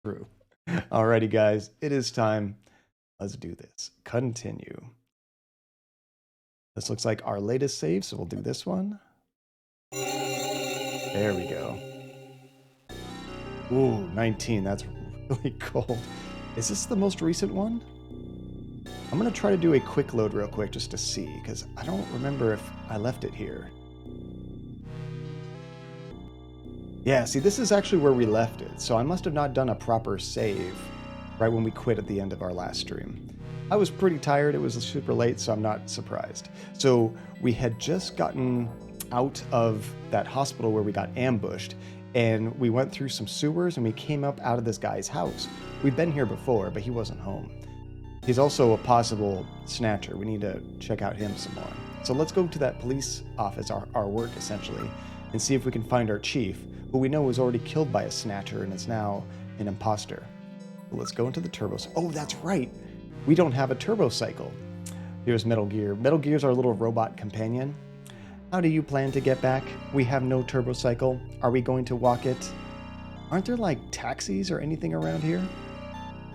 True. Alrighty, guys, it is time. Let's do this. Continue. This looks like our latest save, so we'll do this one. There we go. Ooh, 19. That's really cold. Is this the most recent one? I'm going to try to do a quick load real quick just to see, because I don't remember if I left it here. Yeah, see, this is actually where we left it, so I must have not done a proper save right when we quit at the end of our last stream. I was pretty tired, it was super late, so I'm not surprised. So we had just gotten out of that hospital where we got ambushed, and we went through some sewers, and we came up out of this guy's house. We've been here before, but he wasn't home. He's also a possible snatcher. We need to check out him some more. So let's go to that police office, our work essentially, and see if we can find our chief, who we know was already killed by a snatcher and is now an imposter. So let's go into the turbos. Oh, that's right. We don't have a turbo cycle. Here's Metal Gear. Metal Gear's our little robot companion. How do you plan to get back? We have no turbo cycle. Are we going to walk it? Aren't there like taxis or anything around here?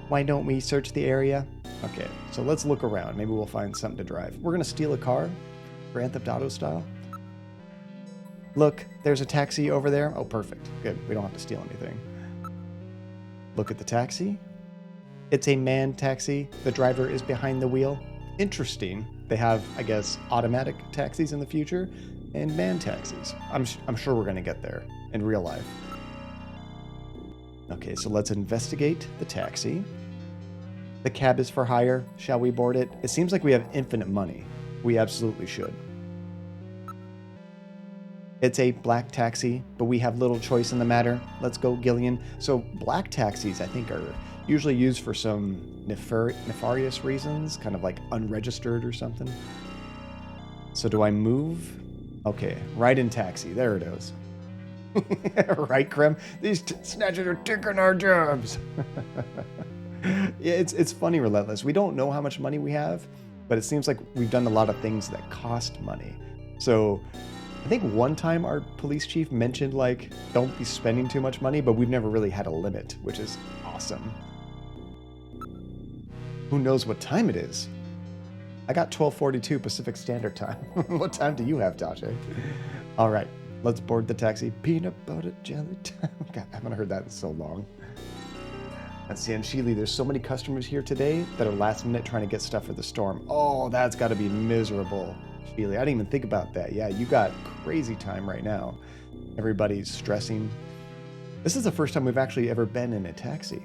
Why don't we search the area? Okay, so let's look around. Maybe we'll find something to drive. We're gonna steal a car, Grand Theft Auto style. Look, there's a taxi over there. Oh, perfect. Good. We don't have to steal anything. Look at the taxi. It's a manned taxi. The driver is behind the wheel. Interesting. They have, I guess, automatic taxis in the future and manned taxis. I'm sure we're going to get there in real life. Okay, so let's investigate the taxi. The cab is for hire. Shall we board it? It seems like we have infinite money. We absolutely should. It's a black taxi, but we have little choice in the matter. Let's go, Gillian. So black taxis, I think, are usually used for some nefarious reasons, kind of like unregistered or something. So do I move? Okay, right in taxi. There it is. Right, Krem? These snatchers are taking our jobs. Yeah, it's funny, Relentless. We don't know how much money we have, but it seems like we've done a lot of things that cost money. So I think one time our police chief mentioned, like, don't be spending too much money, but we've never really had a limit, which is awesome. Who knows what time it is? I got 12:42 Pacific Standard Time. What time do you have, Tache? All right, let's board the taxi. Peanut butter jelly time. God, I haven't heard that in so long. Let's see, and Sheely, there's so many customers here today that are last minute trying to get stuff for the storm. Oh, that's got to be miserable. Sheely, I didn't even think about that. Yeah, you got crazy time right now. Everybody's stressing. This is the first time we've actually ever been in a taxi.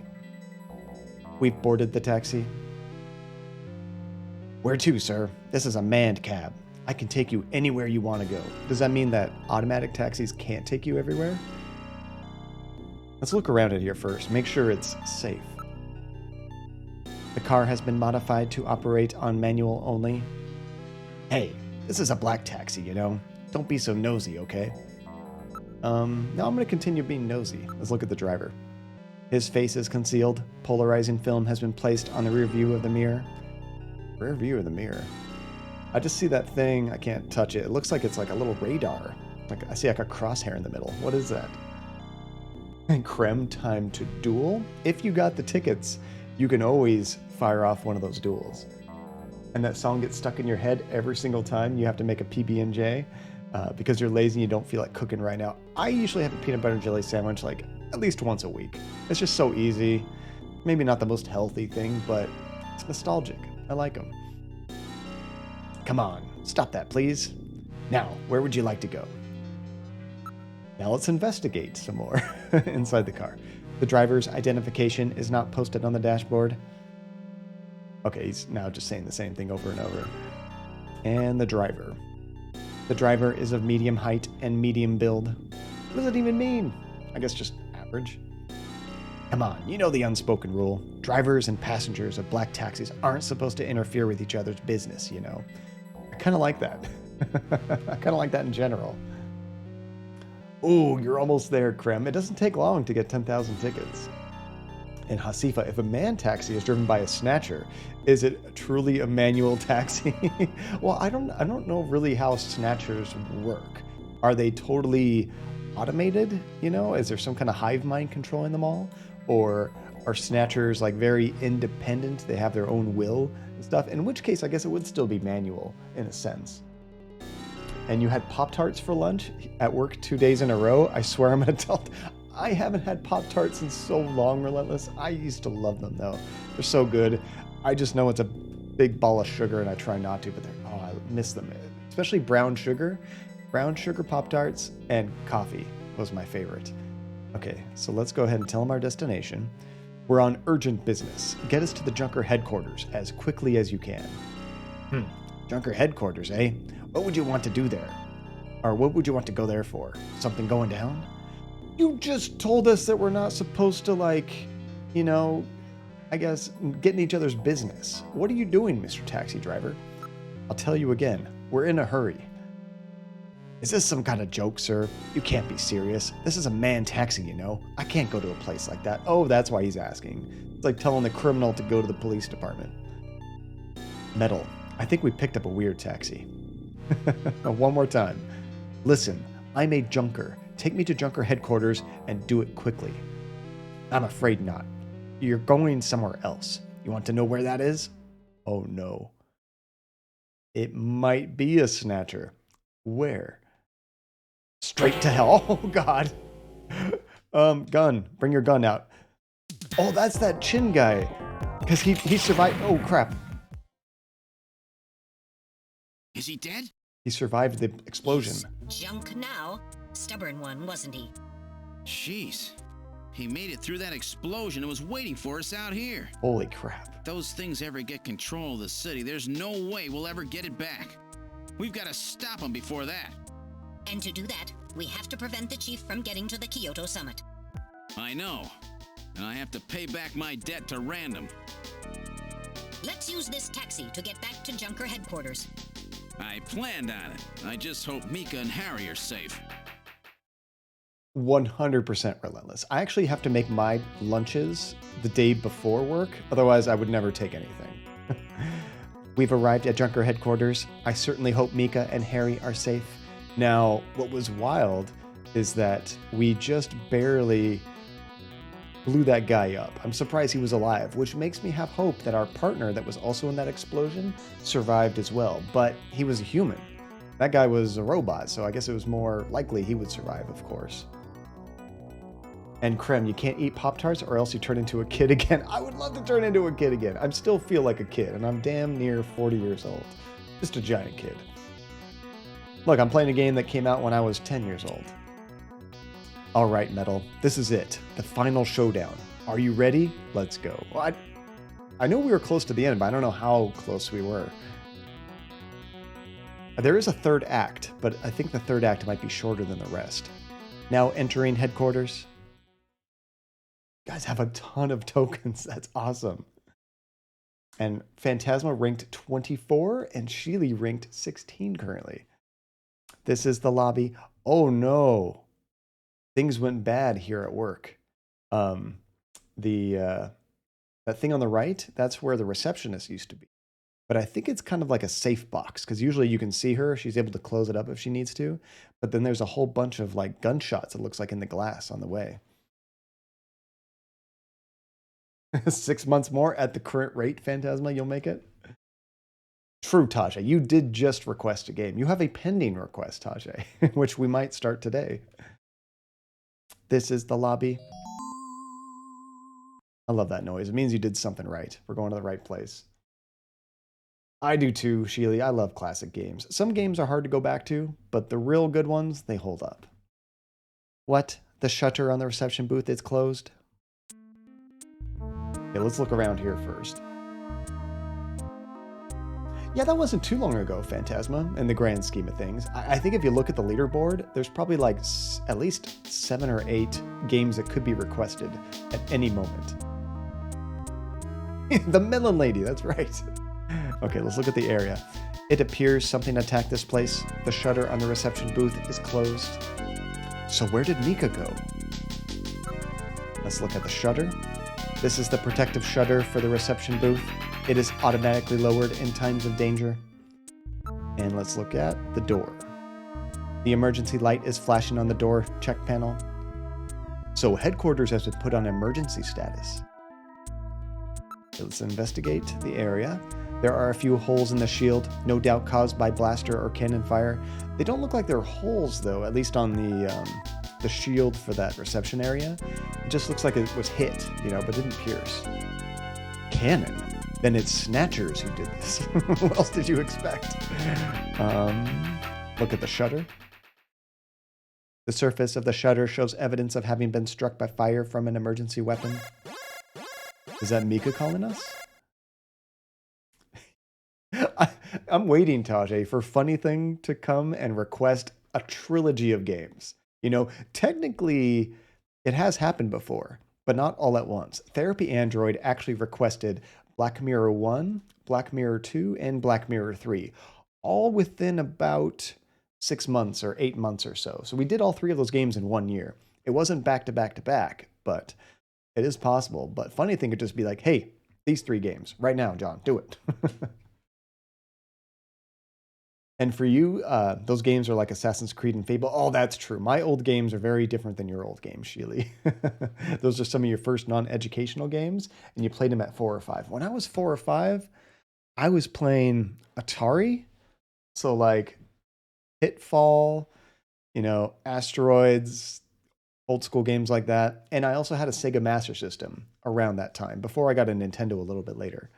We've boarded the taxi. Where to, sir? This is a manned cab. I can take you anywhere you want to go. Does that mean that automatic taxis can't take you everywhere? Let's look around it here first. Make sure it's safe. The car has been modified to operate on manual only. Hey, this is a black taxi, you know? Don't be so nosy, okay? Now I'm going to continue being nosy. Let's look at the driver. His face is concealed. Polarizing film has been placed on the rear view of the mirror. Rear view of the mirror? I just see that thing. I can't touch it. It looks like it's like a little radar. Like I see like a crosshair in the middle. What is that? Creme time to duel? If you got the tickets, you can always fire off one of those duels. And that song gets stuck in your head every single time you have to make a PB&J because you're lazy and you don't feel like cooking right now. I usually have a peanut butter and jelly sandwich like at least once a week. It's just so easy. Maybe not the most healthy thing, but it's nostalgic. I like them. Come on, stop that, please. Now, where would you like to go? Now let's investigate some more inside the car. The driver's identification is not posted on the dashboard. Okay, he's now just saying the same thing over and over. And the driver. The driver is of medium height and medium build. What does it even mean? I guess just average. Come on, you know the unspoken rule. Drivers and passengers of black taxis aren't supposed to interfere with each other's business, you know. I kind of like that. I kind of like that in general. Oh, you're almost there, Krem. It doesn't take long to get 10,000 tickets. And Hasifa, if a man taxi is driven by a snatcher, is it truly a manual taxi? Well, I don't know really how snatchers work. Are they totally automated? You know, is there some kind of hive mind controlling them all? Or Are Snatchers like very independent? They have their own will and stuff, in which case I guess it would still be manual in a sense. And you had Pop-Tarts for lunch at work 2 days in a row? I swear I'm an adult. I haven't had Pop-Tarts in so long, Relentless. I used to love them though. They're so good. I just know it's a big ball of sugar and I try not to, but I miss them. Especially brown sugar. Brown sugar Pop-Tarts and coffee was my favorite. Okay, so let's go ahead and tell them our destination. We're on urgent business. Get us to the Junker headquarters as quickly as you can. Junker headquarters, eh? What would you want to do there? Or what would you want to go there for? Something going down? You just told us that we're not supposed to, like, you know, I guess, get in each other's business. What are you doing, Mr. Taxi Driver? I'll tell you again. We're in a hurry. Is this some kind of joke, sir? You can't be serious. This is a manned taxi, you know. I can't go to a place like that. Oh, that's why he's asking. It's like telling the criminal to go to the police department. Metal. I think we picked up a weird taxi. One more time. Listen, I'm a junker. Take me to Junker headquarters and do it quickly. I'm afraid not. You're going somewhere else. You want to know where that is? Oh no. It might be a Snatcher. Where? Straight to hell. Oh god. Gun. Bring your gun out. Oh, that's that chin guy. Because he survived. Oh crap. Is he dead? He survived the explosion. He's junk now. Stubborn one, wasn't he? Jeez. He made it through that explosion and was waiting for us out here. Holy crap. If those things ever get control of the city, there's no way we'll ever get it back. We've got to stop them before that. And to do that, we have to prevent the chief from getting to the Kyoto summit. I know. And I have to pay back my debt to Random. Let's use this taxi to get back to Junker headquarters. I planned on it. I just hope Mika and Harry are safe. 100% relentless. I actually have to make my lunches the day before work, otherwise I would never take anything. We've arrived at Junker headquarters. I certainly hope Mika and Harry are safe. Now, what was wild is that we just barely blew that guy up. I'm surprised he was alive, which makes me have hope that our partner that was also in that explosion survived as well, but he was a human. That guy was a robot, so I guess it was more likely he would survive, of course. And Krem, you can't eat Pop-Tarts or else you turn into a kid again. I would love to turn into a kid again. I still feel like a kid, and I'm damn near 40 years old. Just a giant kid. Look, I'm playing a game that came out when I was 10 years old. All right, Metal, this is it. The final showdown. Are you ready? Let's go. Well, I know we were close to the end, but I don't know how close we were. There is a third act, but I think the third act might be shorter than the rest. Now entering headquarters. You guys have a ton of tokens. That's awesome. And Phantasma ranked 24 and Sheely ranked 16 currently. This is the lobby. Oh no. Things went bad here at work. That thing on the right, that's where the receptionist used to be. But I think it's kind of like a safe box because usually you can see her. She's able to close it up if she needs to. But then there's a whole bunch of like gunshots, it looks like, in the glass on the way. 6 months more at the current rate, Phantasma, you'll make it? True, Tajay. You did just request a game. You have a pending request, Tajay, which we might start today. This is the lobby. I love that noise. It means you did something right. We're going to the right place. I do too, Sheely. I love classic games. Some games are hard to go back to, but the real good ones, they hold up. What? The shutter on the reception booth is closed? Okay, let's look around here first. Yeah, that wasn't too long ago, Phantasma, in the grand scheme of things. I think if you look at the leaderboard, there's probably like at least 7 or 8 games that could be requested at any moment. The Melon Lady, that's right. Okay, let's look at the area. It appears something attacked this place. The shutter on the reception booth is closed. So where did Mika go? Let's look at the shutter. This is the protective shutter for the reception booth. It is automatically lowered in times of danger. And let's look at the door. The emergency light is flashing on the door check panel. So headquarters has been put on emergency status. Let's investigate the area. There are a few holes in the shield, no doubt caused by blaster or cannon fire. They don't look like they're holes, though, at least on the shield for that reception area. It just looks like it was hit, you know, but didn't pierce. Cannon? Then it's Snatchers who did this. What else did you expect? Look at the shutter. The surface of the shutter shows evidence of having been struck by fire from an emergency weapon. Is that Mika calling us? I'm waiting, Tajay, for Funny Thing to come and request a trilogy of games. You know, technically, it has happened before, but not all at once. Therapy Android actually requested Black Mirror 1, Black Mirror 2, and Black Mirror 3, all within about 6 months or 8 months or so. So we did all 3 of those games in 1 year. It wasn't back to back to back, but it is possible. But Funny Thing could just be like, hey, these 3 games right now, John, do it. And for you, those games are like Assassin's Creed and Fable. Oh, that's true. My old games are very different than your old games, Sheely. Those are some of your first non-educational games, and you played them at 4 or 5. When I was 4 or 5, I was playing Atari. So like Pitfall, you know, Asteroids, old school games like that. And I also had a Sega Master System around that time, before I got a Nintendo a little bit later.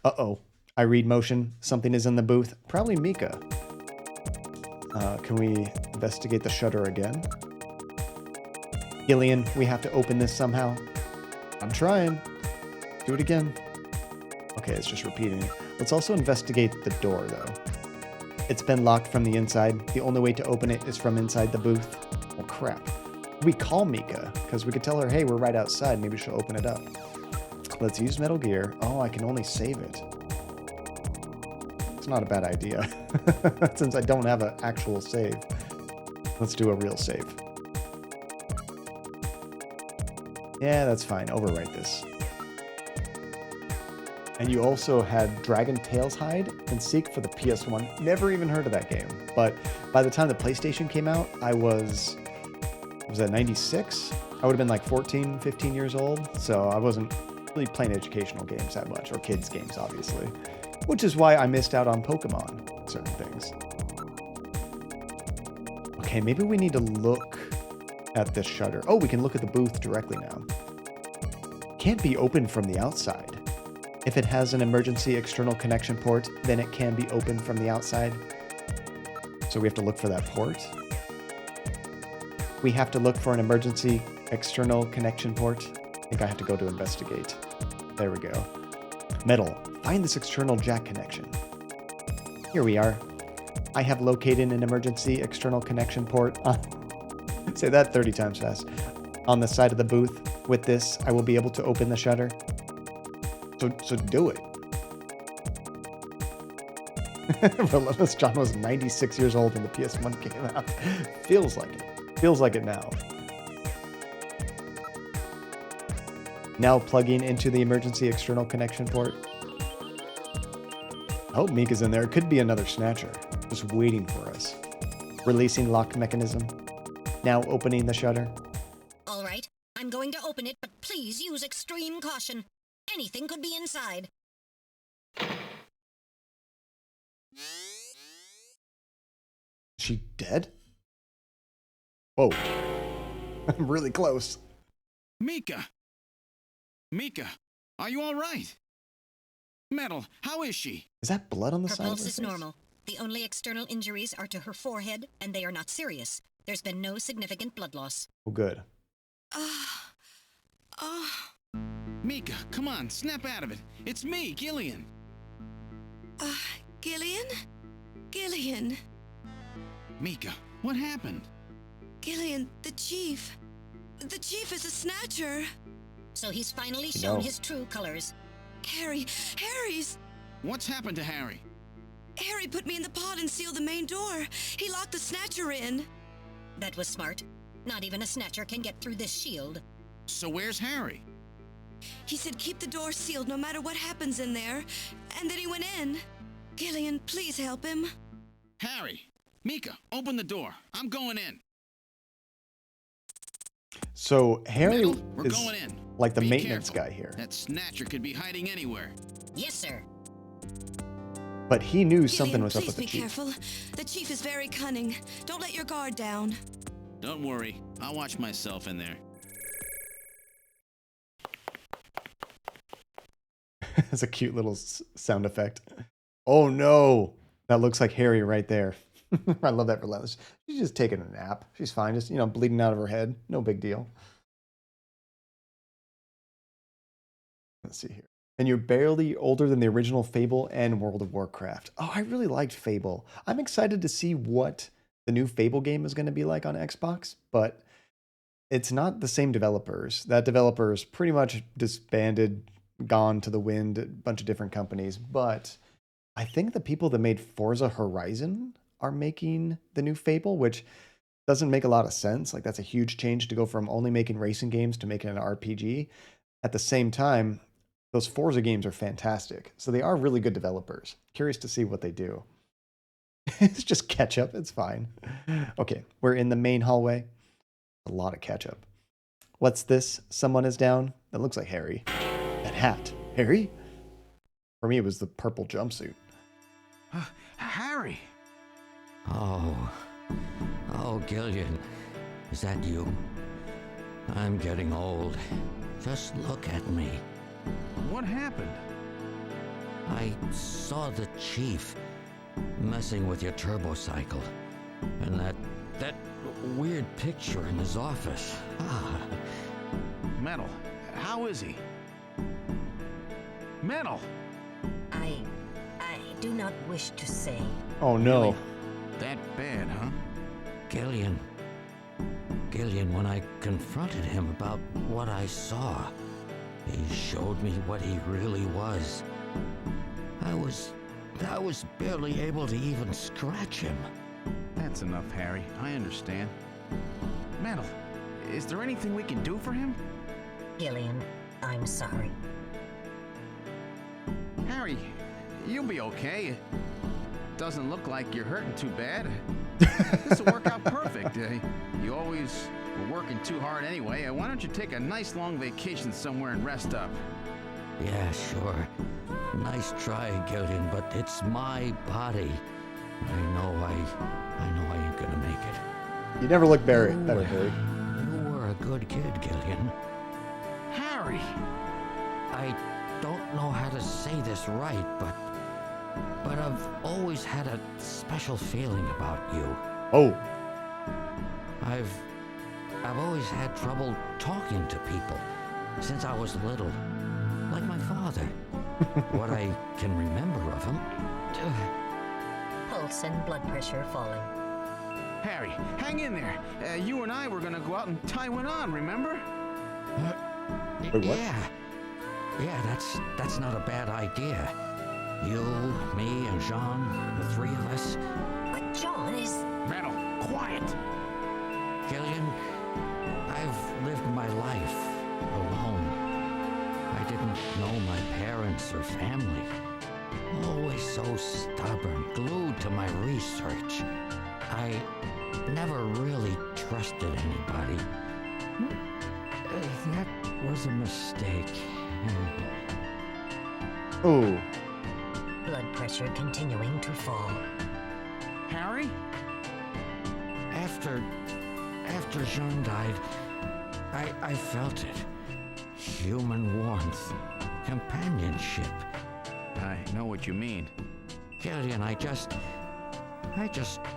Uh-oh. I read motion. Something is in the booth. Probably Mika. Can we investigate the shutter again? Gillian, we have to open this somehow. I'm trying. Do it again. Okay, it's just repeating. Let's also investigate the door, though. It's been locked from the inside. The only way to open it is from inside the booth. Oh, crap. We call Mika, because we could tell her, hey, we're right outside. Maybe she'll open it up. Let's use Metal Gear. Oh, I can only save it. It's not a bad idea, since I don't have an actual save. Let's do a real save. Yeah, that's fine. Overwrite this. And you also had Dragon Tails Hide and Seek for the PS1. Never even heard of that game. But by the time the PlayStation came out, was that 96? I would have been like 14, 15 years old. So I wasn't really playing educational games that much, or kids games, obviously. Which is why I missed out on Pokemon, certain things. Okay, maybe we need to look at this shutter. Oh, we can look at the booth directly now. Can't be opened from the outside. If it has an emergency external connection port, then it can be opened from the outside. So we have to look for that port. We have to look for an emergency external connection port. I think I have to go to investigate. There we go. Metal. Find this external jack connection. Here we are. I have located an emergency external connection port. Say that 30 times fast. On the side of the booth. With this, I will be able to open the shutter. So do it. Relentless John was 96 years old when the PS1 came out. Feels like it. Feels like it now. Now plugging into the emergency external connection port. I hope Mika's in there. It could be another Snatcher, just waiting for us. Releasing lock mechanism. Now opening the shutter. All right, I'm going to open it, but please use extreme caution. Anything could be inside. Is she dead? Whoa. I'm really close. Mika! Mika, are you all right? Metal, how is she? Is that blood on the Her side of her pulse face? is normal. The only external injuries are to her forehead, and they are not serious. There's been no significant blood loss. Oh, good. Mika, come on, snap out of it. It's me, Gillian. Gillian? Gillian. Mika, what happened? Gillian, the chief. The chief is a Snatcher. So he's finally shown his true colors. Harry's... What's happened to Harry? Harry put me in the pod and sealed the main door. He locked the Snatcher in. That was smart. Not even a Snatcher can get through this shield. So where's Harry? He said keep the door sealed no matter what happens in there. And then he went in. Gillian, please help him. Harry! Mika, open the door. I'm going in. So Harry Metal, we're going in. like the Be maintenance careful. guy here. That Snatcher could be hiding anywhere. Yes, sir. But he knew something Gillian, was up please with the be chief. careful. The chief is very cunning. Don't let your guard down. Don't worry, I'll watch myself in there. It's a cute little sound effect. Oh no, that looks like Harry right there. I love that relentless. She's just taking a nap. She's fine, just bleeding out of her head. No big deal. Let's see here. And you're barely older than the original Fable and World of Warcraft. Oh, I really liked Fable. I'm excited to see what the new Fable game is going to be like on Xbox, but it's not the same developers. That developer is pretty much disbanded, gone to the wind, a bunch of different companies. But I think the people that made Forza Horizon are making the new Fable, which doesn't make a lot of sense. Like, that's a huge change to go from only making racing games to making an RPG. At the same time, those Forza games are fantastic. So they are really good developers. Curious to see what they do. It's just ketchup. It's fine. Okay, we're in the main hallway. A lot of ketchup. What's this? Someone is down? That looks like Harry. That hat. Harry? For me, it was the purple jumpsuit. Harry! Oh, Gillian, is that you? I'm getting old. Just look at me. What happened? I saw the chief messing with your turbocycle, and that weird picture in his office. Metal, how is he? Metal! I do not wish to say. Oh no. Really? That bad, huh? Gillian, when I confronted him about what I saw, he showed me what he really was. I was barely able to even scratch him. That's enough, Harry. I understand. Metal, is there anything we can do for him? Gillian, I'm sorry. Harry, you'll be okay. It doesn't look like you're hurting too bad. This will work out perfect. You always were working too hard anyway. Why don't you take a nice long vacation somewhere and rest up? Yeah, sure. Nice try, Gillian, but it's my body. I know I ain't gonna make it. You never look better, Harry. You were a good kid, Gillian. Harry! I don't know how to say this right, but I've always had a special feeling about you. Oh. I've always had trouble talking to people since I was little, like my father. What I can remember of him. Pulse and blood pressure falling. Harry, hang in there. You and I were gonna go out and tie one on, remember? Wait, what? Yeah, that's not a bad idea. You, me, and Jean, the three of us. But John is... Metal, quiet! Gillian, I've lived my life alone. I didn't know my parents or family. Always so stubborn, glued to my research. I never really trusted anybody. That was a mistake. Oh. Blood pressure continuing to fall. Harry? After Jean died, I felt it. Human warmth, companionship. I know what you mean. Gillian, I just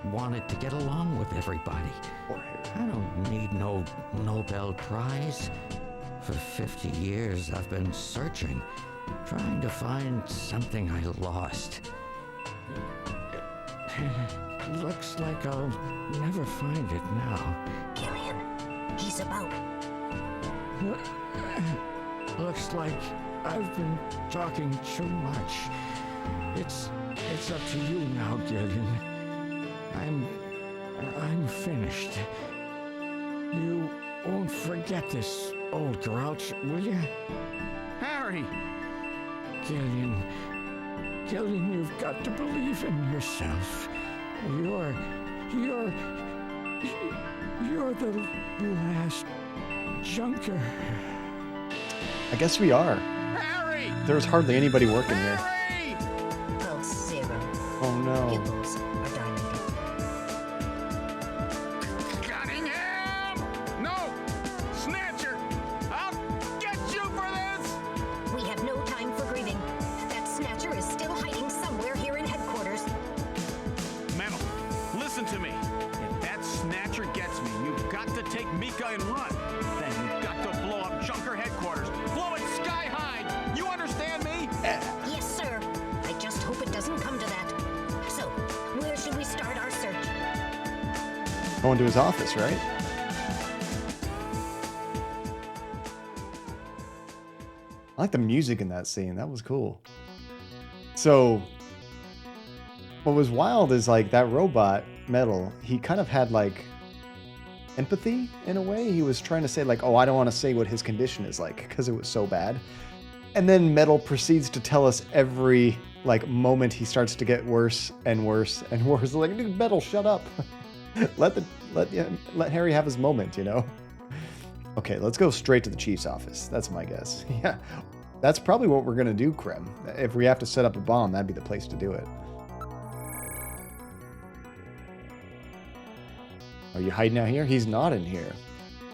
wanted to get along with everybody. Poor Harry. I don't need no Nobel Prize. For 50 years, I've been searching, trying to find something I lost. Looks like I'll never find it now. Gillian, he's about... Looks like I've been talking too much. It's up to you now, Gillian. I'm finished. You won't forget this, old grouch, will you? Harry! Gillian, you've got to believe in yourself. You're the last junker. I guess we are. Harry! There's hardly anybody working here. Harry! Pulse 0. Oh no. Pupils are dilated. Cunningham! No! Snatcher! I'll get you for this! We have no time for grieving. That Snatcher is still hiding somewhere here in headquarters. Metal, listen to me. If that Snatcher gets me, you've got to take Mika and run. Then you've got to blow up Junker headquarters. Blow it sky high. You understand me? Yes, sir. I just hope it doesn't come to that. So, where should we start our search? Going to his office, right? I like the music in that scene. That was cool. So, what was wild is like that robot, Metal, he kind of had like empathy in a way. He was trying to say like, oh, I don't want to say what his condition is like because it was so bad. And then Metal proceeds to tell us every like moment he starts to get worse and worse and worse. Like, dude, Metal, shut up. let Harry have his moment, you know? Okay, let's go straight to the chief's office. That's my guess. Yeah, that's probably what we're gonna do, Krem. If we have to set up a bomb, that'd be the place to do it. Are you hiding out here? He's not in here.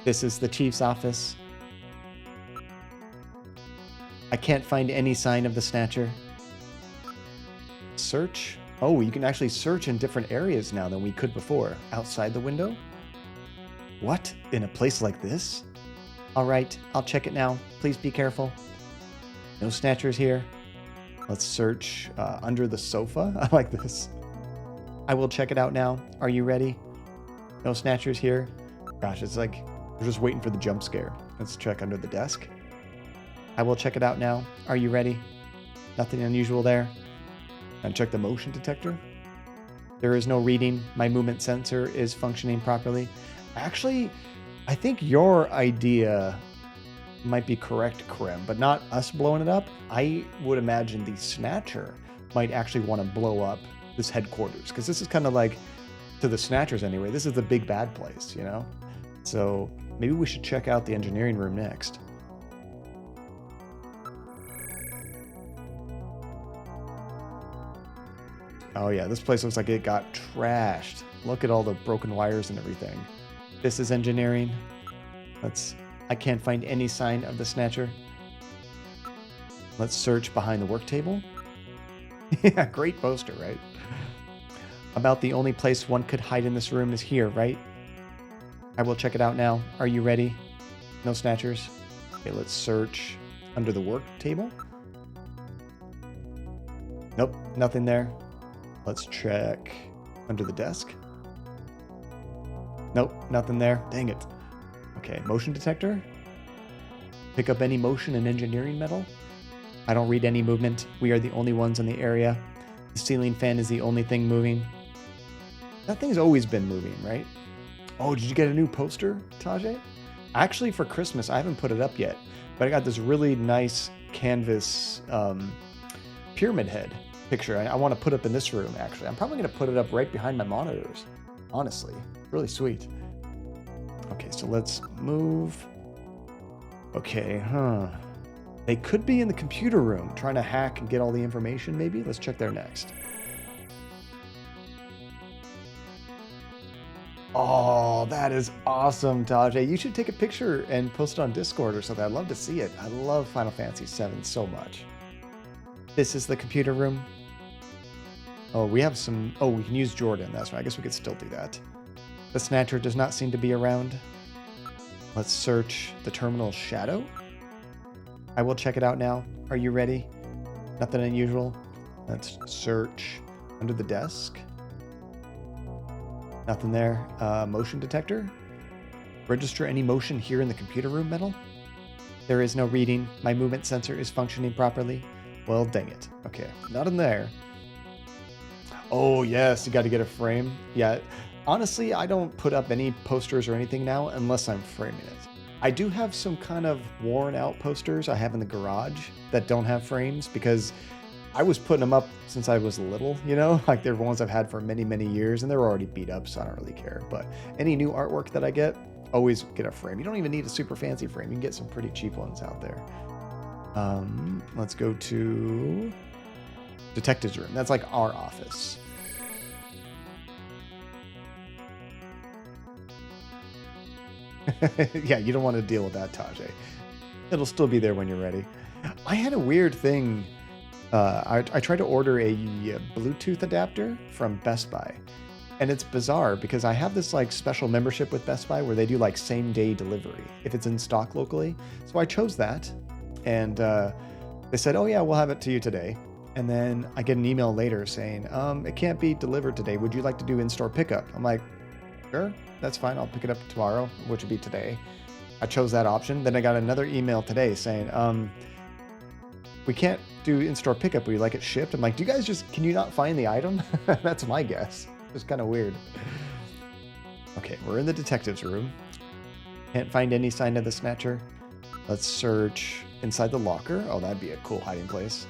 This is the chief's office. I can't find any sign of the Snatcher. Search? Oh, you can actually search in different areas now than we could before. Outside the window? What? In a place like this? All right, I'll check it now. Please be careful. No Snatchers here. Let's search under the sofa. I like this. I will check it out now. Are you ready? No Snatchers here. Gosh, it's like we're just waiting for the jump scare. Let's check under the desk. I will check it out now. Are you ready? Nothing unusual there. And check the motion detector. There is no reading. My movement sensor is functioning properly. Actually, I think your idea might be correct, Krem, but not us blowing it up. I would imagine the Snatcher might actually want to blow up this headquarters, because this is kind of like, to the Snatchers anyway, this is the big bad place, you know? So maybe we should check out the engineering room next. Oh yeah, this place looks like it got trashed. Look at all the broken wires and everything. This is engineering. I can't find any sign of the Snatcher. Let's search behind the work table. Yeah, great poster, right? About the only place one could hide in this room is here, right? I will check it out now. Are you ready? No Snatchers. Okay, let's search under the work table. Nope, nothing there. Let's check under the desk. Nope, nothing there. Dang it. Okay, motion detector. Pick up any motion in engineering metal. I don't read any movement. We are the only ones in the area. The ceiling fan is the only thing moving. That thing's always been moving, right? Oh, did you get a new poster, Tajay? Actually, for Christmas, I haven't put it up yet, but I got this really nice canvas pyramid head picture. I want to put up in this room, actually. I'm probably going to put it up right behind my monitors, honestly. Really sweet. Okay, so let's move. Okay, They could be in the computer room trying to hack and get all the information, maybe? Let's check there next. Oh, that is awesome, Tajay. You should take a picture and post it on Discord or something. I'd love to see it. I love Final Fantasy VII so much. This is the computer room. Oh, we have some... Oh, we can use Jordan. That's right. I guess we could still do that. The Snatcher does not seem to be around. Let's search the terminal shadow. I will check it out now. Are you ready? Nothing unusual. Let's search under the desk. Nothing there. Motion detector. Register any motion here in the computer room, Metal. There is no reading. My movement sensor is functioning properly. Well, dang it. Okay, not in there. Oh, yes, you got to get a frame. Yeah, honestly, I don't put up any posters or anything now unless I'm framing it. I do have some kind of worn out posters I have in the garage that don't have frames because I was putting them up since I was little, you know, like they're ones I've had for many, many years and they're already beat up, so I don't really care. But any new artwork that I get, always get a frame. You don't even need a super fancy frame. You can get some pretty cheap ones out there. Let's go to detective's room. That's like our office. Yeah, you don't want to deal with that, Tajay. It'll still be there when you're ready. I had a weird thing. I tried to order a Bluetooth adapter from Best Buy. And it's bizarre because I have this like special membership with Best Buy where they do like same day delivery if it's in stock locally. So I chose that. And they said, oh yeah, we'll have it to you today. And then I get an email later saying, it can't be delivered today. Would you like to do in-store pickup? I'm like, sure, that's fine. I'll pick it up tomorrow, which would be today. I chose that option. Then I got another email today saying, we can't do in-store pickup. Would you like it shipped? I'm like, do you guys can you not find the item? That's my guess. It's kind of weird. Okay, we're in the detective's room. Can't find any sign of the Snatcher. Let's search inside the locker. Oh, that'd be a cool hiding place.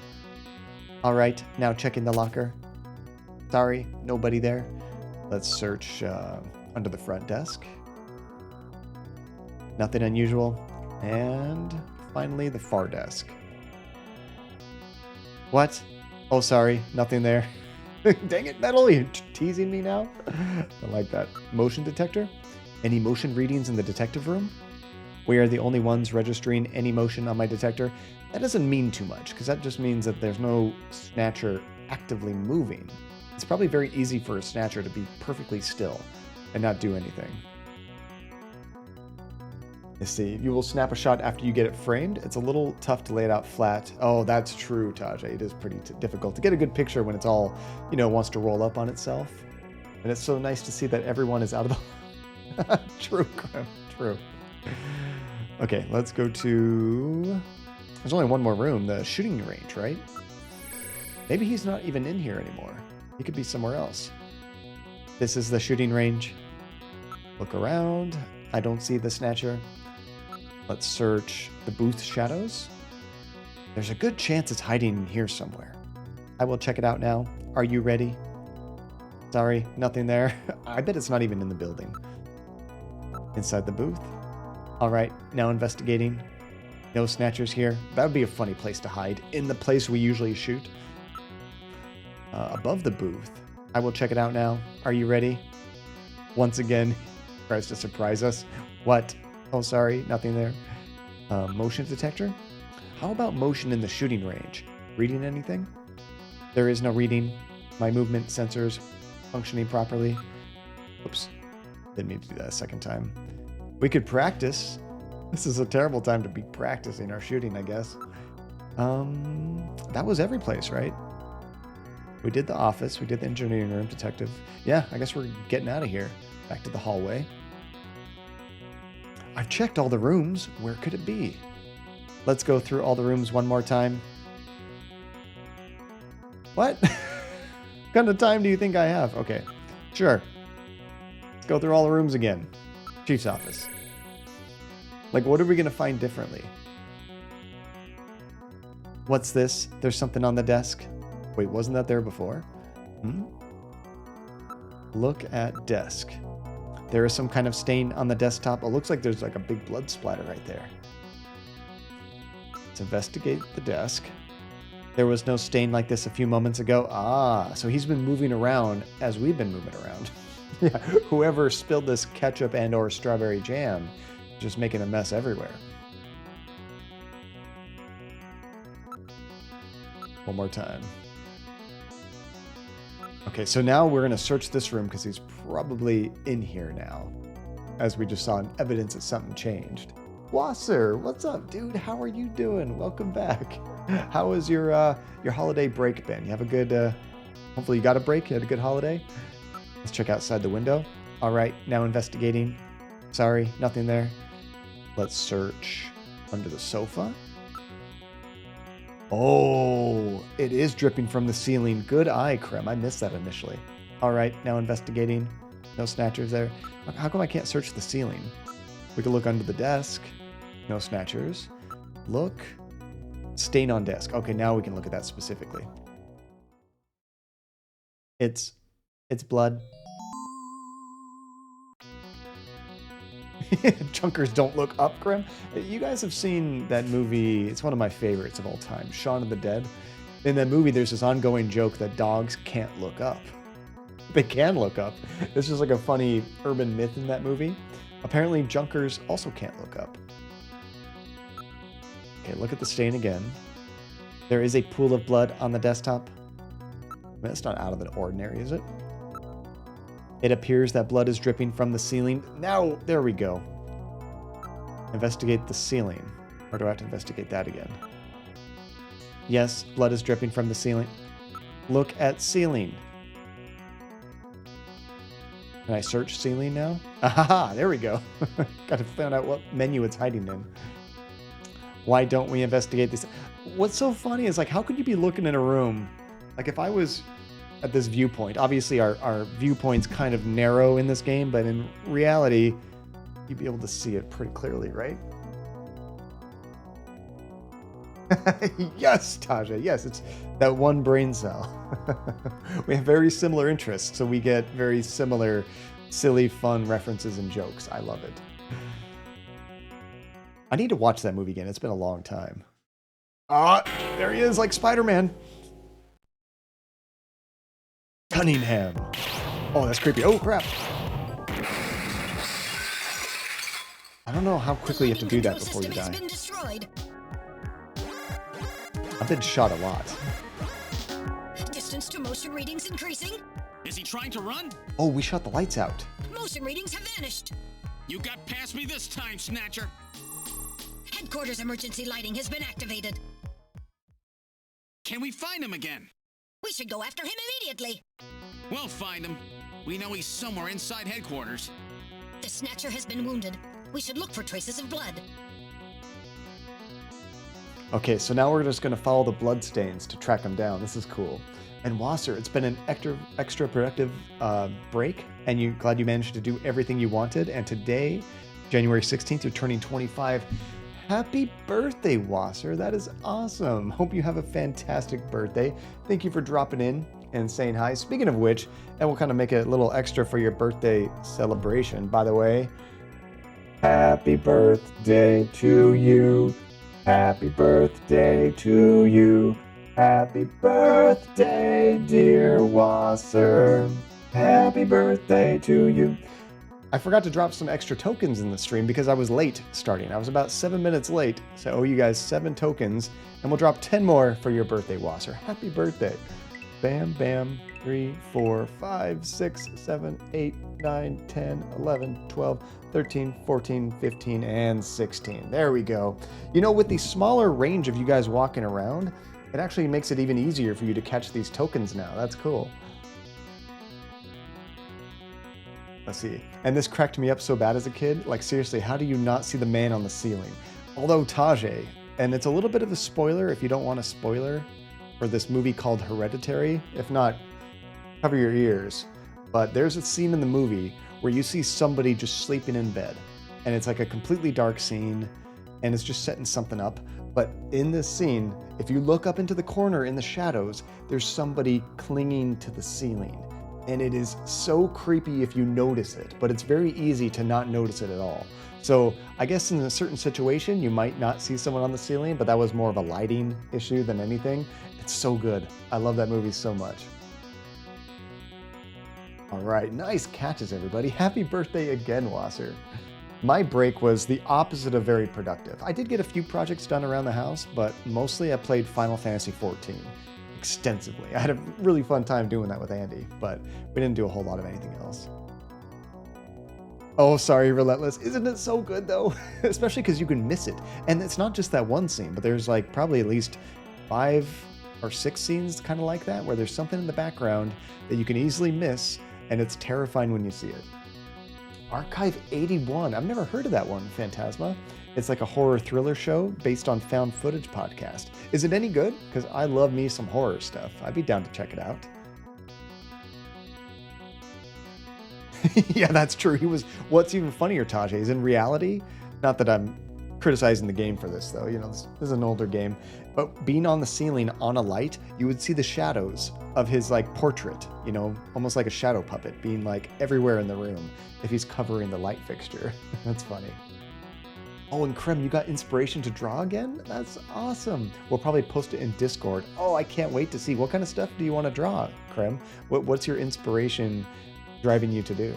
All right, now checking the locker. Sorry, nobody there. Let's search under the front desk. Nothing unusual. And finally, the far desk. What? Oh, sorry, nothing there. Dang it, Metal, you're teasing me now? I like that. Motion detector? Any motion readings in the detective room? We are the only ones registering any motion on my detector. That doesn't mean too much, because that just means that there's no Snatcher actively moving. It's probably very easy for a Snatcher to be perfectly still and not do anything. Let's see. You will snap a shot after you get it framed. It's a little tough to lay it out flat. Oh, that's true, Tajay. It is pretty difficult to get a good picture when it's all, wants to roll up on itself. And it's so nice to see that everyone is out of the... True, Grim. True. Okay, let's go to... There's only one more room, the shooting range, right? Maybe he's not even in here anymore. He could be somewhere else. This is the shooting range. Look around. I don't see the Snatcher. Let's search the booth shadows. There's a good chance it's hiding in here somewhere. I will check it out now. Are you ready? Sorry, nothing there. I bet it's not even in the building. Inside the booth. All right, now investigating. No Snatchers here. That would be a funny place to hide. In the place we usually shoot. Above the booth. I will check it out now. Are you ready? Once again, tries to surprise us. What? Oh, sorry, nothing there. Motion detector? How about motion in the shooting range? Reading anything? There is no reading. My movement sensors functioning properly. Oops. Didn't mean to do that a second time. We could practice. This is a terrible time to be practicing our shooting, I guess. That was every place, right? We did the office. We did the engineering room, detective. Yeah, I guess we're getting out of here. Back to the hallway. I've checked all the rooms. Where could it be? Let's go through all the rooms one more time. What? What kind of time do you think I have? Okay, sure. Let's go through all the rooms again. Chief's office. Like, what are we going to find differently? What's this? There's something on the desk. Wait, wasn't that there before? Look at desk. There is some kind of stain on the desktop. It looks like there's like a big blood splatter right there. Let's investigate the desk. There was no stain like this a few moments ago. Ah, so he's been moving around as we've been moving around. Yeah, whoever spilled this ketchup and or strawberry jam, just making a mess everywhere. One more time. Okay, so now we're going to search this room because he's probably in here now. As we just saw evidence that something changed. Wasser, what's up, dude? How are you doing? Welcome back. How was your holiday break been? You have a good, hopefully you got a break? You had a good holiday? Let's check outside the window. All right, now investigating. Sorry, nothing there. Let's search under the sofa. Oh, it is dripping from the ceiling. Good eye, Krem. I missed that initially. All right, now investigating. No Snatchers there. How come I can't search the ceiling? We could look under the desk. No Snatchers. Look. Stain on desk. Okay, now we can look at that specifically. It's blood. Junkers don't look up, Grim. You guys have seen that movie. It's one of my favorites of all time, Shaun of the Dead. In that movie, there's this ongoing joke that dogs can't look up. They can look up. This is like a funny urban myth in that movie. Apparently, Junkers also can't look up. Okay, look at the stain again. There is a pool of blood on the desktop. That's not out of the ordinary, is it? It appears that blood is dripping from the ceiling. Now, there we go. Investigate the ceiling. Or do I have to investigate that again? Yes, blood is dripping from the ceiling. Look at ceiling. Can I search ceiling now? Aha, there we go. Got to find out what menu it's hiding in. Why don't we investigate this? What's so funny is, like, how could you be looking in a room? Like, if I was at this viewpoint, obviously our viewpoint's kind of narrow in this game, but in reality, you'd be able to see it pretty clearly, right? Yes, Taja, yes, it's that one brain cell. We have very similar interests, so we get very similar silly, fun references and jokes. I love it. I need to watch that movie again. It's been a long time. Ah, there he is, like Spider-Man. Cunningham. Oh, that's creepy. Oh, crap. I don't know how quickly you have to do that before you die. I've been shot a lot. Distance to motion readings increasing. Is he trying to run? Oh, we shut the lights out. Motion readings have vanished. You got past me this time, Snatcher. Headquarters emergency lighting has been activated. Can we find him again? We should go after him immediately. We'll find him. We know he's somewhere inside headquarters. The Snatcher has been wounded. We should look for traces of blood. Okay, so now we're just going to follow the blood stains to track him down. This is cool. And Wasser, it's been an extra productive break, and glad you managed to do everything you wanted. And today, January 16th, you're turning 25. Happy birthday, Wasser. That is awesome. Hope you have a fantastic birthday. Thank you for dropping in and saying hi. Speaking of which, and we'll kind of make it a little extra for your birthday celebration. By the way, happy birthday to you. Happy birthday to you. Happy birthday, dear Wasser. Happy birthday to you. I forgot to drop some extra tokens in the stream because I was late starting. I was about 7 minutes late, so I owe you guys 7 tokens, and we'll drop 10 more for your birthday, Wasser. Happy birthday. Bam, bam, 3, 4, 5, 6, 7, 8, 9, 10, 11, 12, 13, 14, 15, and 16. There we go. You know, with the smaller range of you guys walking around, it actually makes it even easier for you to catch these tokens now. That's cool. Let's see. And this cracked me up so bad as a kid. Like, seriously, how do you not see the man on the ceiling? Although Tajay, and it's a little bit of a spoiler if you don't want a spoiler for this movie called Hereditary. If not, cover your ears. But there's a scene in the movie where you see somebody just sleeping in bed. And it's like a completely dark scene, and it's just setting something up. But in this scene, if you look up into the corner in the shadows, there's somebody clinging to the ceiling. And it is so creepy if you notice it, but it's very easy to not notice it at all. So I guess in a certain situation, you might not see someone on the ceiling, but that was more of a lighting issue than anything. It's so good. I love that movie so much. All right, nice catches, everybody. Happy birthday again, Wasser. My break was the opposite of very productive. I did get a few projects done around the house, but mostly I played Final Fantasy XIV. Extensively. I had a really fun time doing that with Andy, but we didn't do a whole lot of anything else. Oh, sorry, Relentless. Isn't it so good, though? Especially because you can miss it. And it's not just that one scene, but there's like probably at least 5 or 6 scenes kind of like that, where there's something in the background that you can easily miss, and it's terrifying when you see it. Archive 81. I've never heard of that one, Phantasma. It's like a horror thriller show based on found footage podcast. Is it any good? Because I love me some horror stuff. I'd be down to check it out. Yeah, that's true. What's even funnier, Tajay, is in reality, not that I'm criticizing the game for this, though. You know, this is an older game. But being on the ceiling on a light, you would see the shadows of his, like, portrait, you know, almost like a shadow puppet being, like, everywhere in the room if he's covering the light fixture. That's funny. Oh, and Krem, you got inspiration to draw again? That's awesome. We'll probably post it in Discord. Oh, I can't wait to see. What kind of stuff do you want to draw, Krem? What's your inspiration driving you to do?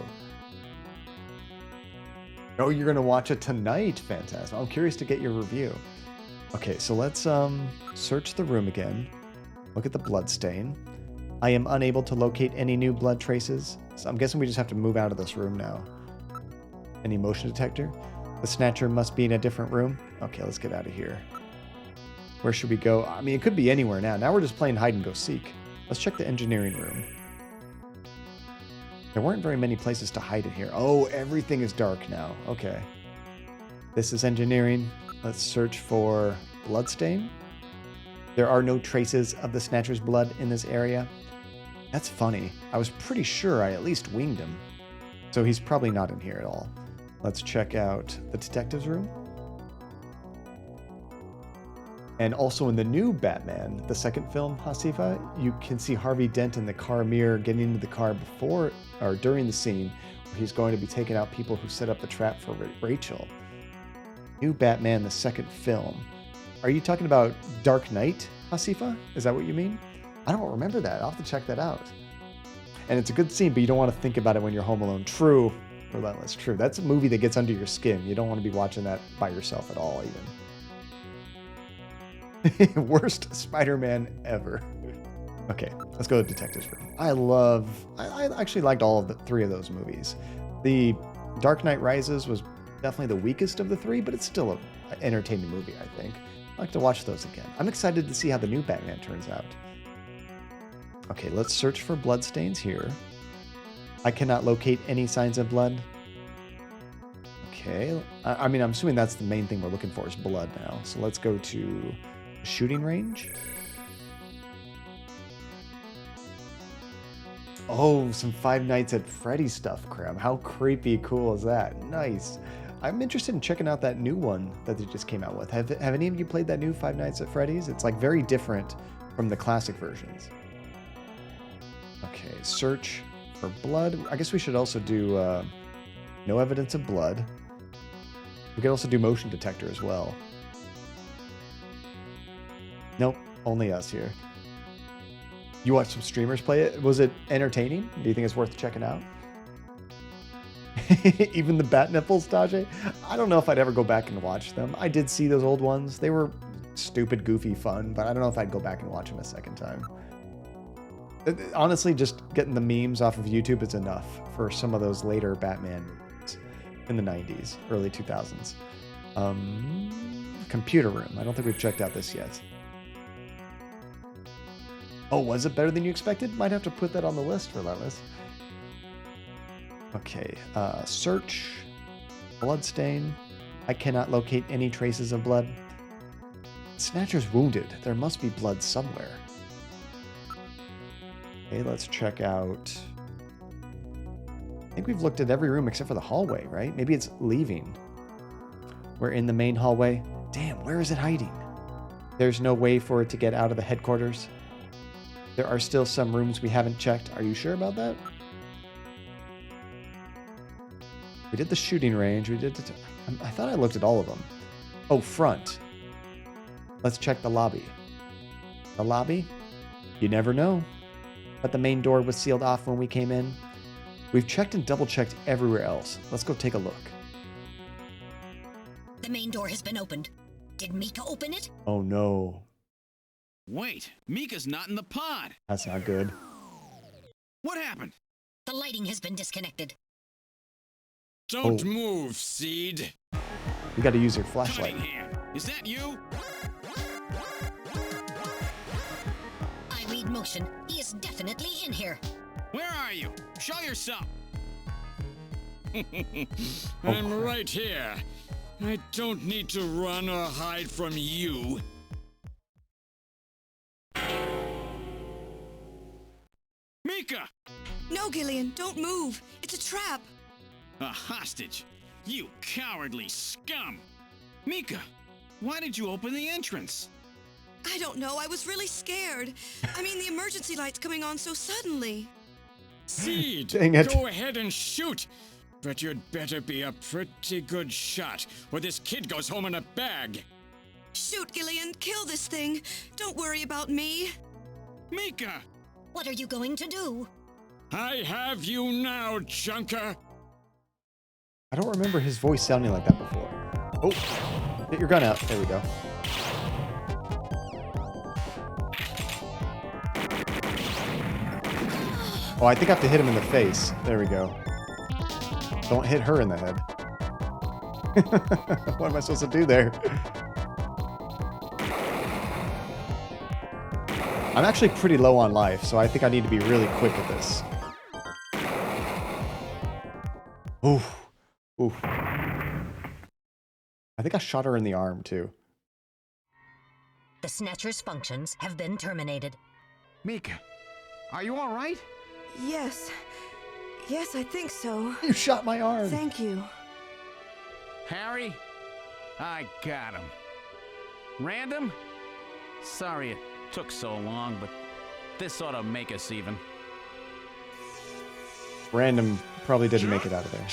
Oh, you're going to watch it tonight? Fantastic. I'm curious to get your review. Okay, so let's search the room again. Look at the blood stain. I am unable to locate any new blood traces. So I'm guessing we just have to move out of this room now. Any motion detector? The Snatcher must be in a different room. Okay, let's get out of here. Where should we go? I mean, it could be anywhere now. Now we're just playing hide and go seek. Let's check the engineering room. There weren't very many places to hide in here. Oh, everything is dark now. Okay. This is engineering. Let's search for bloodstain. There are no traces of the Snatcher's blood in this area. That's funny. I was pretty sure I at least winged him. So he's probably not in here at all. Let's check out the detective's room. And also in the new Batman, the second film, Hasifa, you can see Harvey Dent in the car mirror getting into the car before or during the scene where he's going to be taking out people who set up the trap for Rachel. New Batman, the second film. Are you talking about Dark Knight, Hasifa? Is that what you mean? I don't remember that. I'll have to check that out. And it's a good scene, but you don't want to think about it when you're home alone. True. Relentless. True. That's a movie that gets under your skin. You don't want to be watching that by yourself at all, even. Worst Spider-Man ever. Okay, let's go to Detective's Room. I actually liked all of the three of those movies. The Dark Knight Rises was definitely the weakest of the three, but it's still an entertaining movie, I think. I'd like to watch those again. I'm excited to see how the new Batman turns out. Okay, let's search for bloodstains here. I cannot locate any signs of blood. Okay, I mean, I'm assuming that's the main thing we're looking for is blood now. So let's go to the shooting range. Oh, some Five Nights at Freddy's stuff, Krem. How creepy cool is that? Nice. I'm interested in checking out that new one that they just came out with. Have any of you played that new Five Nights at Freddy's? It's like very different from the classic versions. Okay, search for blood. I guess we should also do no evidence of blood. We could also do motion detector as well. Nope, only us here. You watched some streamers play it. Was it entertaining? Do you think it's worth checking out? Even the bat nipples, Tajay? I don't know if I'd ever go back and watch them. I did see those old ones. They were stupid, goofy fun, but I don't know if I'd go back and watch them a second time. Honestly, just getting the memes off of YouTube is enough for some of those later Batman movies in the 90s, early 2000s. Computer room. I don't think we've checked out this yet. Oh, was it better than you expected? Might have to put that on the list, Relentless. Okay, search. Bloodstain. I cannot locate any traces of blood. Snatcher's wounded. There must be blood somewhere. Okay, let's check out... I think we've looked at every room except for the hallway, right? Maybe it's leaving. We're in the main hallway. Damn, where is it hiding? There's no way for it to get out of the headquarters. There are still some rooms we haven't checked. Are you sure about that? We did the shooting range. We did I thought I looked at all of them. Oh, front. Let's check the lobby. The lobby? You never know. But the main door was sealed off when we came in. We've checked and double-checked everywhere else. Let's go take a look. The main door has been opened. Did Mika open it? Oh, no. Wait, Mika's not in the pod. That's not good. What happened? The lighting has been disconnected. Don't move, Seed. You got to use your flashlight. Cunningham, is that you? I read motion. He is definitely in here. Where are you? Show yourself. I'm right here. I don't need to run or hide from you. Mika! No, Gillian, don't move. It's a trap. A hostage? You cowardly scum! Mika, why did you open the entrance? I don't know. I was really scared. I mean, the emergency light's coming on so suddenly. Seed, Dang it. go ahead and shoot. But you'd better be a pretty good shot, or this kid goes home in a bag. Shoot, Gillian. Kill this thing. Don't worry about me. Mika! What are you going to do? I have you now, Junker. I don't remember his voice sounding like that before. Oh, get your gun out. There we go. Oh, I think I have to hit him in the face. There we go. Don't hit her in the head. What am I supposed to do there? I'm actually pretty low on life, so I think I need to be really quick at this. Oof. Oof. I think I shot her in the arm, too. The Snatcher's functions have been terminated. Mika, are you all right? Yes. Yes, I think so. You shot my arm. Thank you. Harry? I got him. Random? Sorry it took so long, but this ought to make us even. Random probably didn't make it out of there.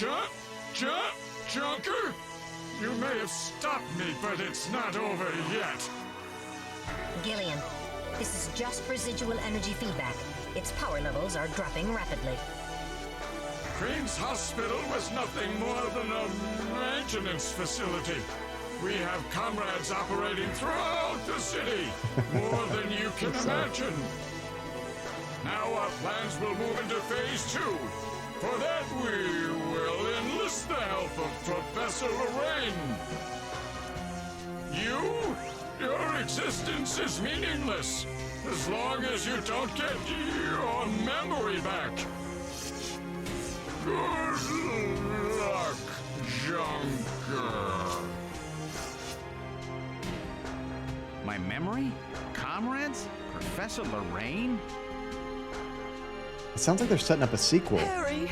Junker? You may have stopped me, but it's not over yet. Gillian, this is just residual energy feedback. Its power levels are dropping rapidly. Cream's hospital was nothing more than a maintenance facility. We have comrades operating throughout the city, more than you can imagine. Now our plans will move into phase 2. For that we will enlist the help of Professor Lorraine. Your existence is meaningless as long as you don't get your memory back. Good luck, Junker. My memory? Comrades? Professor Lorraine? It sounds like they're setting up a sequel, Harry,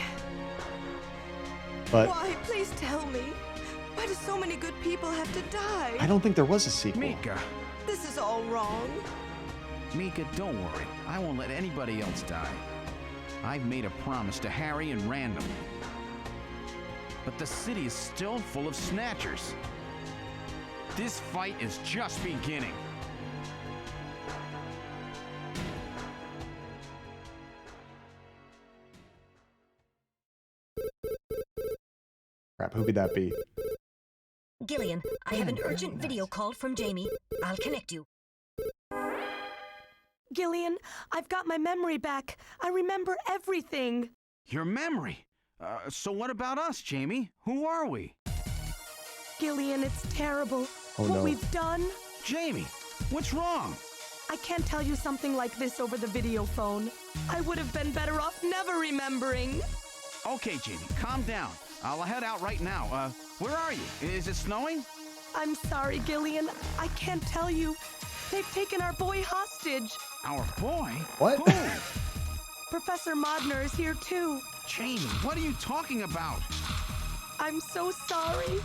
but why? Please tell me. Why do so many good people have to die? I don't think there was a sequel. Mika. This is all wrong. Mika, don't worry. I won't let anybody else die. I've made a promise to Harry and Random. But the city is still full of Snatchers. This fight is just beginning. Crap, who could that be? Gillian, I have an urgent video call from Jamie. I'll connect you. Gillian, I've got my memory back. I remember everything. Your memory? So what about us, Jamie? Who are we? Gillian, it's terrible. Oh, what no. we've done. Jamie, what's wrong? I can't tell you something like this over the video phone. I would have been better off never remembering. Okay, Jamie, calm down. I'll head out right now. Where are you? Is it snowing? I'm sorry, Gillian. I can't tell you. They've taken our boy hostage. Our boy? What? Who? Professor Modner is here too. Jamie, what are you talking about? I'm so sorry.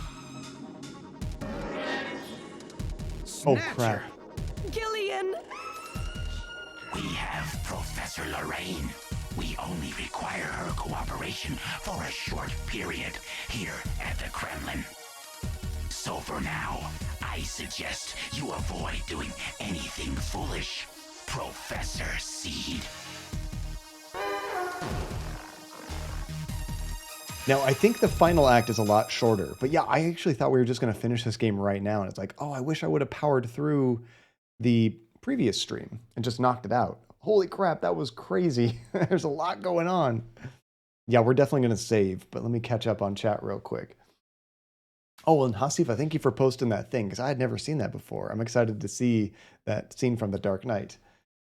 Oh, Snatcher. crap. Gillian! We have Professor Lorraine. We only require her cooperation for a short period here at the Kremlin. So for now, I suggest you avoid doing anything foolish, Professor Seed. Now, I think the final act is a lot shorter. But yeah, I actually thought we were just going to finish this game right now. And it's like, oh, I wish I would have powered through the previous stream and just knocked it out. Holy crap, that was crazy. There's a lot going on. Yeah, we're definitely going to save. But let me catch up on chat real quick. Oh, and Hasifa, thank you for posting that thing, because I had never seen that before. I'm excited to see that scene from The Dark Knight.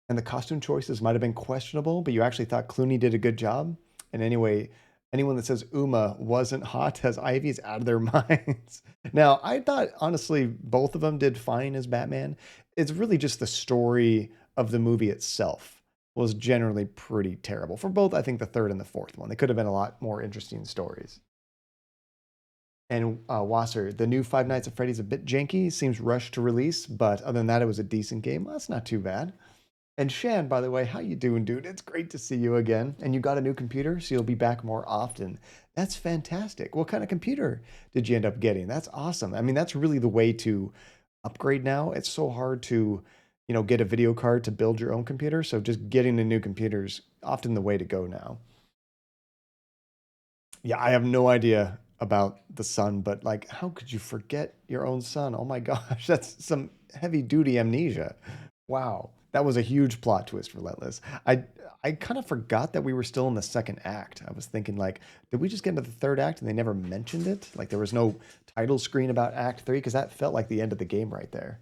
And the costume choices might have been questionable, but you actually thought Clooney did a good job. And anyway, anyone that says Uma wasn't hot has Ivy's out of their minds. Now, I thought, honestly, both of them did fine as Batman. It's really just the story of the movie itself was generally pretty terrible. For both, I think, the third and the fourth one. They could have been a lot more interesting stories. And Wasser, the new Five Nights at Freddy's a bit janky, seems rushed to release, but other than that, it was a decent game. Well, that's not too bad. And Shan, by the way, how you doing, dude? It's great to see you again. And you got a new computer, so you'll be back more often. That's fantastic. What kind of computer did you end up getting? That's awesome. I mean, that's really the way to upgrade now. It's so hard to, get a video card to build your own computer. So just getting a new computer is often the way to go now. Yeah, I have no idea about the son, but like, how could you forget your own son? Oh my gosh, that's some heavy duty amnesia. Wow. That was a huge plot twist, Relentless. I kind of forgot that we were still in the second act. I was thinking, like, did we just get into the third act and they never mentioned it? Like, there was no title screen about Act 3, because that felt like the end of the game right there.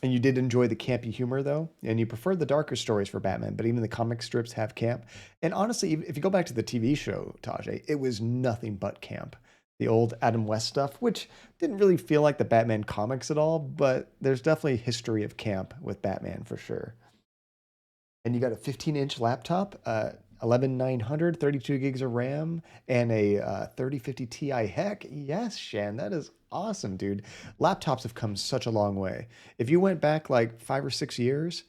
And you did enjoy the campy humor, though, and you preferred the darker stories for Batman, but even the comic strips have camp. And honestly, if you go back to the TV show, Tajay, it was nothing but camp. The old Adam West stuff, which didn't really feel like the Batman comics at all, but there's definitely a history of camp with Batman for sure. And you got a 15-inch laptop, 11900, 32 gigs of RAM, and a 3050 Ti. Heck, yes, Shan, that is awesome, dude. Laptops have come such a long way. If you went back like 5 or 6 years,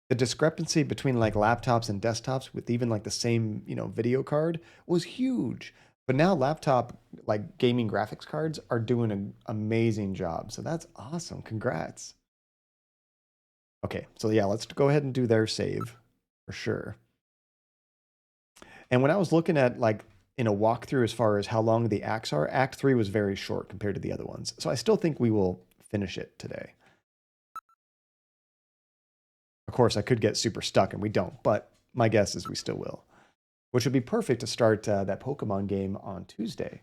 the discrepancy between like laptops and desktops with even like the same, video card was huge. But now laptop, like gaming graphics cards, are doing an amazing job. So that's awesome. Congrats. Okay, so yeah, let's go ahead and do their save for sure. And when I was looking at like in a walkthrough as far as how long the acts are, Act 3 was very short compared to the other ones. So I still think we will finish it today. Of course, I could get super stuck and we don't, but my guess is we still will. Which would be perfect to start that Pokemon game on Tuesday.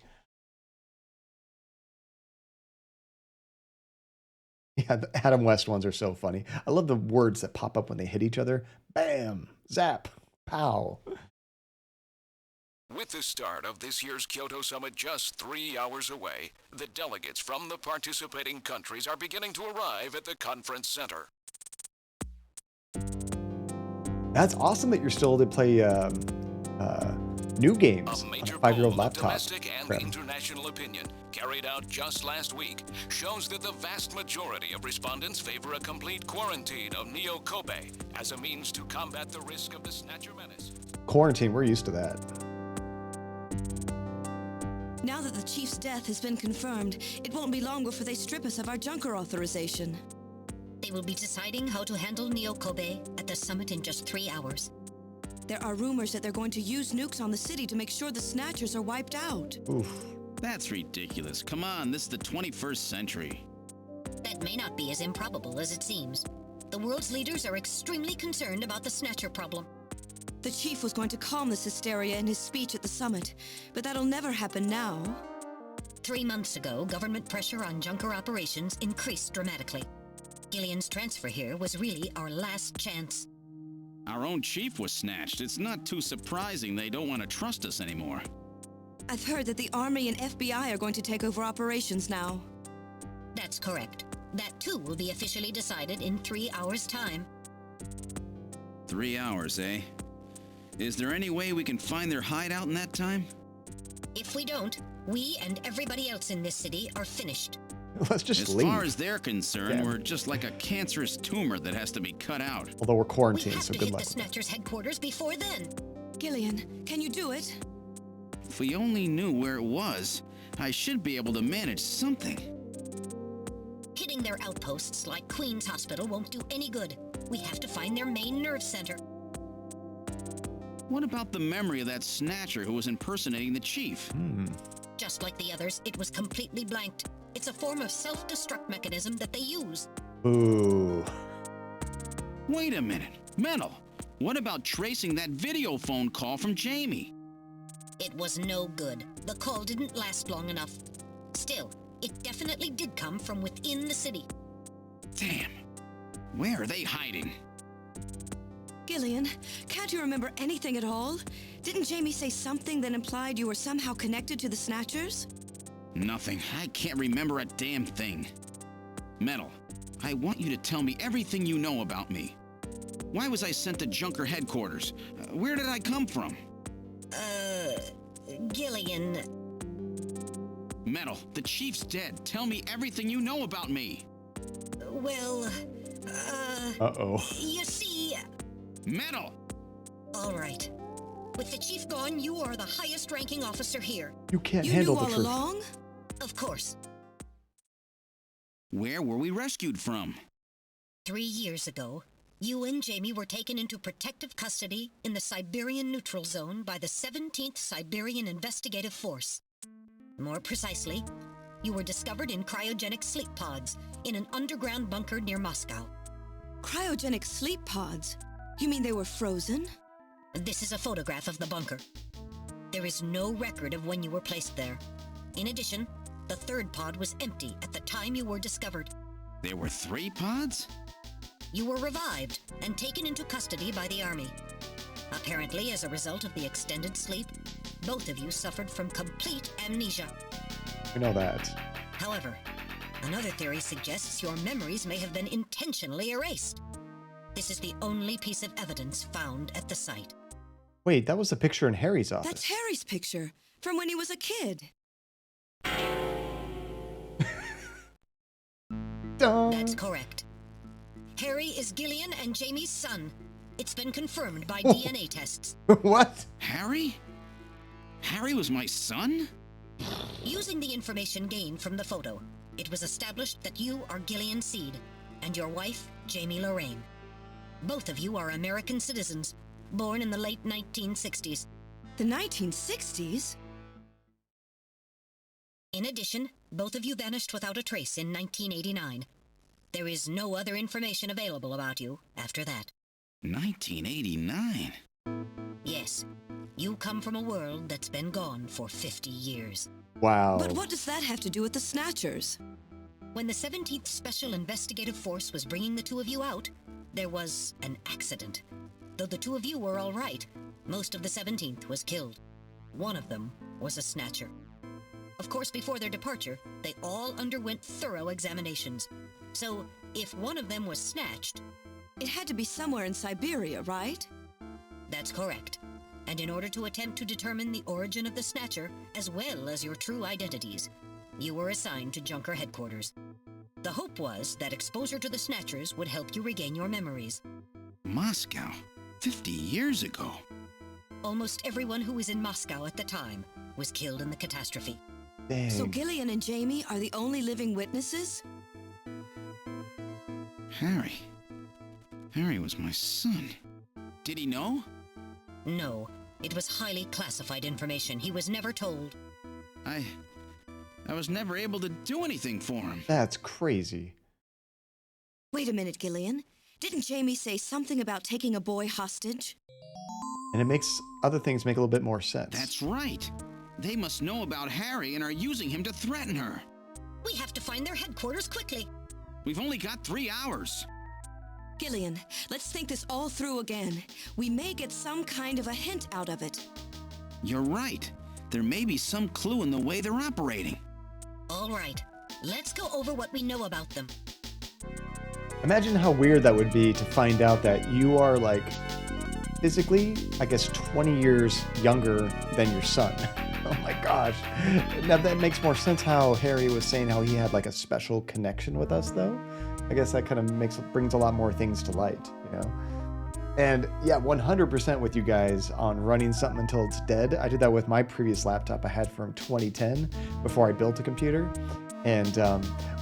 Yeah, the Adam West ones are so funny. I love the words that pop up when they hit each other. Bam, zap, pow. With the start of this year's Kyoto Summit just 3 hours away, the delegates from the participating countries are beginning to arrive at the conference center. That's awesome that you're still able to play new games on a 5-year-old laptop. Domestic and international opinion carried out just last week shows that the vast majority of respondents favor a complete quarantine of Neo Kobe as a means to combat the risk of the Snatcher menace. Quarantine, we're used to that. Now that the chief's death has been confirmed, it won't be long before they strip us of our junker authorization. They will be deciding how to handle Neo Kobe at the summit in just 3 hours. There are rumors that they're going to use nukes on the city to make sure the Snatchers are wiped out. Oof. That's ridiculous. Come on, this is the 21st century. That may not be as improbable as it seems. The world's leaders are extremely concerned about the Snatcher problem. The chief was going to calm this hysteria in his speech at the summit, but that'll never happen now. 3 months ago, government pressure on junker operations increased dramatically. Gillian's transfer here was really our last chance. Our own chief was snatched. It's not too surprising they don't want to trust us anymore. I've heard that the Army and FBI are going to take over operations now. That's correct. That too will be officially decided in 3 hours' time. 3 hours, eh? Is there any way we can find their hideout in that time? If we don't, we and everybody else in this city are finished. Let's just as leave. As far as they're concerned, we're just like a cancerous tumor that has to be cut out. Although we're quarantined, so good luck. We have to hit the Snatchers' headquarters before then. Gillian, can you do it? If we only knew where it was, I should be able to manage something. Hitting their outposts like Queen's Hospital won't do any good. We have to find their main nerve center. What about the memory of that Snatcher who was impersonating the chief? Just like the others, it was completely blanked. It's a form of self-destruct mechanism that they use. Ooh. Wait a minute. Mental. What about tracing that video phone call from Jamie? It was no good. The call didn't last long enough. Still, it definitely did come from within the city. Damn. Where are they hiding? Gillian, can't you remember anything at all? Didn't Jamie say something that implied you were somehow connected to the Snatchers? Nothing. I can't remember a damn thing. Metal, I want you to tell me everything you know about me. Why was I sent to Junker headquarters? Where did I come from? Gillian... Metal, the chief's dead. Tell me everything you know about me. Well, Uh-oh. you see... Metal! All right. With the chief gone, you are the highest-ranking officer here. You can't You handle knew the all truth. along? Of course. Where were we rescued from? 3 years ago, you and Jamie were taken into protective custody in the Siberian Neutral Zone by the 17th Siberian Investigative Force. More precisely, you were discovered in cryogenic sleep pods in an underground bunker near Moscow. Cryogenic sleep pods? You mean they were frozen? This is a photograph of the bunker. There is no record of when you were placed there. In addition, the third pod was empty at the time you were discovered. There were 3 pods? You were revived and taken into custody by the army. Apparently, as a result of the extended sleep, both of you suffered from complete amnesia. We know that. However, another theory suggests your memories may have been intentionally erased. This is the only piece of evidence found at the site. Wait, that was the picture in Harry's office. That's Harry's picture, from when he was a kid. That's correct. Harry is Gillian and Jamie's son. It's been confirmed by DNA tests. What? Harry? Harry was my son? Using the information gained from the photo, it was established that you are Gillian Seed and your wife, Jamie Lorraine. Both of you are American citizens, born in the late 1960s. The 1960s? In addition, both of you vanished without a trace in 1989. There is no other information available about you after that. 1989? Yes, you come from a world that's been gone for 50 years. Wow. But what does that have to do with the Snatchers? When the 17th Special Investigative Force was bringing the two of you out, there was an accident. Though the two of you were all right, most of the 17th was killed. One of them was a Snatcher. Of course, before their departure, they all underwent thorough examinations. So, if one of them was snatched... It had to be somewhere in Siberia, right? That's correct. And in order to attempt to determine the origin of the Snatcher, as well as your true identities, you were assigned to Junker headquarters. The hope was that exposure to the Snatchers would help you regain your memories. Moscow? 50 years ago? Almost everyone who was in Moscow at the time was killed in the catastrophe. Dang. So Gillian and Jamie are the only living witnesses? Harry was my son. Did he know? No, it was highly classified information. He was never told. I was never able to do anything for him. That's crazy. Wait a minute, Gillian. Didn't Jamie say something about taking a boy hostage? And it makes other things make a little bit more sense. That's right. They must know about Harry and are using him to threaten her. We have to find their headquarters quickly. We've only got 3 hours. Gillian, let's think this all through again. We may get some kind of a hint out of it. You're right. There may be some clue in the way they're operating. All right, let's go over what we know about them. Imagine how weird that would be to find out that you are, like, physically, I guess, 20 years younger than your son. Oh my gosh. Now that makes more sense how Harry was saying how he had, like, a special connection with us, though. I guess that kind of brings a lot more things to light, you know? And yeah, 100% with you guys on running something until it's dead. I did that with my previous laptop I had from 2010 before I built a computer. And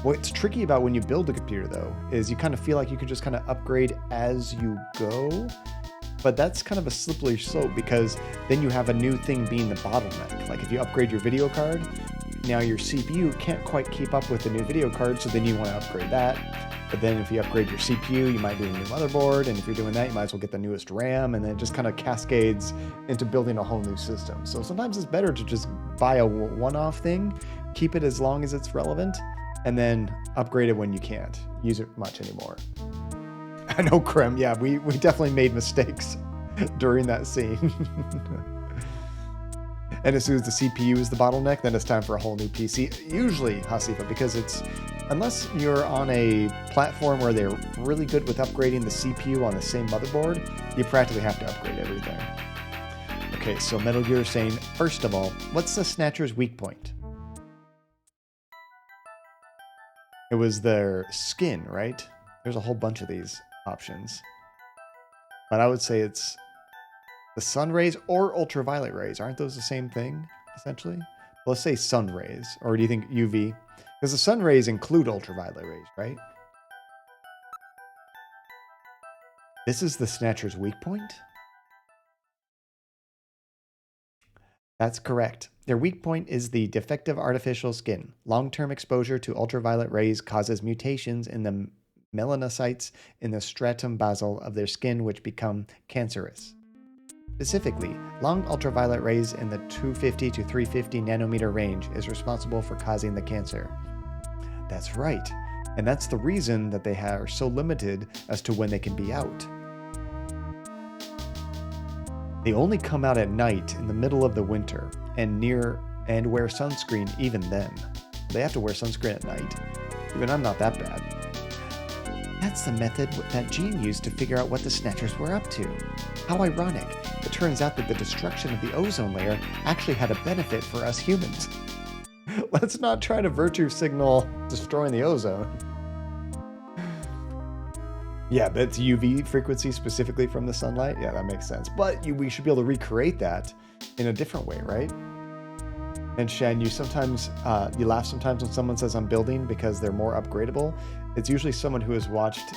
what's tricky about when you build a computer, though, is you kind of feel like you can just kind of upgrade as you go. But that's kind of a slippery slope because then you have a new thing being the bottleneck. Like if you upgrade your video card, now your CPU can't quite keep up with the new video card, so then you want to upgrade that. But then if you upgrade your CPU, you might need a new motherboard, and if you're doing that, you might as well get the newest RAM, and then it just kind of cascades into building a whole new system. So sometimes it's better to just buy a one-off thing, keep it as long as it's relevant, and then upgrade it when you can't use it much anymore. I know, Krem, yeah, we definitely made mistakes during that scene. And as soon as the CPU is the bottleneck, then it's time for a whole new PC. Usually, Hasifa, because it's, unless you're on a platform where they're really good with upgrading the CPU on the same motherboard, you practically have to upgrade everything. Okay, so Metal Gear is saying, first of all, what's the Snatcher's weak point? It was their skin, right? There's a whole bunch of these options. But I would say it's the sun rays or ultraviolet rays. Aren't those the same thing, essentially? Let's say sun rays. Or do you think UV? Because the sun rays include ultraviolet rays, right? This is the Snatcher's weak point? That's correct. Their weak point is the defective artificial skin. Long-term exposure to ultraviolet rays causes mutations in the melanocytes in the stratum basal of their skin, which become cancerous. Specifically, long ultraviolet rays in the 250 to 350 nanometer range is responsible for causing the cancer. That's right, and that's the reason that they are so limited as to when they can be out. They only come out at night in the middle of the winter and wear sunscreen even then. They have to wear sunscreen at night. Even I'm not that bad. That's the method that Gene used to figure out what the Snatchers were up to. How ironic. It turns out that the destruction of the ozone layer actually had a benefit for us humans. Let's not try to virtue signal destroying the ozone. Yeah, that's UV frequency specifically from the sunlight. Yeah, that makes sense. But we should be able to recreate that in a different way, right? And Shen, you sometimes, you laugh sometimes when someone says I'm building because they're more upgradable. It's usually someone who has watched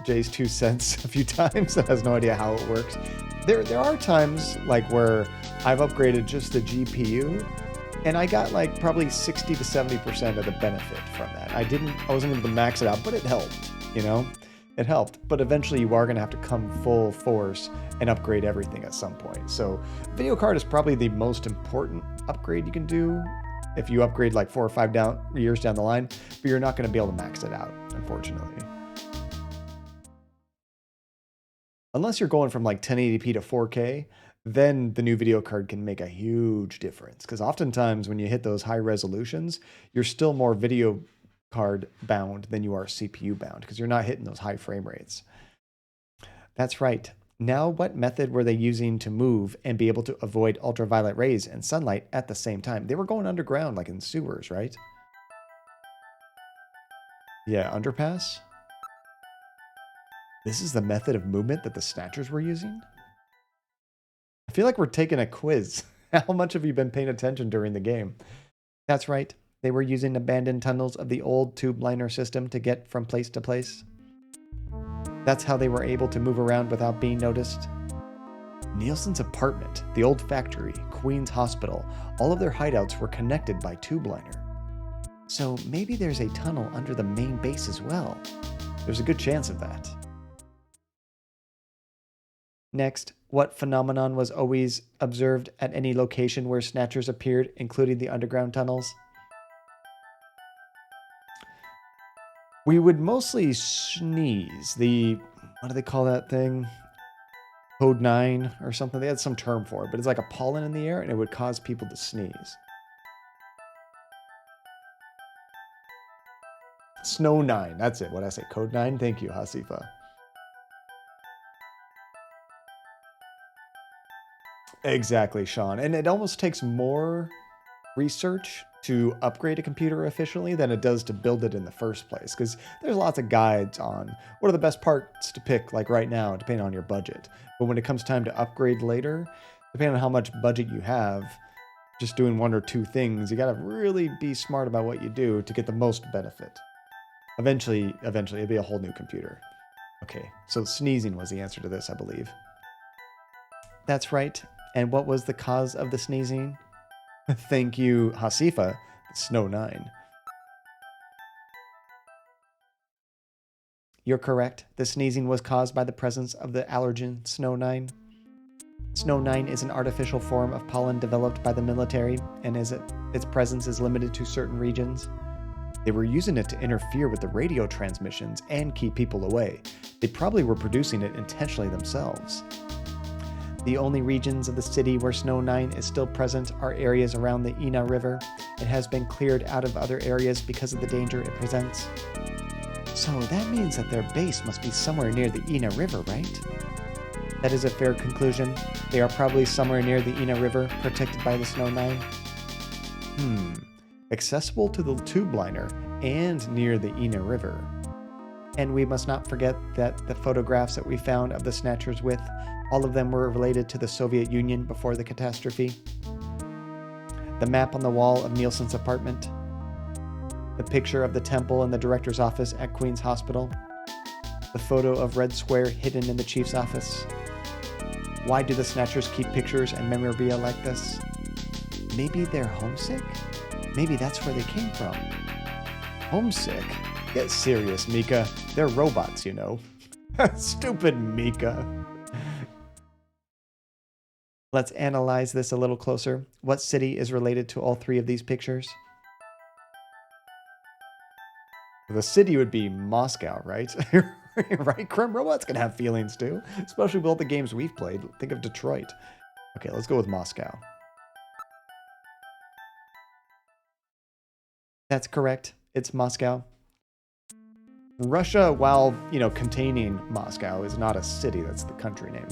Jay's 2 cents a few times and has no idea how it works. There are times like where I've upgraded just the GPU and I got like probably 60 to 70% of the benefit from that. I wasn't able to max it out, but it helped, you know? It helped, but eventually you are going to have to come full force and upgrade everything at some point. So video card is probably the most important upgrade you can do if you upgrade like 4 or 5 years down the line, but you're not going to be able to max it out, unfortunately. Unless you're going from like 1080p to 4K, then the new video card can make a huge difference. Because oftentimes when you hit those high resolutions, you're still more video card bound than you are CPU bound because you're not hitting those high frame rates. That's right. Now, what method were they using to move and be able to avoid ultraviolet rays and sunlight at the same time? They were going underground, like in sewers, right? Yeah, underpass. This is the method of movement that the Snatchers were using? I feel like we're taking a quiz. How much have you been paying attention during the game? That's right. They were using abandoned tunnels of the old tube liner system to get from place to place. That's how they were able to move around without being noticed. Nielsen's apartment, the old factory, Queen's Hospital, all of their hideouts were connected by tube liner. So maybe there's a tunnel under the main base as well. There's a good chance of that. Next, what phenomenon was always observed at any location where Snatchers appeared, including the underground tunnels? We would mostly sneeze. What do they call that thing? Code 9 or something. They had some term for it, but it's like a pollen in the air and it would cause people to sneeze. Snow 9, that's it. What did I say? Code 9? Thank you, Hasifa. Exactly, Sean. And it almost takes more research to upgrade a computer efficiently than it does to build it in the first place. Because there's lots of guides on what are the best parts to pick, like right now, depending on your budget. But when it comes time to upgrade later, depending on how much budget you have, just doing 1 or 2 things, you gotta really be smart about what you do to get the most benefit. Eventually, it'll be a whole new computer. Okay, so sneezing was the answer to this, I believe. That's right. And what was the cause of the sneezing? Thank you, Hasifa. Snow 9. You're correct. The sneezing was caused by the presence of the allergen Snow 9. Snow 9 is an artificial form of pollen developed by the military, and its presence is limited to certain regions. They were using it to interfere with the radio transmissions and keep people away. They probably were producing it intentionally themselves. The only regions of the city where Snow 9 is still present are areas around the Ina River. It has been cleared out of other areas because of the danger it presents. So that means that their base must be somewhere near the Ina River, right? That is a fair conclusion. They are probably somewhere near the Ina River, protected by the Snow 9. accessible to the tube liner, and near the Ina River. And we must not forget that the photographs that we found of the Snatchers with, all of them were related to the Soviet Union before the catastrophe. The map on the wall of Nielsen's apartment. The picture of the temple in the director's office at Queen's Hospital. The photo of Red Square hidden in the chief's office. Why do the Snatchers keep pictures and memorabilia like this? Maybe they're homesick? Maybe that's where they came from. Homesick? Get serious, Mika. They're robots, you know. Stupid Mika. Let's analyze this a little closer. What city is related to all three of these pictures? The city would be Moscow, right? Right? Creme Robots can have feelings too, especially with all the games we've played. Think of Detroit. Okay, let's go with Moscow. That's correct. It's Moscow. Russia, while, containing Moscow, is not a city. That's the country name.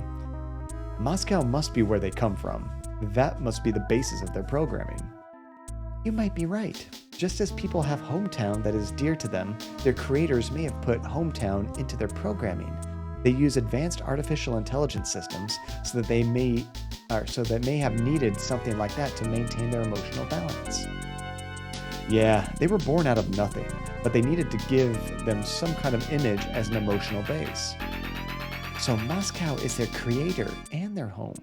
Moscow must be where they come from. That must be the basis of their programming. You might be right. Just as people have hometown that is dear to them, their creators may have put hometown into their programming. They use advanced artificial intelligence systems so that they may have needed something like that to maintain their emotional balance. Yeah, they were born out of nothing, but they needed to give them some kind of image as an emotional base. So Moscow is their creator and their home.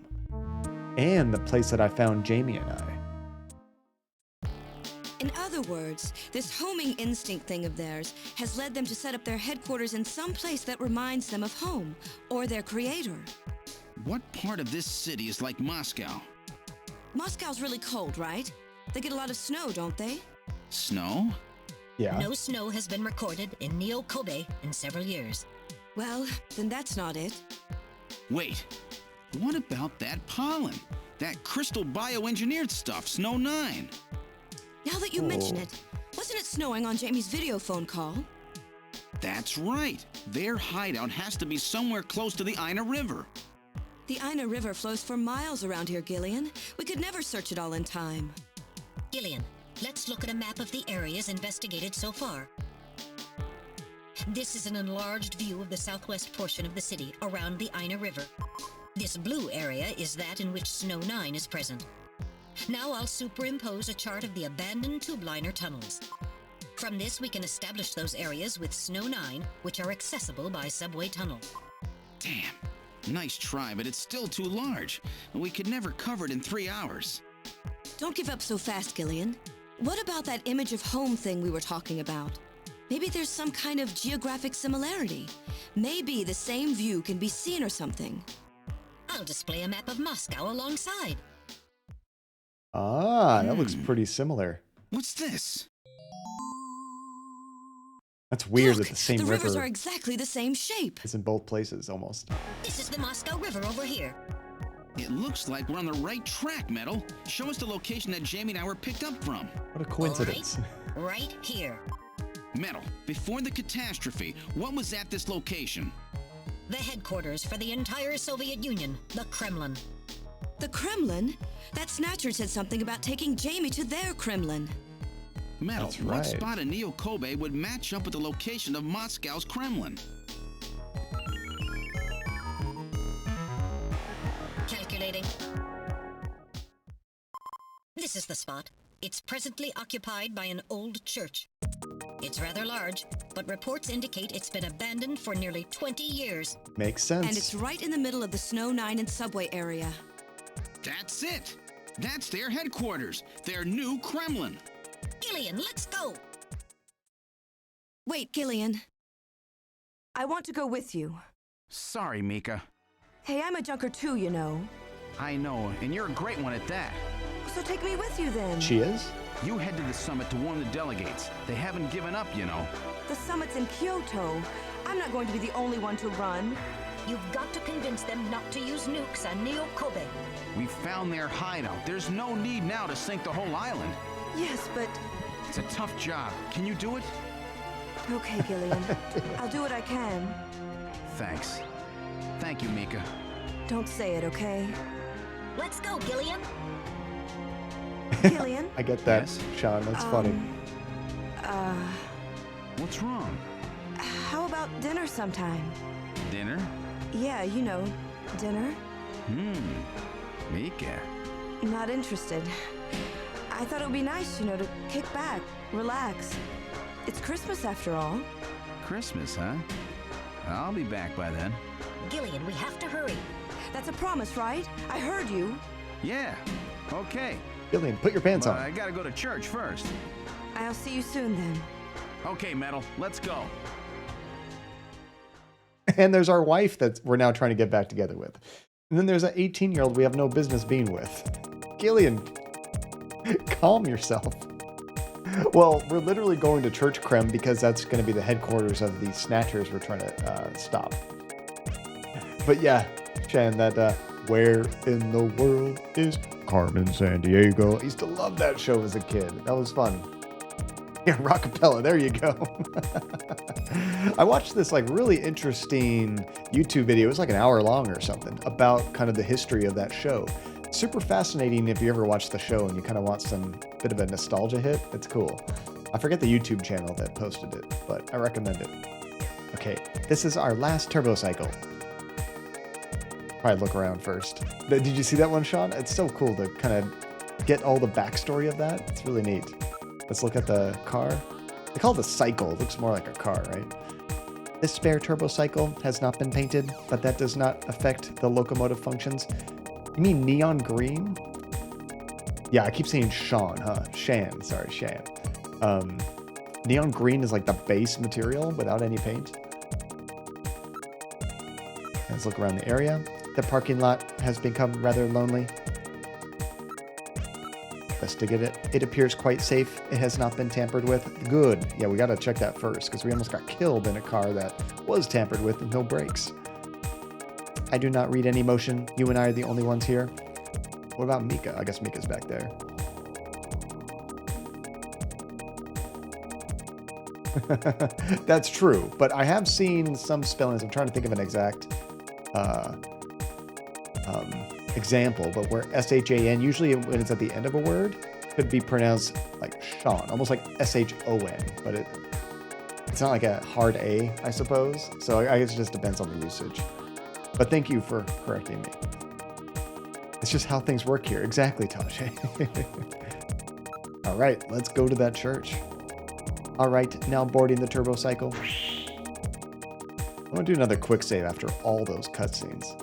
And the place that I found Jamie and I. In other words, this homing instinct thing of theirs has led them to set up their headquarters in some place that reminds them of home, or their creator. What part of this city is like Moscow? Moscow's really cold, right? They get a lot of snow, don't they? Snow? Yeah. No snow has been recorded in Neo-Kobe in several years. Well, then that's not it. Wait, what about that pollen? That crystal bioengineered stuff, Snow 9? Now that you mention it, wasn't it snowing on Jamie's video phone call? That's right. Their hideout has to be somewhere close to the Ina River. The Ina River flows for miles around here, Gillian. We could never search it all in time. Gillian, let's look at a map of the areas investigated so far. This is an enlarged view of the southwest portion of the city around the Ina River. This blue area is that in which Snow 9 is present. Now I'll superimpose a chart of the abandoned tube liner tunnels. From this, we can establish those areas with Snow 9, which are accessible by subway tunnel. Damn. Nice try, but it's still too large. We could never cover it in 3 hours. Don't give up so fast, Gillian. What about that image of home thing we were talking about? Maybe there's some kind of geographic similarity. Maybe the same view can be seen or something. I'll display a map of Moscow alongside. Ah, that looks pretty similar. What's this? That's weird Look, that the same the river rivers are exactly the same shape. is in both places, almost. This is the Moscow River over here. It looks like we're on the right track, Metal. Show us the location that Jamie and I were picked up from. What a coincidence. Right here. Metal, before the catastrophe, what was at this location? The headquarters for the entire Soviet Union, the Kremlin. The Kremlin? That Snatcher said something about taking Jamie to their Kremlin. Metal, That's what right. spot in Neo-Kobe would match up with the location of Moscow's Kremlin? Calculating. This is the spot. It's presently occupied by an old church. It's rather large, but reports indicate it's been abandoned for nearly 20 years. Makes sense. And it's right in the middle of the Snow 9 and subway area. That's it. That's their headquarters, their new Kremlin. Gillian, let's go. Wait, Gillian. I want to go with you. Sorry, Mika. Hey, I'm a junker too, you know. I know, and you're a great one at that. So take me with you then. She is? You head to the summit to warn the delegates. They haven't given up, you know. The summit's in Kyoto. I'm not going to be the only one to run. You've got to convince them not to use nukes on Neo-Kobe. We found their hideout. There's no need now to sink the whole island. Yes, but... It's a tough job. Can you do it? Okay, Gillian. I'll do what I can. Thanks. Thank you, Mika. Don't say it, okay? Let's go, Gillian. Gillian? I get that, Yes? Sean. That's funny. What's wrong? How about dinner sometime? Dinner? Yeah, you know, dinner. Mika. Not interested. I thought it would be nice, you know, to kick back, relax. It's Christmas after all. Christmas, huh? I'll be back by then. Gillian, we have to hurry. That's a promise, right? I heard you. Yeah. Okay. Gillian, put your pants But on. I gotta go to church first. I'll see you soon then. Okay, Metal. Let's go. And there's our wife that we're now trying to get back together with. And then there's an 18-year-old we have no business being with. Gillian, calm yourself. Well, we're literally going to Church Creme because that's going to be the headquarters of the Snatchers we're trying to stop. But yeah, Shan, that Where in the World is Carmen Sandiego? I used to love that show as a kid. That was fun. Yeah, Rockapella, there you go. I watched this like really interesting YouTube video. It was like an hour long or something about kind of the history of that show. Super fascinating if you ever watch the show and you kind of want some bit of a nostalgia hit. It's cool. I forget the YouTube channel that posted it, but I recommend it. Okay, this is our last turbo cycle. Probably look around first. Did you see that one, Sean? It's so cool to kind of get all the backstory of that. It's really neat. Let's look at the car. They call it a cycle. It looks more like a car, right? This spare turbo cycle has not been painted, but that does not affect the locomotive functions. You mean neon green? Yeah, I keep saying Sean, huh? Shan, sorry, Shan. Neon green is like the base material without any paint. Let's look around the area. The parking lot has become rather lonely. Investigate it. It appears quite safe. It has not been tampered with. Good. Yeah, we gotta check that first because we almost got killed in a car that was tampered with no brakes. I do not read any motion. You and I are the only ones here. What about Mika? I guess Mika's back there. That's true, but I have seen some spellings. I'm trying to think of an exact example, but where S-H-A-N, usually when it's at the end of a word, could be pronounced like Sean, almost like S-H-O-N, but it's not like a hard A, I suppose. So I guess it just depends on the usage. But thank you for correcting me. It's just how things work here. Exactly, Tasha. All right, let's go to that church. All right, now boarding the turbo cycle. I'm gonna do another quick save after all those cutscenes.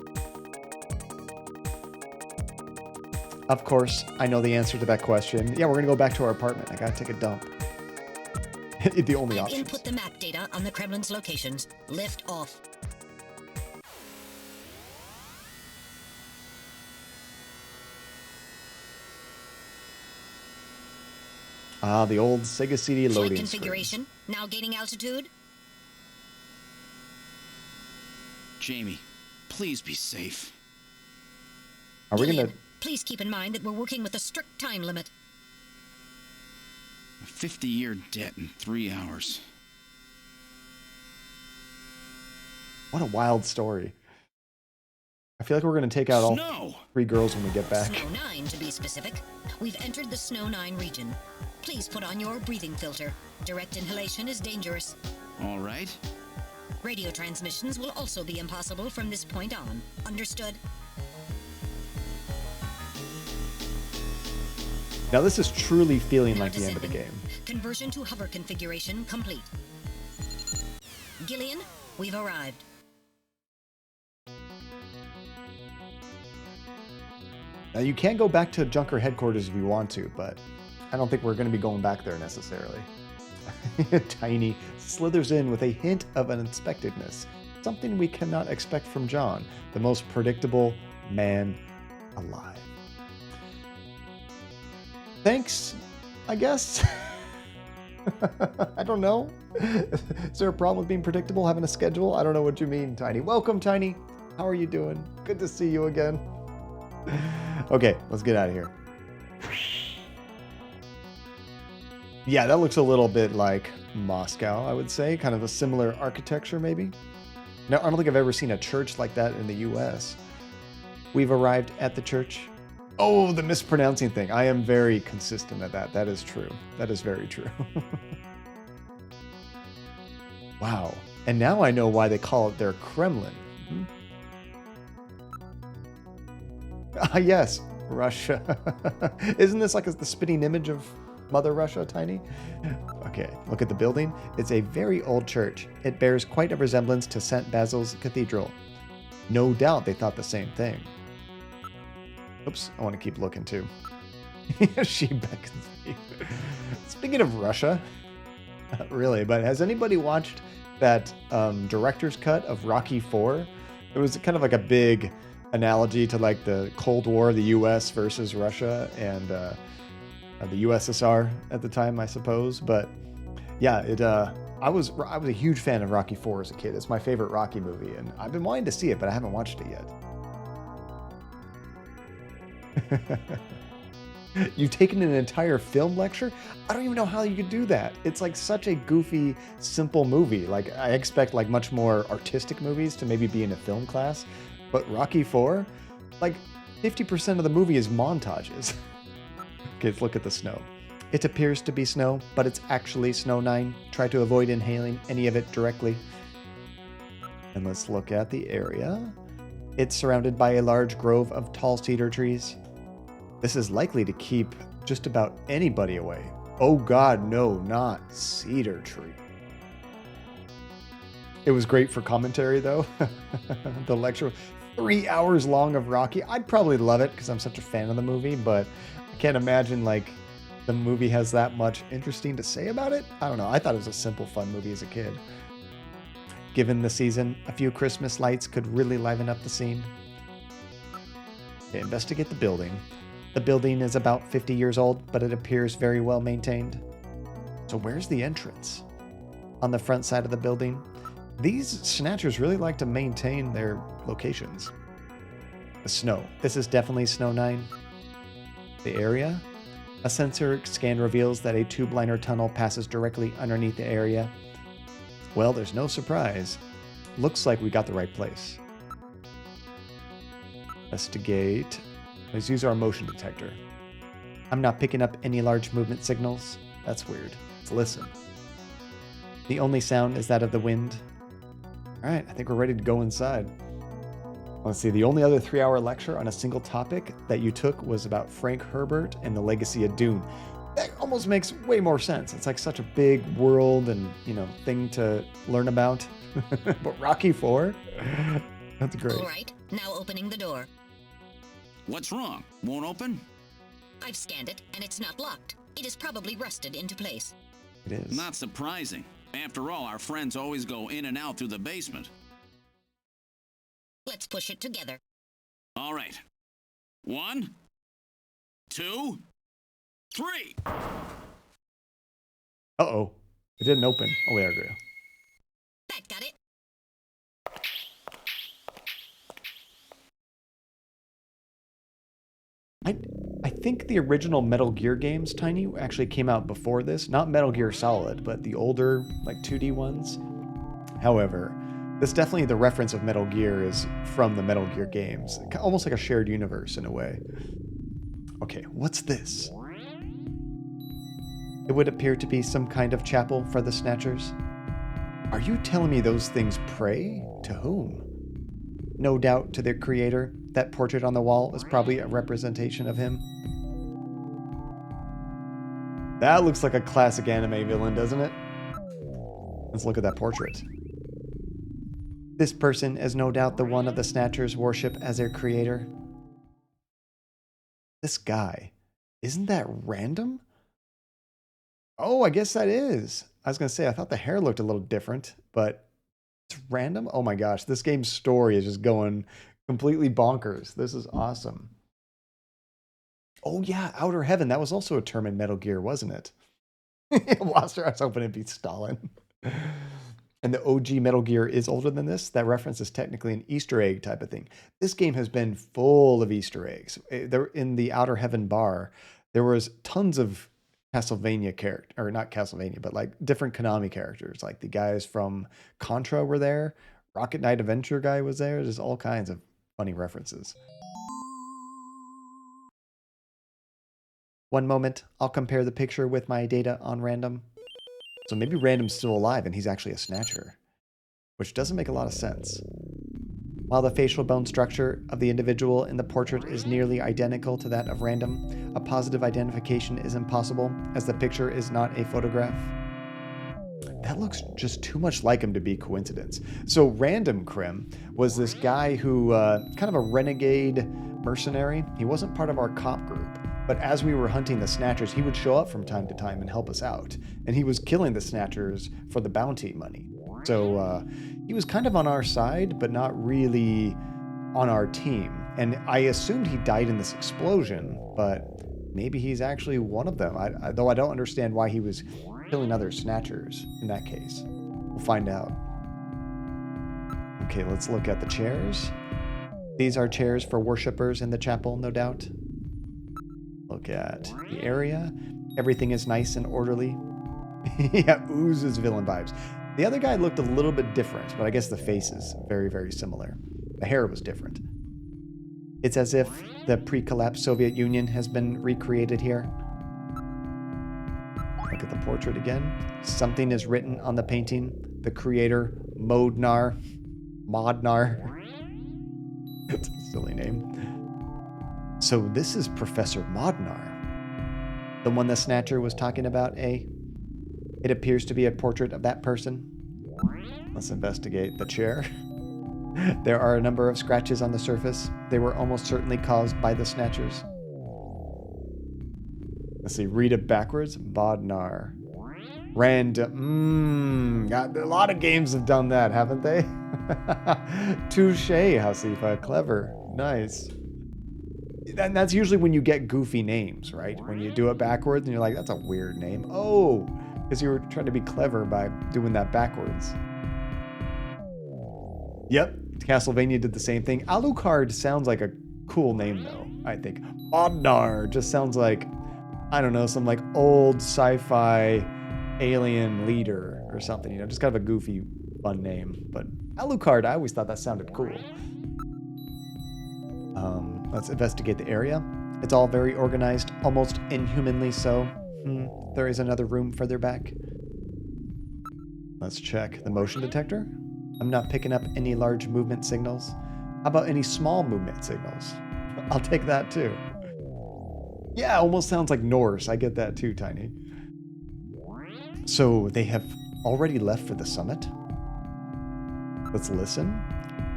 Of course, I know the answer to that question. Yeah, we're gonna go back to our apartment. I gotta take a dump. The only I've option. input the map data on the Kremlin's locations. Lift off. Ah, the old Sega CD Flight loading configuration. Now gaining altitude. Jamie, please be safe. Are we Gillian, gonna? please keep in mind that we're working with a strict time limit. A 50-year debt in 3 hours. What a wild story. I feel like we're gonna take out all Snow! 3 girls when we get back. Snow 9, to be specific. We've entered the Snow 9 region. Please put on your breathing filter. Direct inhalation is dangerous. All right. Radio transmissions will also be impossible from this point on. Understood? Now this is truly feeling Now like the end of the descending. game. Conversion to hover configuration complete. Gillian, we've arrived. Now you can go back to Junker headquarters if you want to, but I don't think we're going to be going back there necessarily. Tiny slithers in with a hint of unexpectedness, something we cannot expect from John, the most predictable man alive. Thanks, I guess. I don't know. Is there a problem with being predictable, having a schedule? I don't know what you mean, Tiny. Welcome, Tiny. How are you doing? Good to see you again. Okay, let's get out of here. Yeah, that looks a little bit like Moscow, I would say. Kind of a similar architecture, maybe. No, I don't think I've ever seen a church like that in the US. We've arrived at the church. Oh, the mispronouncing thing. I am very consistent at that. That is true. That is very true. Wow. And now I know why they call it their Kremlin. Ah, yes, Russia. Isn't this like the spitting image of Mother Russia, Tiny? Okay, look at the building. It's a very old church. It bears quite a resemblance to St. Basil's Cathedral. No doubt they thought the same thing. Oops, I want to keep looking too. She beckons me. Speaking of Russia, not really, but has anybody watched that director's cut of Rocky IV? It was kind of like a big analogy to like the Cold War, the U.S. versus Russia and the USSR at the time, I suppose. But yeah, I was a huge fan of Rocky IV as a kid. It's my favorite Rocky movie, and I've been wanting to see it, but I haven't watched it yet. You've taken an entire film lecture? I don't even know how you could do that. It's like such a goofy, simple movie. Like I expect like much more artistic movies to maybe be in a film class, but Rocky IV, like 50% of the movie is montages. Okay, let's look at the snow. It appears to be snow, but it's actually Snow 9. Try to avoid inhaling any of it directly. And let's look at the area. It's surrounded by a large grove of tall cedar trees. This is likely to keep just about anybody away. Oh God, no, not cedar tree. It was great for commentary though. The lecture, 3 hours long of Rocky. I'd probably love it because I'm such a fan of the movie, but I can't imagine like the movie has that much interesting to say about it. I don't know. I thought it was a simple, fun movie as a kid. Given the season, a few Christmas lights could really liven up the scene. Okay, investigate the building. The building is about 50 years old, but it appears very well maintained. So where's the entrance? On the front side of the building. These Snatchers really like to maintain their locations. The snow. This is definitely Snow 9. The area. A sensor scan reveals that a tube liner tunnel passes directly underneath the area. Well, there's no surprise. Looks like we got the right place. Investigate. Let's use our motion detector. I'm not picking up any large movement signals. That's weird. Let's listen. The only sound is that of the wind. All right, I think we're ready to go inside. Let's see, the only other 3-hour lecture on a single topic that you took was about Frank Herbert and the legacy of Dune. That almost makes way more sense. It's like such a big world and, thing to learn about. But Rocky IV? That's great. All right, now opening the door. What's wrong? Won't open? I've scanned it, and it's not locked. It is probably rusted into place. It is. Not surprising. After all, our friends always go in and out through the basement. Let's push it together. All right. 1, 2, 3. Uh-oh. It didn't open. Oh, there we go. That got it. I think the original Metal Gear games, Tiny, actually came out before this. Not Metal Gear Solid, but the older, like 2D ones. However, this definitely, the reference of Metal Gear is from the Metal Gear games. Almost like a shared universe in a way. Okay, what's this? It would appear to be some kind of chapel for the Snatchers. Are you telling me those things pray? To whom? No doubt to their creator. That portrait on the wall is probably a representation of him. That looks like a classic anime villain, doesn't it? Let's look at that portrait. This person is no doubt the one of the Snatchers worship as their creator. This guy. Isn't that random? Oh, I guess that is. I was going to say, I thought the hair looked a little different, but it's random. Oh my gosh, this game's story is just going completely bonkers. This is awesome. Oh yeah, Outer Heaven. That was also a term in Metal Gear, wasn't it? Lost her. I was hoping it'd be Stalin. And the OG Metal Gear is older than this. That reference is technically an Easter egg type of thing. This game has been full of Easter eggs. There in the Outer Heaven bar, there was tons of Castlevania character, or not Castlevania, but like different Konami characters. Like the guys from Contra were there. Rocket Knight Adventure guy was there. There's all kinds of funny references. One moment, I'll compare the picture with my data on random. So maybe random's still alive and he's actually a snatcher, which doesn't make a lot of sense. While the facial bone structure of the individual in the portrait is nearly identical to that of random, a positive identification is impossible as the picture is not a photograph. That looks just too much like him to be coincidence. So Random Krim was this guy who, kind of a renegade mercenary. He wasn't part of our cop group, but as we were hunting the Snatchers, he would show up from time to time and help us out. And he was killing the Snatchers for the bounty money. So he was kind of on our side, but not really on our team. And I assumed he died in this explosion, but maybe he's actually one of them. Though I don't understand why he was killing other Snatchers in that case. We'll find out. Okay, let's look at the chairs. These are chairs for worshippers in the chapel, no doubt. Look at the area. Everything is nice and orderly. Yeah, oozes villain vibes. The other guy looked a little bit different, but I guess the face is very, very similar. The hair was different. It's as if the pre-collapsed Soviet Union has been recreated here. Look at the portrait again. Something is written on the painting. The creator, Modnar. It's a silly name. So this is Professor Modnar. The one the Snatcher was talking about, eh? It appears to be a portrait of that person. Let's investigate the chair. There are a number of scratches on the surface. They were almost certainly caused by the Snatchers. Let's see, read it backwards. Bodnar. Random. God, a lot of games have done that, haven't they? Touche, Hasifa. Clever. Nice. And that's usually when you get goofy names, right? When you do it backwards and you're like, that's a weird name. Oh, because you were trying to be clever by doing that backwards. Yep, Castlevania did the same thing. Alucard sounds like a cool name, though, I think. Bodnar just sounds like, I don't know, some like old sci-fi alien leader or something, you know, just kind of a goofy, fun name. But Alucard, I always thought that sounded cool. Let's investigate the area. It's all very organized, almost inhumanly so. There is another room further back. Let's check the motion detector. I'm not picking up any large movement signals. How about any small movement signals? I'll take that too. Yeah, almost sounds like Norse. I get that too, Tiny. So they have already left for the summit? Let's listen.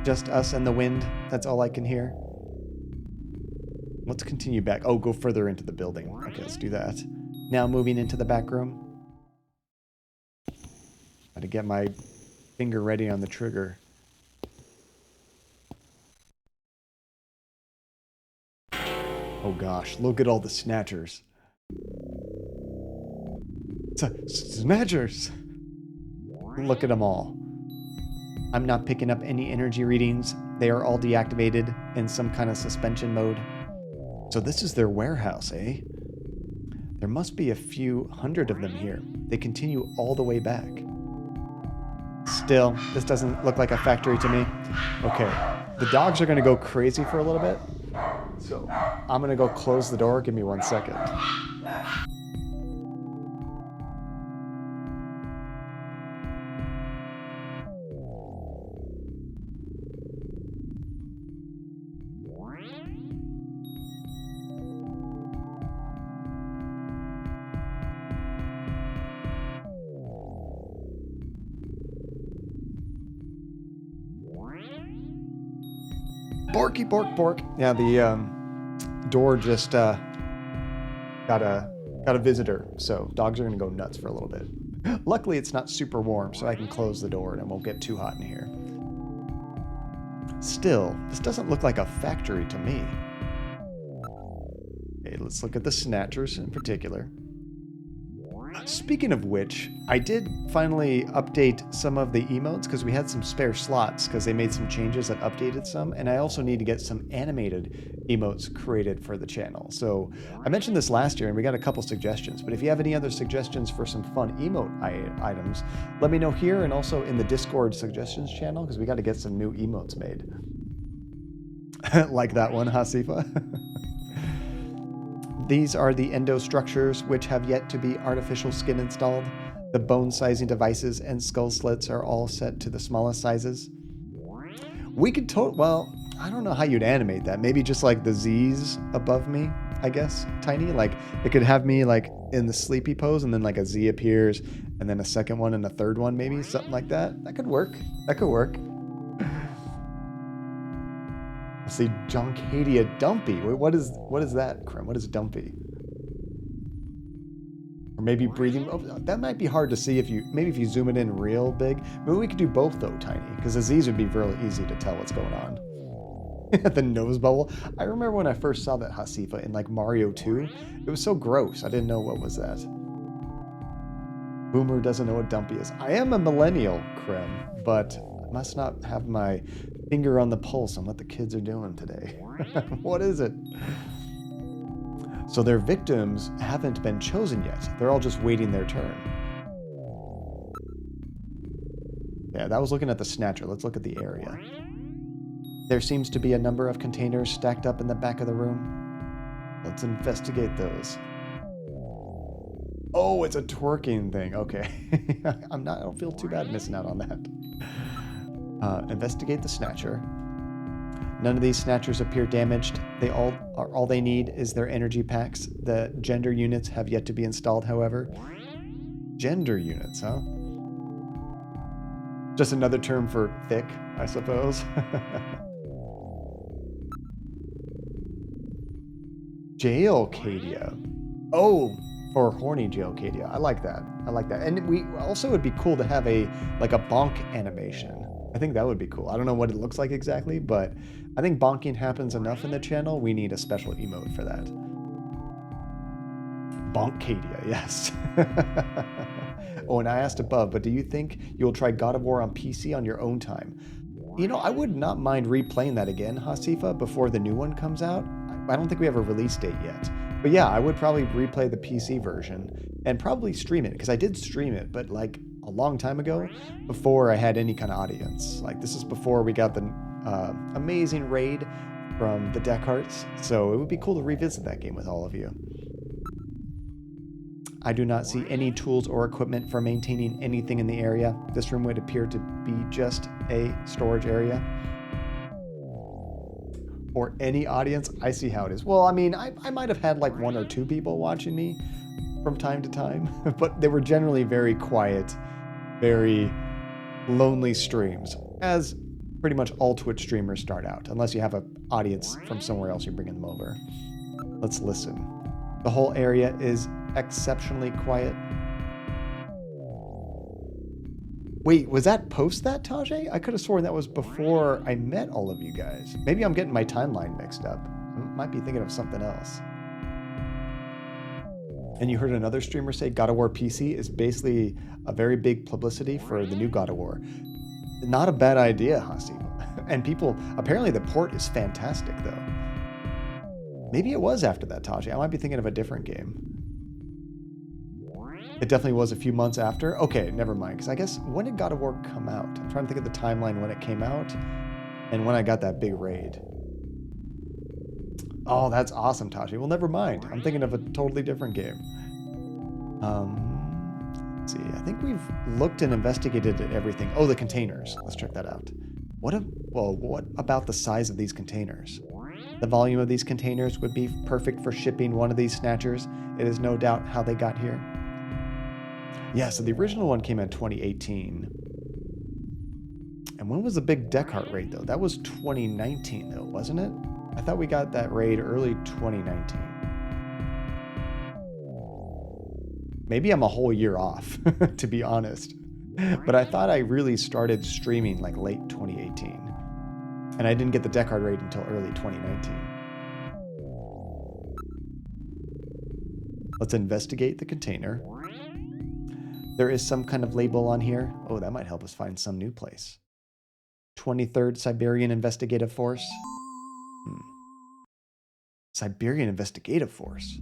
Just us and the wind. That's all I can hear. Let's continue back. Oh, go further into the building. Okay, let's do that. Now moving into the back room. Got to get my finger ready on the trigger. Oh gosh, look at all the Snatchers. Snatchers! Look at them all. I'm not picking up any energy readings. They are all deactivated in some kind of suspension mode. So this is their warehouse, eh? There must be a few hundred of them here. They continue all the way back. Still, this doesn't look like a factory to me. Okay, the dogs are going to go crazy for a little bit. So I'm going to go close the door. Give me 1 second. Borky, bork, bork. Yeah, the door just got a visitor, so dogs are gonna go nuts for a little bit. Luckily, it's not super warm, so I can close the door and it won't get too hot in here. Still, this doesn't look like a factory to me. Okay, let's look at the Snatchers in particular. Speaking of which, I did finally update some of the emotes because we had some spare slots because they made some changes that updated some, and I also need to get some animated emotes created for the channel. So I mentioned this last year and we got a couple suggestions, but if you have any other suggestions for some fun emote items, let me know here and also in the Discord suggestions channel because we got to get some new emotes made. Like that one, Hasifa. These are the endostructures, which have yet to be artificial skin installed. The bone sizing devices and skull slits are all set to the smallest sizes. We could well, I don't know how you'd animate that. Maybe just like the Z's above me, I guess, tiny. Like it could have me like in the sleepy pose and then like a Z appears and then a second one and a third one, maybe something like that. That could work. That could work. Let's see, Joncadia Dumpy. Wait, what is that, Krim? What is Dumpy? Or maybe breathing. Oh, that might be hard to see if you maybe zoom it in real big. Maybe we could do both though, tiny, because the Z's would be really easy to tell what's going on. The nose bubble. I remember when I first saw that Hasifa in like Mario 2. It was so gross. I didn't know what was that. Boomer doesn't know what Dumpy is. I am a millennial, Krim, but I must not have my finger on the pulse on what the kids are doing today. What is it? So their victims haven't been chosen yet. They're all just waiting their turn. Yeah, that was looking at the Snatcher. Let's look at the area. There seems to be a number of containers stacked up in the back of the room. Let's investigate those. Oh, it's a twerking thing. Okay. I don't feel too bad missing out on that. Investigate the Snatcher. None of these Snatchers appear damaged. All they need is their energy packs. The gender units have yet to be installed, however. Gender units, huh? Just another term for thick, I suppose. Jailcadia. Oh, for horny Jailcadia. I like that. I like that. And we also, it'd be cool to have a bonk animation. I think that would be cool. I don't know what it looks like exactly, but I think bonking happens enough in the channel. We need a special emote for that. Bonkcadia, yes. Oh, and I asked above, but do you think you'll try God of War on PC on your own time? You know, I would not mind replaying that again, Hasifa, before the new one comes out. I don't think we have a release date yet. But yeah, I would probably replay the PC version and probably stream it, because I did stream it, but like a long time ago, before I had any kind of audience. Like this is before we got the amazing raid from the Deckharts, so it would be cool to revisit that game with all of you. I do not see any tools or equipment for maintaining anything in the area. This room would appear to be just a storage area. For any audience, I see how it is. Well, I mean, I might have had like 1 or 2 people watching me from time to time, but they were generally very quiet, very lonely streams, as pretty much all Twitch streamers start out, unless you have an audience from somewhere else, you're bringing them over. Let's listen. The whole area is exceptionally quiet. Wait, was that post that, Tajay? I could have sworn that was before I met all of you guys. Maybe I'm getting my timeline mixed up. I might be thinking of something else. And you heard another streamer say God of War PC is basically a very big publicity for the new God of War. Not a bad idea, Hasi. And people, apparently the port is fantastic though. Maybe it was after that, Tajay. I might be thinking of a different game. It definitely was a few months after. Okay, never mind. Because I guess, when did God of War come out? I'm trying to think of the timeline when it came out and when I got that big raid. Oh, that's awesome, Tashi. Well, never mind. I'm thinking of a totally different game. Let's see. I think we've looked and investigated everything. Oh, the containers. Let's check that out. What about the size of these containers? The volume of these containers would be perfect for shipping one of these Snatchers. It is no doubt how they got here. Yeah, so the original one came in 2018. And when was the big Deckhart raid, though? That was 2019, though, wasn't it? I thought we got that raid early 2019. Maybe I'm a whole year off, to be honest. But I thought I really started streaming like late 2018. And I didn't get the Deckhart raid until early 2019. Let's investigate the container. There is some kind of label on here. Oh, that might help us find some new place. 23rd Siberian Investigative Force. Siberian Investigative Force.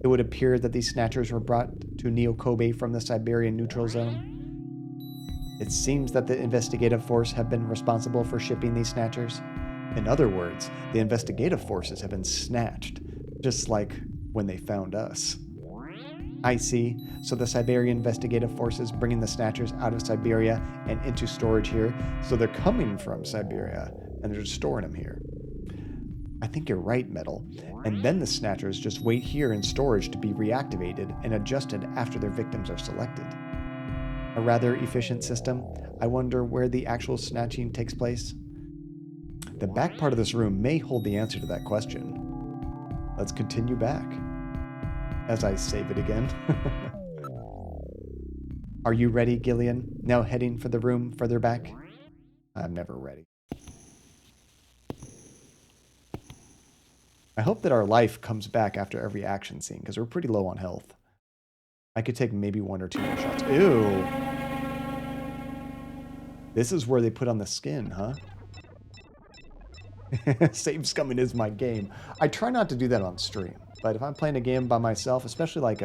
It would appear that these Snatchers were brought to Neo Kobe from the Siberian Neutral Zone. It seems that the Investigative Force have been responsible for shipping these Snatchers. In other words, the Investigative Forces have been snatched, just like when they found us. I see. So the Siberian investigative forces bringing the Snatchers out of Siberia and into storage here. So they're coming from Siberia and they're just storing them here. I think you're right, Metal. And then the Snatchers just wait here in storage to be reactivated and adjusted after their victims are selected. A rather efficient system. I wonder where the actual snatching takes place. The back part of this room may hold the answer to that question. Let's continue back. As I save it again. Are you ready, Gillian? Now heading for the room further back? I'm never ready. I hope that our life comes back after every action scene, because we're pretty low on health. I could take maybe 1 or 2 more shots. Ew! This is where they put on the skin, huh? Save scumming is my game. I try not to do that on stream, but if I'm playing a game by myself, especially like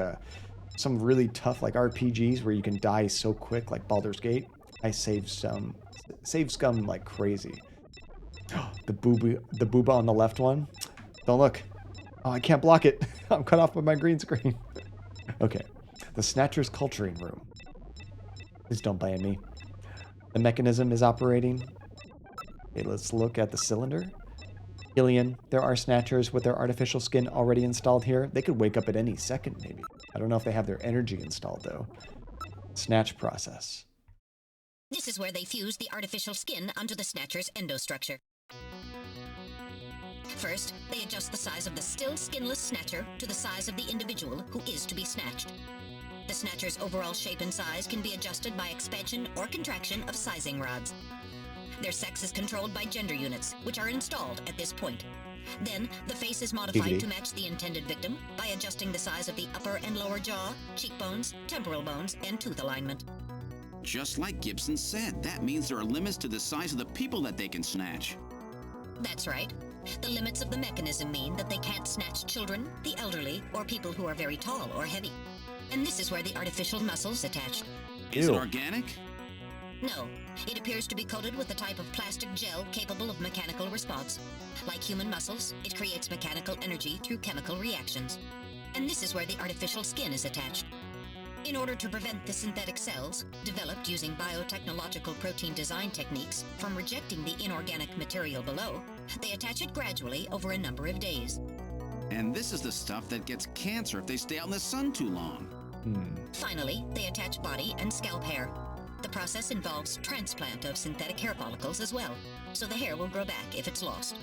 some really tough like RPGs where you can die so quick, like Baldur's Gate, I save scum like crazy. The booba on the left one. Don't look. Oh, I can't block it. I'm cut off by my green screen. Okay. The Snatcher's culturing room. Please don't ban me. The mechanism is operating. Okay, let's look at the cylinder. Gillian, there are Snatchers with their artificial skin already installed here. They could wake up at any second, maybe. I don't know if they have their energy installed, though. Snatch process. This is where they fuse the artificial skin onto the Snatcher's endostructure. First, they adjust the size of the still skinless Snatcher to the size of the individual who is to be snatched. The Snatcher's overall shape and size can be adjusted by expansion or contraction of sizing rods. Their sex is controlled by gender units, which are installed at this point. Then, the face is modified to match the intended victim by adjusting the size of the upper and lower jaw, cheekbones, temporal bones, and tooth alignment. Just like Gibson said, that means there are limits to the size of the people that they can snatch. That's right. The limits of the mechanism mean that they can't snatch children, the elderly, or people who are very tall or heavy. And this is where the artificial muscles attached. Is it organic? No. It appears to be coated with a type of plastic gel capable of mechanical response. Like human muscles, it creates mechanical energy through chemical reactions. And this is where the artificial skin is attached. In order to prevent the synthetic cells, developed using biotechnological protein design techniques, from rejecting the inorganic material below, they attach it gradually over a number of days. And this is the stuff that gets cancer if they stay out in the sun too long. Finally, they attach body and scalp hair. The process involves transplant of synthetic hair follicles as well, so the hair will grow back if it's lost.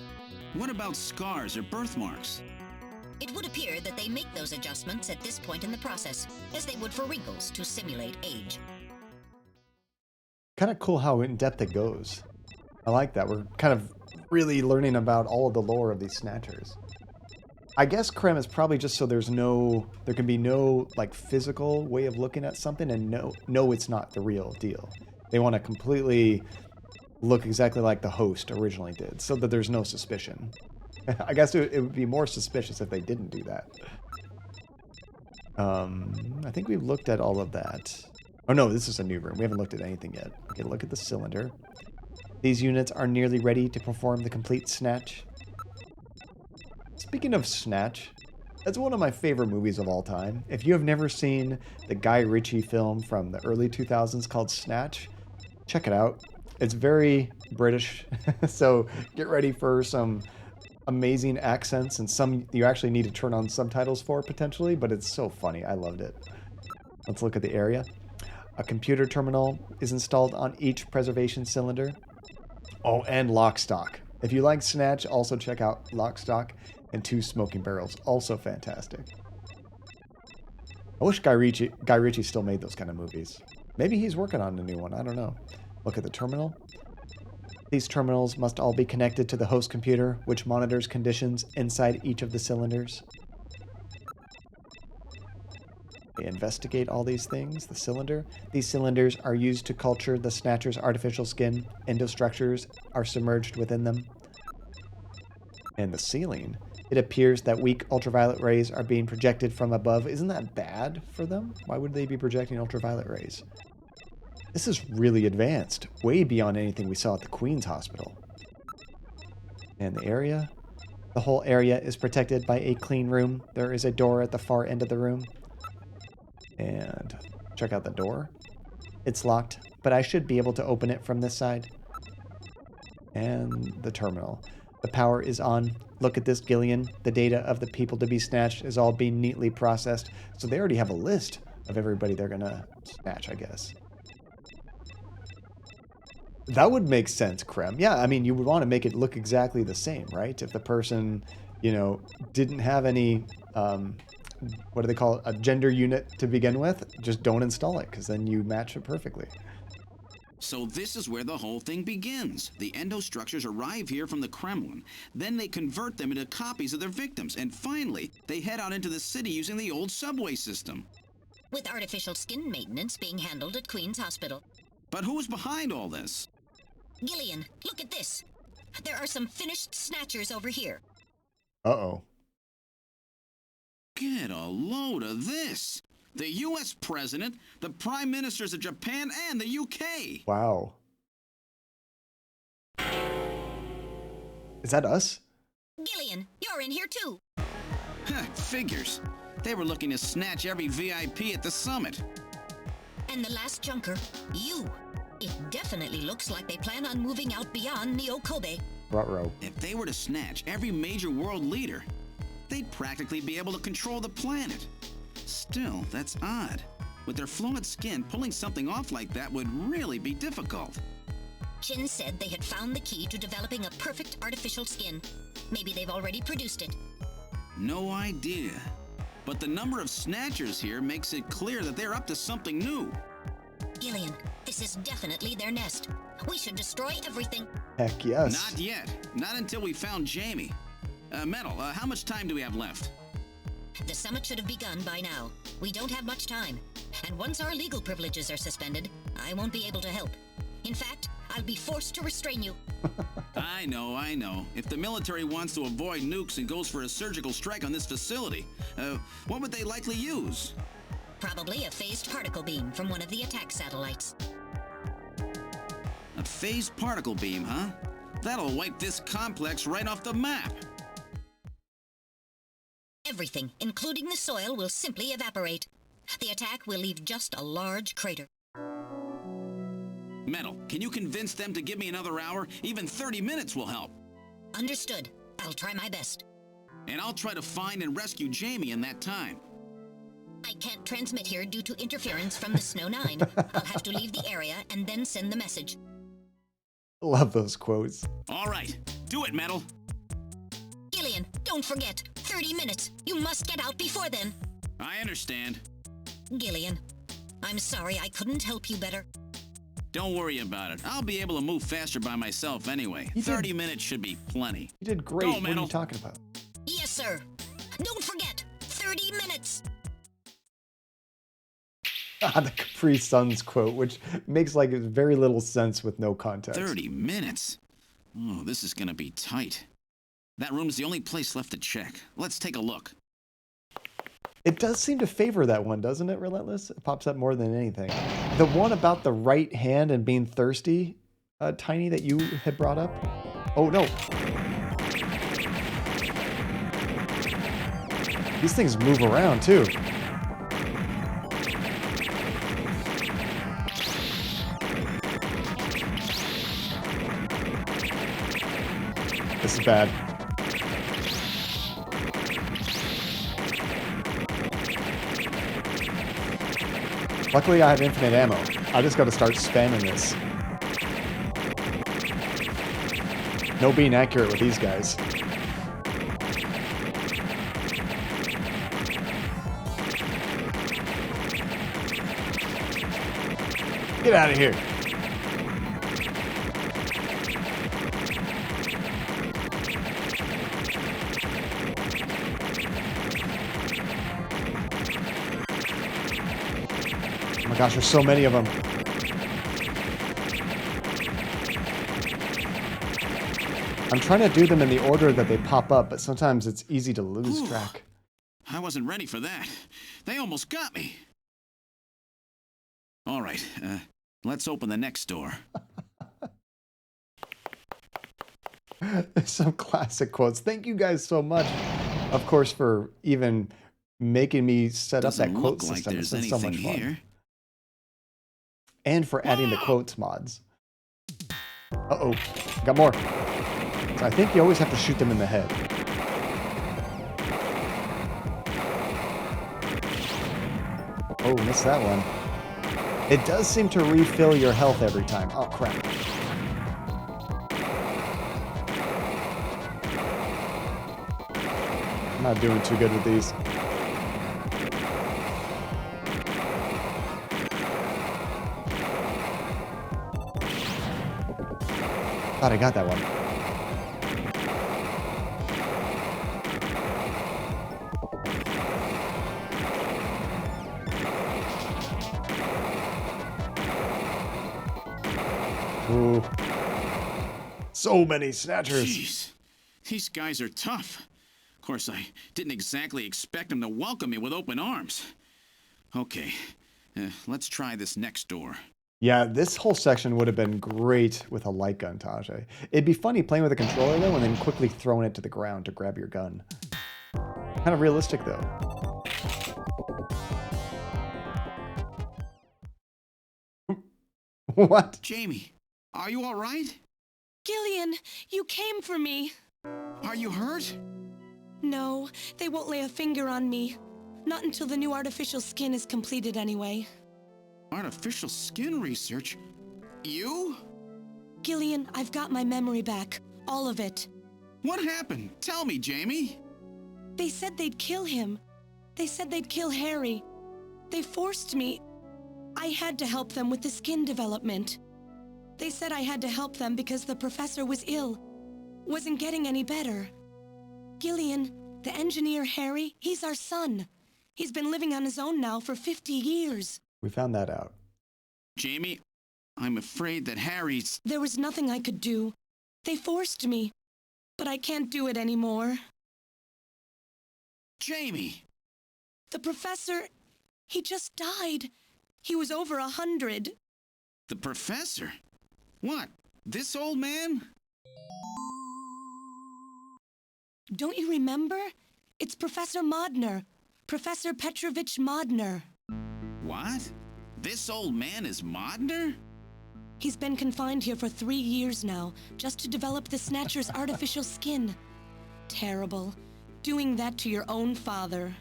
What about scars or birthmarks? It would appear that they make those adjustments at this point in the process, as they would for wrinkles to simulate age. Kind of cool how in-depth it goes. I like that. We're kind of really learning about all of the lore of these Snatchers. I guess Krem is probably just so there can be no like physical way of looking at something and no, it's not the real deal. They want to completely look exactly like the host originally did, so that there's no suspicion. I guess it would be more suspicious if they didn't do that. I think we've looked at all of that. Oh no, this is a new room. We haven't looked at anything yet. Okay, look at the cylinder. These units are nearly ready to perform the complete snatch. Speaking of Snatch, that's one of my favorite movies of all time. If you have never seen the Guy Ritchie film from the early 2000s called Snatch, check it out. It's very British, so get ready for some amazing accents and some you actually need to turn on subtitles for potentially, but it's so funny. I loved it. Let's look at the area. A computer terminal is installed on each preservation cylinder. Oh, and Lockstock. If you like Snatch, also check out Lockstock and 2 Smoking Barrels. Also fantastic. I wish Guy Ritchie still made those kind of movies. Maybe he's working on a new one. I don't know. Look at the terminal. These terminals must all be connected to the host computer, which monitors conditions inside each of the cylinders. They investigate all these things. The cylinder. These cylinders are used to culture the Snatcher's artificial skin. Endostructures are submerged within them. And the ceiling. It appears that weak ultraviolet rays are being projected from above. Isn't that bad for them? Why would they be projecting ultraviolet rays? This is really advanced. Way beyond anything we saw at the Queen's Hospital. And the area. The whole area is protected by a clean room. There is a door at the far end of the room. And check out the door. It's locked, but I should be able to open it from this side. And the terminal. The power is on. Look at this, Gillian. The data of the people to be snatched is all being neatly processed. So they already have a list of everybody they're gonna snatch, I guess. That would make sense, Krem. Yeah, I mean, you would want to make it look exactly the same, right? If the person, you know, didn't have any, what do they call it, a gender unit to begin with, just don't install it, because then you match it perfectly. So this is where the whole thing begins. The endostructures arrive here from the Kremlin. Then they convert them into copies of their victims. And finally, they head out into the city using the old subway system. With artificial skin maintenance being handled at Queen's Hospital. But who's behind all this? Gillian, look at this. There are some finished snatchers over here. Uh-oh. Get a load of this. The U.S. President, the Prime Ministers of Japan, and the U.K. Wow. Is that us? Gillian, you're in here too. Figures. They were looking to snatch every VIP at the summit. And the last junker, you. It definitely looks like they plan on moving out beyond Neo Kobe. Ruh-roh. If they were to snatch every major world leader, they'd practically be able to control the planet. Still, that's odd. With their flawed skin, pulling something off like that would really be difficult. Jin said they had found the key to developing a perfect artificial skin. Maybe they've already produced it. No idea. But the number of snatchers here makes it clear that they're up to something new. Gillian, this is definitely their nest. We should destroy everything. Heck yes. Not yet. Not until we found Jamie. Metal, how much time do we have left? The summit should have begun by now. We don't have much time. And once our legal privileges are suspended, I won't be able to help. In fact, I'll be forced to restrain you. I know. If the military wants to avoid nukes and goes for a surgical strike on this facility, what would they likely use? Probably a phased particle beam from one of the attack satellites. A phased particle beam, huh? That'll wipe this complex right off the map. Everything, including the soil, will simply evaporate. The attack will leave just a large crater. Metal, can you convince them to give me another hour? Even 30 minutes will help. Understood. I'll try my best. And I'll try to find and rescue Jamie in that time. I can't transmit here due to interference from the Snow 9. I'll have to leave the area and then send the message. Love those quotes. All right. Do it, Metal. Gillian, don't forget. 30 minutes. You must get out before then. I understand. Gillian, I'm sorry I couldn't help you better. Don't worry about it. I'll be able to move faster by myself anyway. 30 minutes should be plenty. You did great. Go, what are you talking about? Yes, sir. Don't forget. 30 minutes. The Capri Suns quote, which makes like very little sense with no context. 30 minutes? Oh, this is gonna be tight. That room's the only place left to check. Let's take a look. It does seem to favor that one, doesn't it, Relentless? It pops up more than anything. The one about the right hand and being thirsty, Tiny, that you had brought up? Oh, no. These things move around, too. This is bad. Luckily, I have infinite ammo. I just got to start spamming this. No being accurate with these guys. Get out of here. Oh my gosh, there's so many of them. I'm trying to do them in the order that they pop up, but sometimes it's easy to lose track. I wasn't ready for that. They almost got me. All right, let's open the next door. Some classic quotes. Thank you guys so much, of course, for even making me set up that Doesn't quote look like system. It's there's been so much anything fun. here. And for adding the quotes mods. Uh-oh. Got more. So I think you always have to shoot them in the head. Oh, missed that one. It does seem to refill your health every time. Oh, crap. I'm not doing too good with these. Thought I got that one. Ooh. So many snatchers. Jeez, these guys are tough. Of course, I didn't exactly expect them to welcome me with open arms. Okay, let's try this next door. Yeah, this whole section would have been great with a light gun, Tajay. It'd be funny playing with a controller, though, and then quickly throwing it to the ground to grab your gun. Kind of realistic, though. What? Jamie, are you all right? Gillian, you came for me. Are you hurt? No, they won't lay a finger on me. Not until the new artificial skin is completed anyway. Artificial skin research? You? Gillian, I've got my memory back. All of it. What happened? Tell me, Jamie. They said they'd kill him. They said they'd kill Harry. They forced me. I had to help them with the skin development. They said I had to help them because the professor was ill. Wasn't getting any better. Gillian, the engineer Harry, he's our son. He's been living on his own now for 50 years. We found that out. Jamie, I'm afraid that Harry's... There was nothing I could do. They forced me. But I can't do it anymore. Jamie! The professor, he just died. He was over 100. The professor? What? This old man? Don't you remember? It's Professor Modner. Professor Petrovich Modner. What? This old man is Modner? He's been confined here for 3 years now, just to develop the Snatcher's artificial skin. Terrible. Doing that to your own father.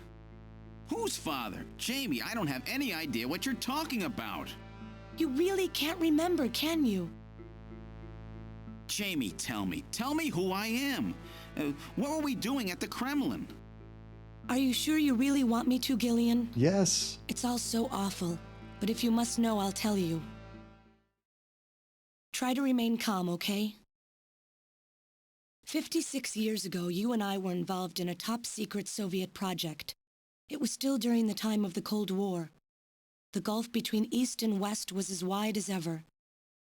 Whose father? Jamie, I don't have any idea what you're talking about. You really can't remember, can you? Jamie, tell me. Tell me who I am. What were we doing at the Kremlin? Are you sure you really want me to, Gillian? Yes. It's all so awful, but if you must know, I'll tell you. Try to remain calm, okay? 56 years ago, you and I were involved in a top-secret Soviet project. It was still during the time of the Cold War. The gulf between East and West was as wide as ever.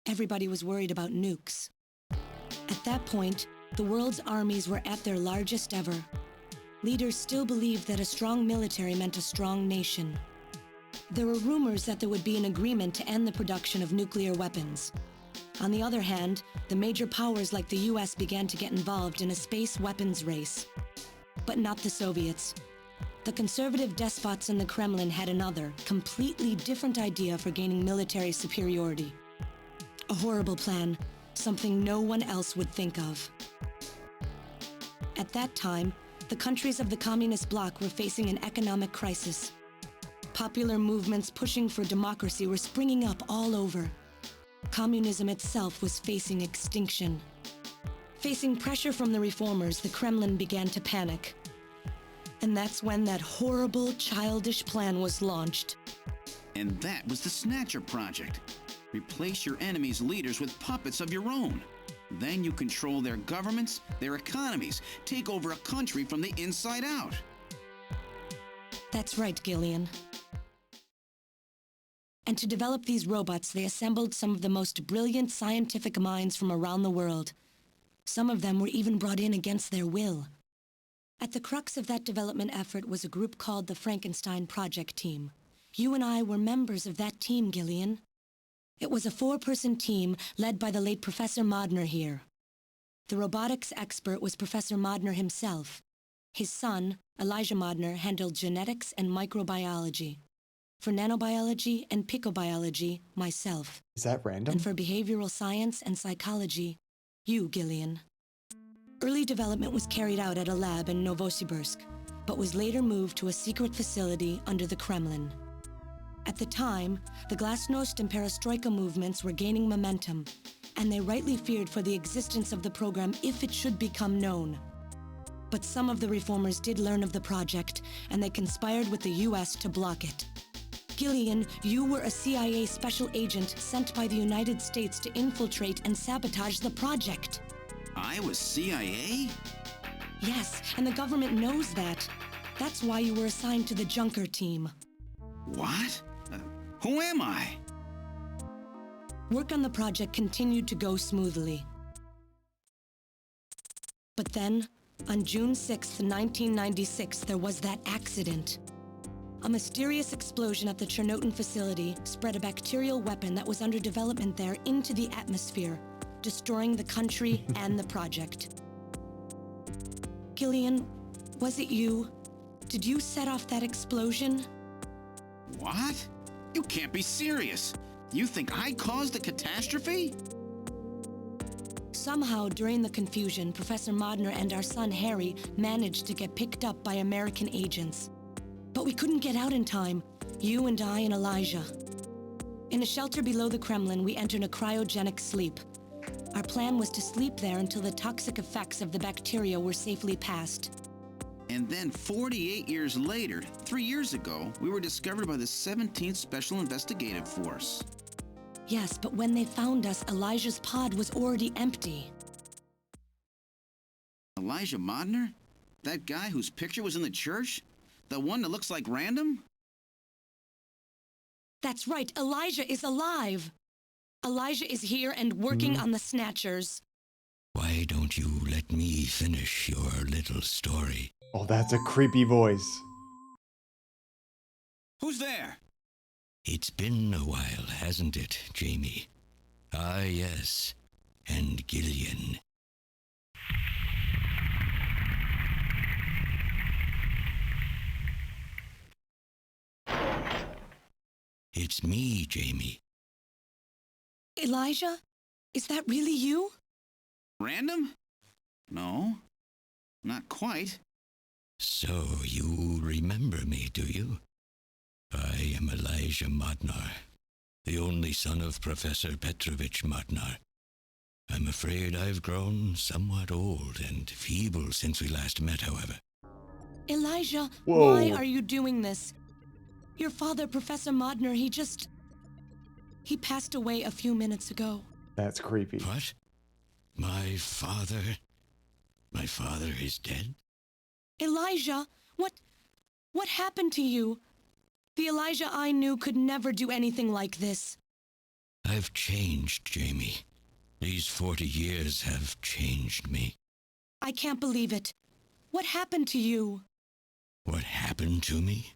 Everybody was worried about nukes. At that point, the world's armies were at their largest ever. Leaders still believed that a strong military meant a strong nation. There were rumors that there would be an agreement to end the production of nuclear weapons. On the other hand, the major powers like the US began to get involved in a space weapons race. But not the Soviets. The conservative despots in the Kremlin had another, completely different idea for gaining military superiority. A horrible plan, something no one else would think of. At that time, the countries of the communist bloc were facing an economic crisis. Popular movements pushing for democracy were springing up all over. Communism itself was facing extinction. Facing pressure from the reformers, the Kremlin began to panic. And that's when that horrible, childish plan was launched. And that was the Snatcher project. Replace your enemy's leaders with puppets of your own. Then you control their governments, their economies, take over a country from the inside out. That's right, Gillian. And to develop these robots, they assembled some of the most brilliant scientific minds from around the world. Some of them were even brought in against their will. At the crux of that development effort was a group called the Frankenstein Project Team. You and I were members of that team, Gillian. It was a 4-person team led by the late Professor Modner here. The robotics expert was Professor Modner himself. His son, Elijah Modner, handled genetics and microbiology. For nanobiology and picobiology, myself. Is that random? And for behavioral science and psychology, you, Gillian. Early development was carried out at a lab in Novosibirsk, but was later moved to a secret facility under the Kremlin. At the time, the Glasnost and Perestroika movements were gaining momentum, and they rightly feared for the existence of the program if it should become known. But some of the reformers did learn of the project, and they conspired with the US to block it. Gillian, you were a CIA special agent sent by the United States to infiltrate and sabotage the project. I was CIA? Yes, and the government knows that. That's why you were assigned to the Junker team. What? Who am I? Work on the project continued to go smoothly. But then, on June 6, 1996, there was that accident. A mysterious explosion at the Chernobyl facility spread a bacterial weapon that was under development there into the atmosphere, destroying the country and the project. Gillian, was it you? Did you set off that explosion? What? You can't be serious. You think I caused the catastrophe? Somehow, during the confusion, Professor Modner and our son Harry managed to get picked up by American agents. But we couldn't get out in time, you and I and Elijah. In a shelter below the Kremlin, we entered a cryogenic sleep. Our plan was to sleep there until the toxic effects of the bacteria were safely passed. And then 48 years later, 3 years ago, we were discovered by the 17th Special Investigative Force. Yes, but when they found us, Elijah's pod was already empty. Elijah Modner? That guy whose picture was in the church? The one that looks like Random? That's right, Elijah is alive! Elijah is here and working on the Snatchers. Why don't you let me finish your little story? Oh, that's a creepy voice. Who's there? It's been a while, hasn't it, Jamie? Ah, yes. And Gillian. It's me, Jamie. Elijah? Is that really you? Random? No, not quite. So you remember me, do you? I am Elijah Modnar, the only son of Professor Petrovich Modnar. I'm afraid I've grown somewhat old and feeble since we last met, however. Elijah, Whoa. why are you doing this? Your father, Professor Modner, he passed away a few minutes ago. That's creepy. What? My father is dead? Elijah, what happened to you? The Elijah I knew could never do anything like this. I've changed, Jamie. These 40 years have changed me. I can't believe it. What happened to you? What happened to me?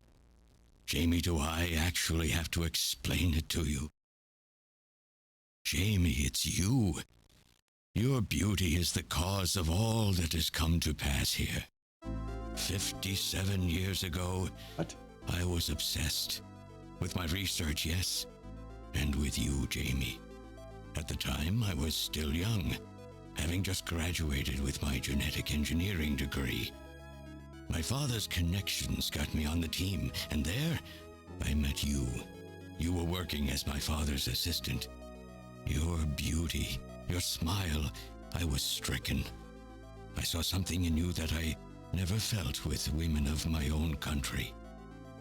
Jamie, do I actually have to explain it to you? Jamie, it's you. Your beauty is the cause of all that has come to pass here. 57 years ago, What? I was obsessed. With my research, yes. And with you, Jamie. At the time, I was still young, having just graduated with my genetic engineering degree. My father's connections got me on the team, and there, I met you. You were working as my father's assistant. Your beauty, your smile, I was stricken. I saw something in you that I never felt with women of my own country.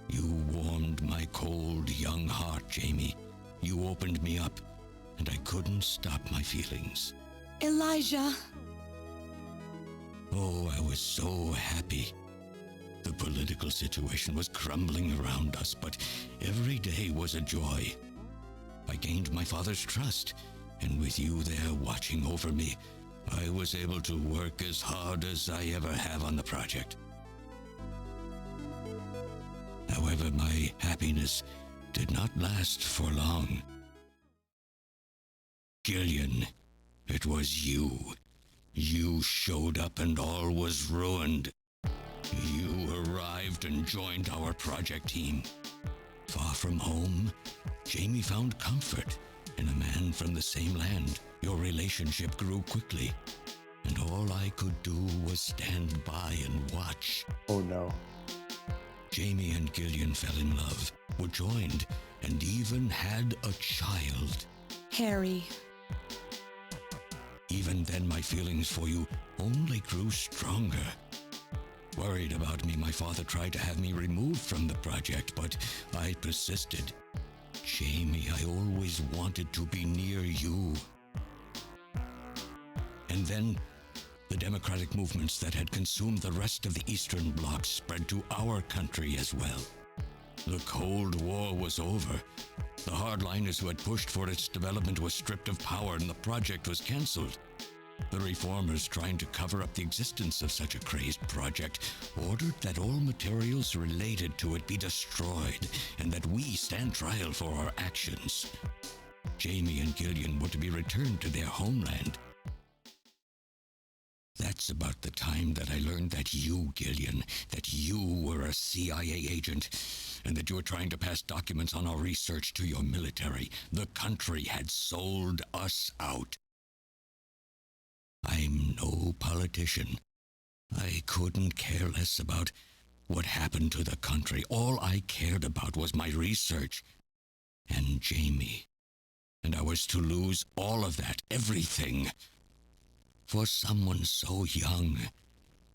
You warmed my cold, young heart, Jamie. You opened me up, and I couldn't stop my feelings. Elijah. Oh, I was so happy. The political situation was crumbling around us, but every day was a joy. I gained my father's trust, and with you there watching over me, I was able to work as hard as I ever have on the project. However, my happiness did not last for long. Gillian, it was you. You showed up and all was ruined. You arrived and joined our project team. Far from home, Jamie found comfort in a man from the same land. Your relationship grew quickly, and all I could do was stand by and watch. Oh no. Jamie and Gillian fell in love, were joined, and even had a child. Harry. Even then, my feelings for you only grew stronger. Worried about me, my father tried to have me removed from the project, but I persisted. Jamie, I always wanted to be near you. And then, the democratic movements that had consumed the rest of the Eastern Bloc spread to our country as well. The Cold War was over. The hardliners who had pushed for its development were stripped of power and the project was cancelled. The reformers, trying to cover up the existence of such a crazed project, ordered that all materials related to it be destroyed and that we stand trial for our actions. Jamie and Gillian were to be returned to their homeland. That's about the time that I learned that you, Gillian, that you were a CIA agent, and that you were trying to pass documents on our research to your military. The country had sold us out. I'm no politician. I couldn't care less about what happened to the country. All I cared about was my research and Jamie. And I was to lose all of that, everything. For someone so young,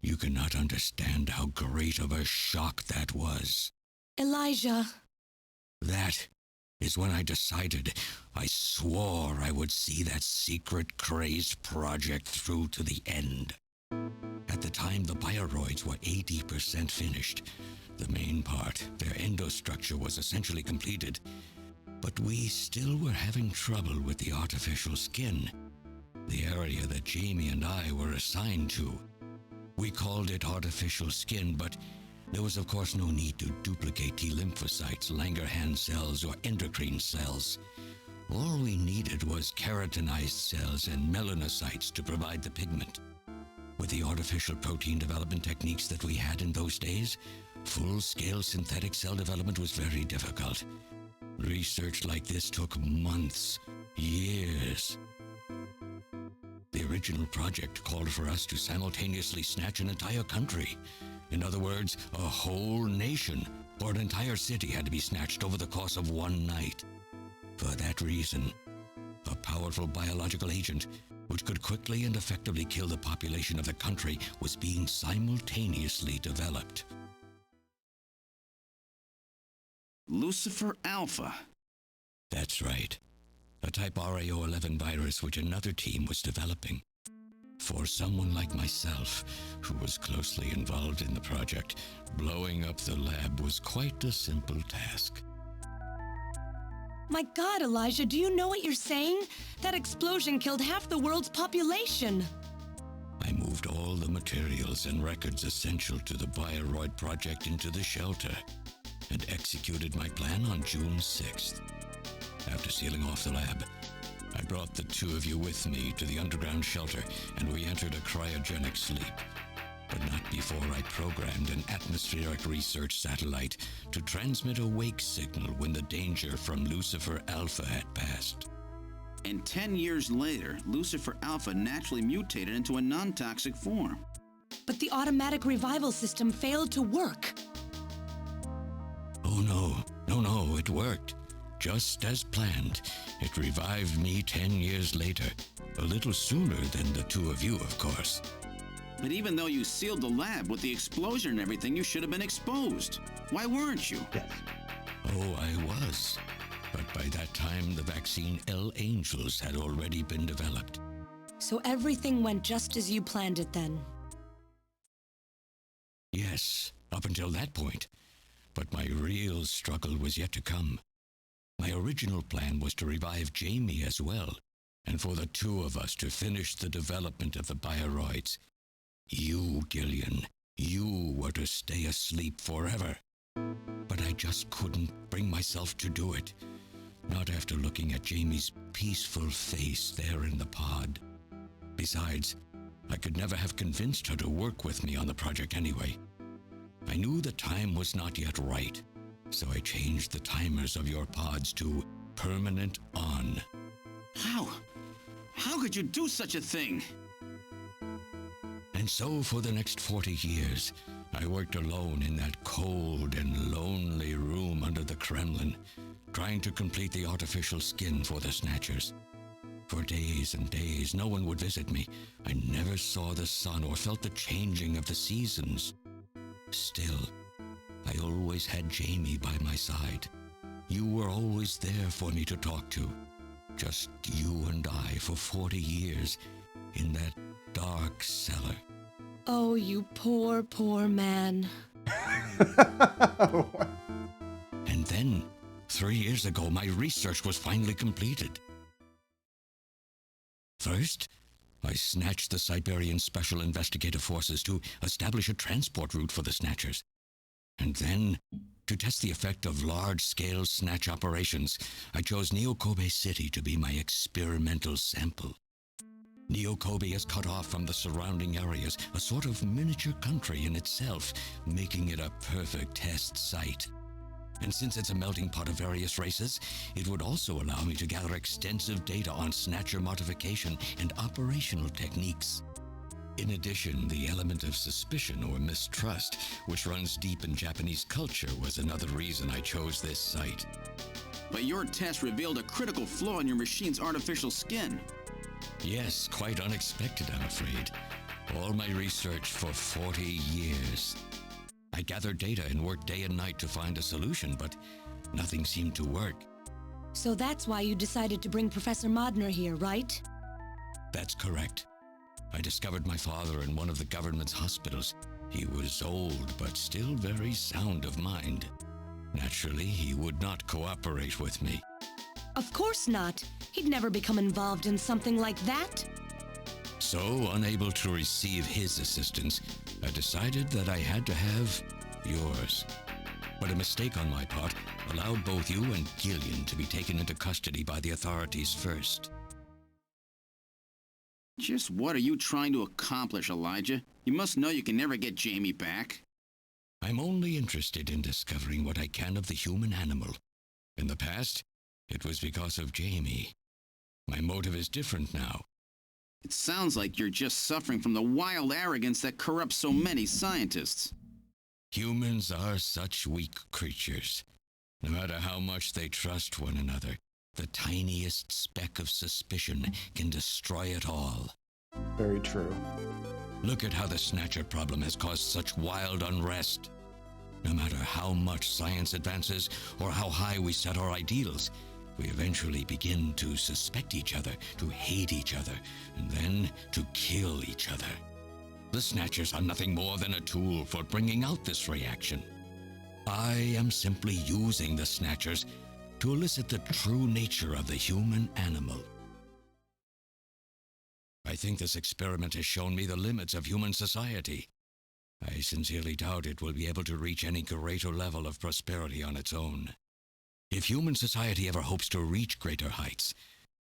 you cannot understand how great of a shock that was. Elijah. That is when I decided, I swore I would see that secret, crazed project through to the end. At the time, the bioroids were 80% finished. The main part, their endostructure, was essentially completed. But we still were having trouble with the artificial skin, the area that Jamie and I were assigned to. We called it artificial skin, but there was of course no need to duplicate T lymphocytes, Langerhans cells, or endocrine cells. All we needed was keratinized cells and melanocytes to provide the pigment. With the artificial protein development techniques that we had in those days, full-scale synthetic cell development was very difficult. Research like this took months, years. The original project called for us to simultaneously snatch an entire country. In other words, a whole nation, or an entire city, had to be snatched over the course of one night. For that reason, a powerful biological agent, which could quickly and effectively kill the population of the country, was being simultaneously developed. Lucifer Alpha. That's right. A type RAO11 virus which another team was developing. For someone like myself, who was closely involved in the project, blowing up the lab was quite a simple task. My God, Elijah, do you know what you're saying? That explosion killed half the world's population. I moved all the materials and records essential to the Bioroid project into the shelter and executed my plan on June 6th. After sealing off the lab, I brought the two of you with me to the underground shelter, and we entered a cryogenic sleep. But not before I programmed an atmospheric research satellite to transmit a wake signal when the danger from Lucifer Alpha had passed. And 10 years later, Lucifer Alpha naturally mutated into a non-toxic form. But the automatic revival system failed to work. Oh no, it worked. Just as planned, it revived me 10 years later, a little sooner than the two of you, of course. But even though you sealed the lab with the explosion and everything, you should have been exposed. Why weren't you? Yes. Oh, I was. But by that time, the vaccine L Angels had already been developed. So everything went just as you planned it then? Yes, up until that point. But my real struggle was yet to come. My original plan was to revive Jamie as well, and for the two of us to finish the development of the bioroids. You, Gillian, you were to stay asleep forever. But I just couldn't bring myself to do it. Not after looking at Jamie's peaceful face there in the pod. Besides, I could never have convinced her to work with me on the project anyway. I knew the time was not yet right, so I changed the timers of your pods to permanent on. How? How could you do such a thing? And so for the next 40 years, I worked alone in that cold and lonely room under the Kremlin, trying to complete the artificial skin for the Snatchers. For days and days, no one would visit me. I never saw the sun or felt the changing of the seasons. Still, I always had Jamie by my side. You were always there for me to talk to. Just you and I for 40 years in that dark cellar. Oh, you poor, poor man. And then, 3 years ago, my research was finally completed. First, I snatched the Siberian Special Investigative Forces to establish a transport route for the Snatchers. And then, to test the effect of large-scale snatch operations, I chose Neo-Kobe City to be my experimental sample. Neo-Kobe is cut off from the surrounding areas, a sort of miniature country in itself, making it a perfect test site. And since it's a melting pot of various races, it would also allow me to gather extensive data on Snatcher modification and operational techniques. In addition, the element of suspicion or mistrust, which runs deep in Japanese culture, was another reason I chose this site. But your test revealed a critical flaw in your machine's artificial skin. Yes, quite unexpected, I'm afraid. All my research for 40 years. I gathered data and worked day and night to find a solution, but nothing seemed to work. So that's why you decided to bring Professor Modner here, right? That's correct. I discovered my father in one of the government's hospitals. He was old, but still very sound of mind. Naturally, he would not cooperate with me. Of course not. He'd never become involved in something like that. So, unable to receive his assistance, I decided that I had to have yours. But a mistake on my part allowed both you and Gillian to be taken into custody by the authorities first. Just what are you trying to accomplish, Elijah? You must know you can never get Jamie back. I'm only interested in discovering what I can of the human animal. In the past, it was because of Jamie. My motive is different now. It sounds like you're just suffering from the wild arrogance that corrupts so many scientists. Humans are such weak creatures. No matter how much they trust one another, the tiniest speck of suspicion can destroy it all. Very true. Look at how the Snatcher problem has caused such wild unrest. No matter how much science advances or how high we set our ideals, we eventually begin to suspect each other, to hate each other, and then to kill each other. The Snatchers are nothing more than a tool for bringing out this reaction. I am simply using the Snatchers to elicit the true nature of the human animal. I think this experiment has shown me the limits of human society. I sincerely doubt it will be able to reach any greater level of prosperity on its own. If human society ever hopes to reach greater heights,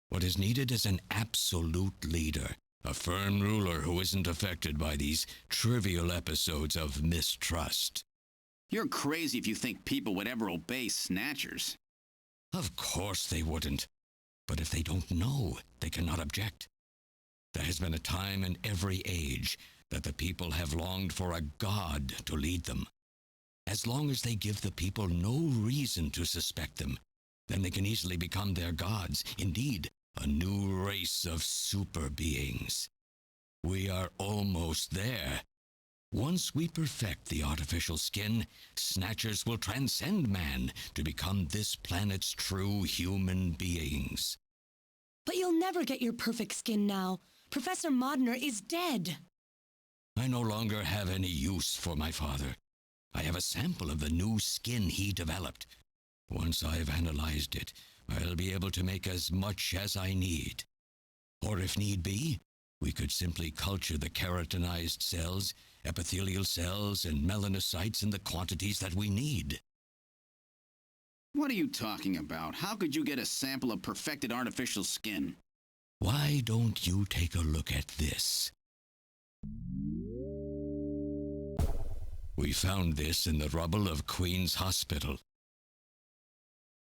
what is needed is an absolute leader, a firm ruler who isn't affected by these trivial episodes of mistrust. You're crazy if you think people would ever obey Snatchers. Of course they wouldn't. But if they don't know, they cannot object. There has been a time in every age that the people have longed for a god to lead them. As long as they give the people no reason to suspect them, then they can easily become their gods, indeed, a new race of super beings. We are almost there. Once we perfect the artificial skin, Snatchers will transcend man to become this planet's true human beings. But you'll never get your perfect skin now. Professor Modner is dead. I no longer have any use for my father. I have a sample of the new skin he developed. Once I've analyzed it, I'll be able to make as much as I need. Or if need be, we could simply culture the keratinized cells, epithelial cells, and melanocytes in the quantities that we need. What are you talking about? How could you get a sample of perfected artificial skin? Why don't you take a look at this? We found this in the rubble of Queen's Hospital.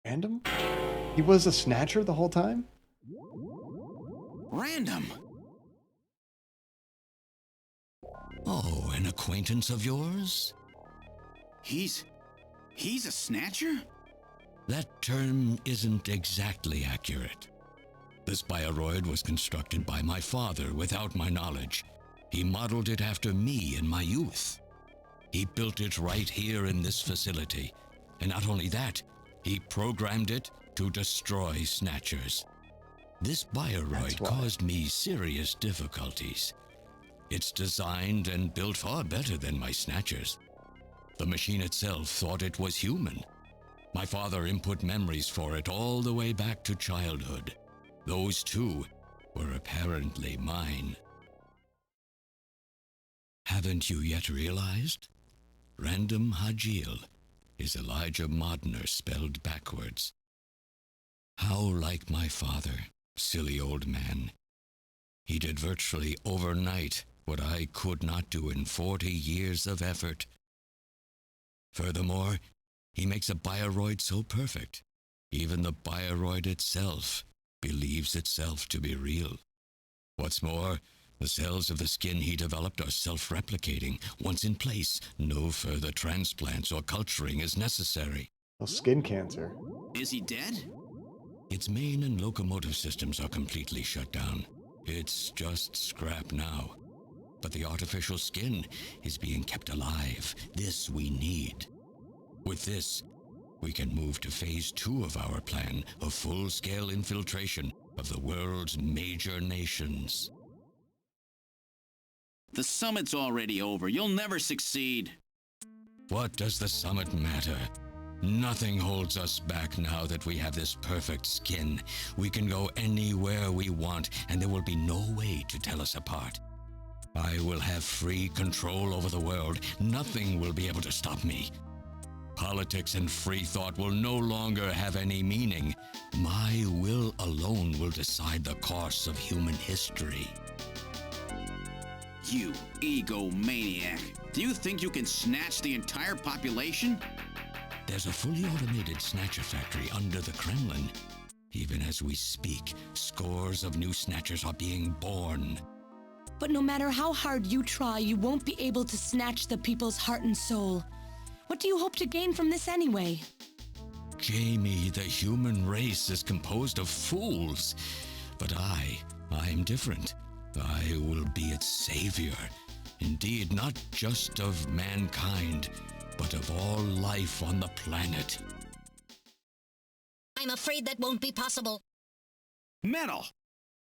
Random? He was a Snatcher the whole time? Random. Oh, an acquaintance of yours? He's a Snatcher? That term isn't exactly accurate. This bioroid was constructed by my father without my knowledge. He modeled it after me in my youth. He built it right here in this facility. And not only that, he programmed it to destroy Snatchers. This bioroid caused me serious difficulties. It's designed and built far better than my Snatchers. The machine itself thought it was human. My father input memories for it all the way back to childhood. Those too were apparently mine. Haven't you yet realized? Random Hajil is Elijah Modner spelled backwards. How like my father, silly old man. He did virtually overnight what I could not do in 40 years of effort. Furthermore, he makes a bioroid so perfect, even the bioroid itself believes itself to be real. What's more, the cells of the skin he developed are self-replicating. Once in place, no further transplants or culturing is necessary. Oh, skin cancer. Is he dead? Its main and locomotive systems are completely shut down. It's just scrap now. But the artificial skin is being kept alive. This we need. With this, we can move to phase 2 of our plan of full-scale infiltration of the world's major nations. The summit's already over. You'll never succeed. What does the summit matter? Nothing holds us back now that we have this perfect skin. We can go anywhere we want, and there will be no way to tell us apart. I will have free control over the world. Nothing will be able to stop me. Politics and free thought will no longer have any meaning. My will alone will decide the course of human history. You egomaniac. Do you think you can snatch the entire population? There's a fully automated Snatcher factory under the Kremlin. Even as we speak, scores of new Snatchers are being born. But no matter how hard you try, you won't be able to snatch the people's heart and soul. What do you hope to gain from this anyway? Jamie, the human race is composed of fools. But I am different. I will be its savior. Indeed, not just of mankind, but of all life on the planet. I'm afraid that won't be possible. Metal!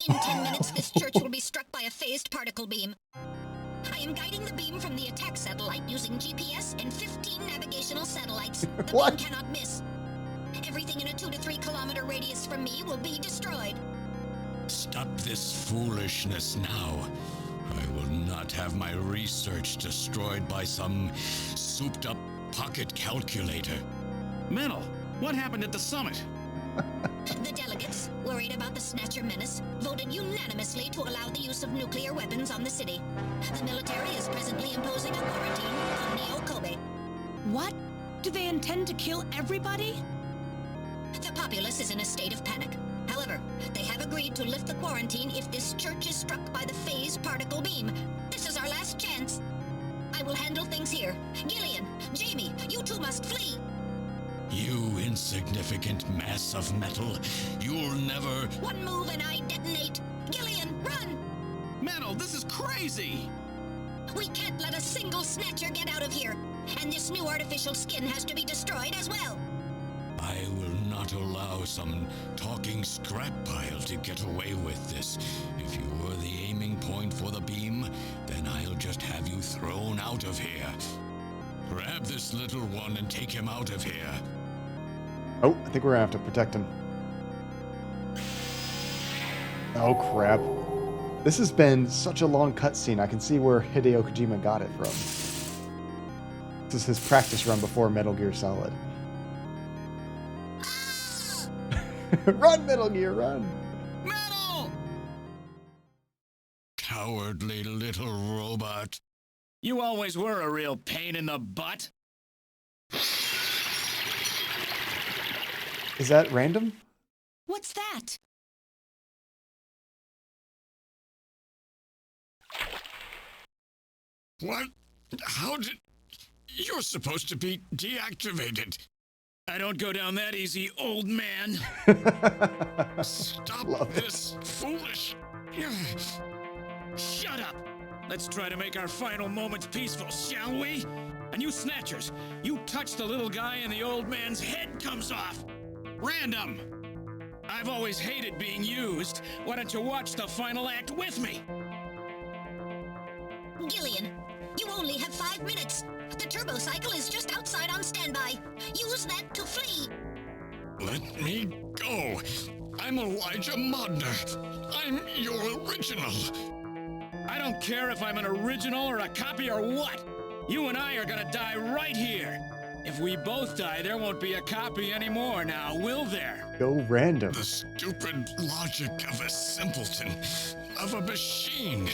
In 10 minutes, this church will be struck by a phased particle beam. I am guiding the beam from the attack satellite using GPS and 15 navigational satellites. The beam cannot miss. Everything in a 2 to 3 kilometer radius from me will be destroyed. Stop this foolishness now. I will not have my research destroyed by some souped-up pocket calculator. Metal, what happened at the summit? The delegates, worried about the Snatcher menace, voted unanimously to allow the use of nuclear weapons on the city. The military is presently imposing a quarantine on Neo-Kobe. What? Do they intend to kill everybody? The populace is in a state of panic. However, they have agreed to lift the quarantine if this church is struck by the phased particle beam. This is our last chance. I will handle things here. Gillian, Jamie, you two must flee. You insignificant mass of metal. You'll never... One move and I detonate. Gillian, run! Metal, this is crazy! We can't let a single Snatcher get out of here. And this new artificial skin has to be destroyed as well. I will not allow some talking scrap pile to get away with this. If you were the aiming point for the beam, then I'll just have you thrown out of here. Grab this little one and take him out of here. Oh, I think we're gonna have to protect him. Oh, crap. This has been such a long cutscene. I can see where Hideo Kojima got it from. This is his practice run before Metal Gear Solid. Run, Metal Gear, run! Metal! Cowardly little robot. You always were a real pain in the butt. Is that random? What's that? What? How did... You're supposed to be deactivated. I don't go down that easy, old man. Stop this foolish... Shut up! Let's try to make our final moments peaceful, shall we? And you Snatchers, you touch the little guy and the old man's head comes off. Random! I've always hated being used. Why don't you watch the final act with me? Gillian, you only have 5 minutes. The turbo cycle is just outside on standby. Use that to flee. Let me go. I'm Elijah Modner. I'm your original. I don't care if I'm an original or a copy or what. You and I are gonna die right here. If we both die, there won't be a copy anymore now, will there? Go random. The stupid logic of a simpleton, of a machine.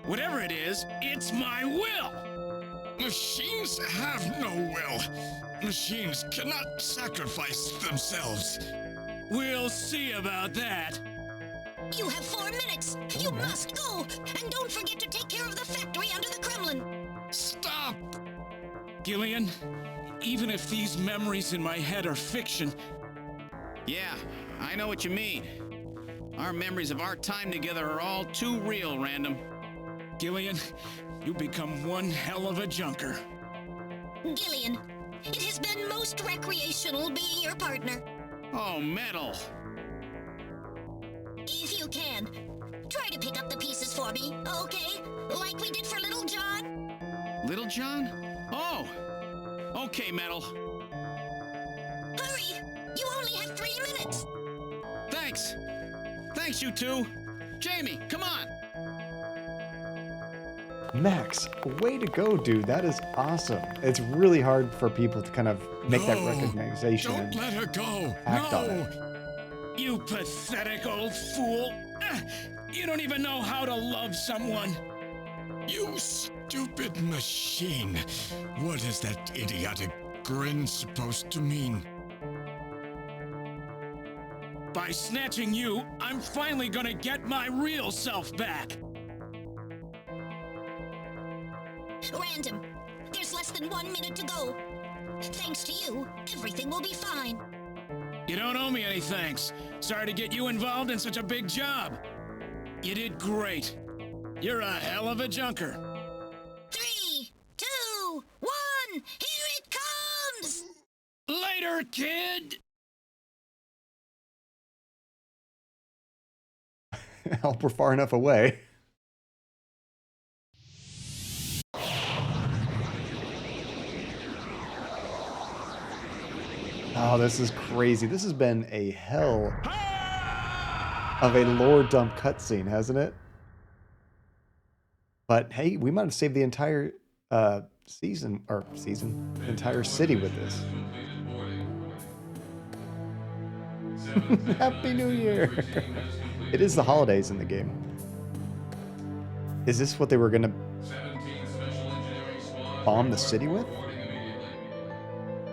Whatever it is, it's my will. Machines have no will. Machines cannot sacrifice themselves. We'll see about that. You have 4 minutes. You must go. And don't forget to take care of the factory under the Kremlin. Stop! Gillian, even if these memories in my head are fiction... Yeah, I know what you mean. Our memories of our time together are all too real, Random. Gillian, you become one hell of a junker. Gillian, it has been most recreational being your partner. Oh, metal. If you can, try to pick up the pieces for me, okay? Like we did for Little John. Little John? Oh! Okay, Metal. Hurry! You only have 3 minutes. Thanks. Thanks, you two. Jamie, come on. Max, way to go, dude. That is awesome. It's really hard for people to kind of make that recognition Don't and let her go. act on it. You pathetic old fool. You don't even know how to love someone. You stupid machine. What is that idiotic grin supposed to mean? By snatching you, I'm finally gonna get my real self back. Random, there's less than 1 minute to go. Thanks to you, everything will be fine. You don't owe me any thanks. Sorry to get you involved in such a big job. You did great. You're a hell of a junker. 3, 2, 1, here it comes! Later, kid! I hope we're far enough away. Oh, this is crazy. This has been a hell of a lore dump cutscene, hasn't it? But hey, we might have saved the entire entire city with this. Happy New Year! It is the holidays in the game. Is this what they were gonna bomb the city with?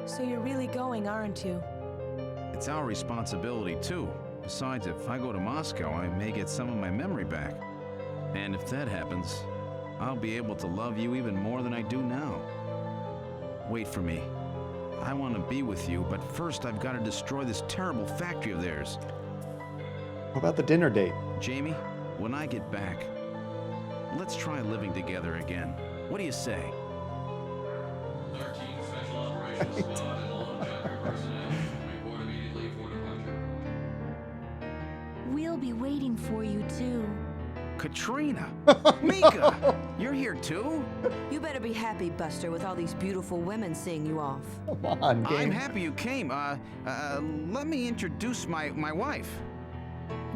So you're really going, aren't you? It's our responsibility, too. Besides, if I go to Moscow, I may get some of my memory back. And if that happens, I'll be able to love you even more than I do now. Wait for me. I want to be with you, but first I've got to destroy this terrible factory of theirs. What about the dinner date? Jamie, when I get back, let's try living together again. What do you say? 13 Special Operations Squad and all chapter personnel report immediately for departure. We'll be waiting for you too. Katrina! Mika! You're here too? You better be happy, Buster, with all these beautiful women seeing you off. Come on, game. I'm happy you came. Let me introduce my wife.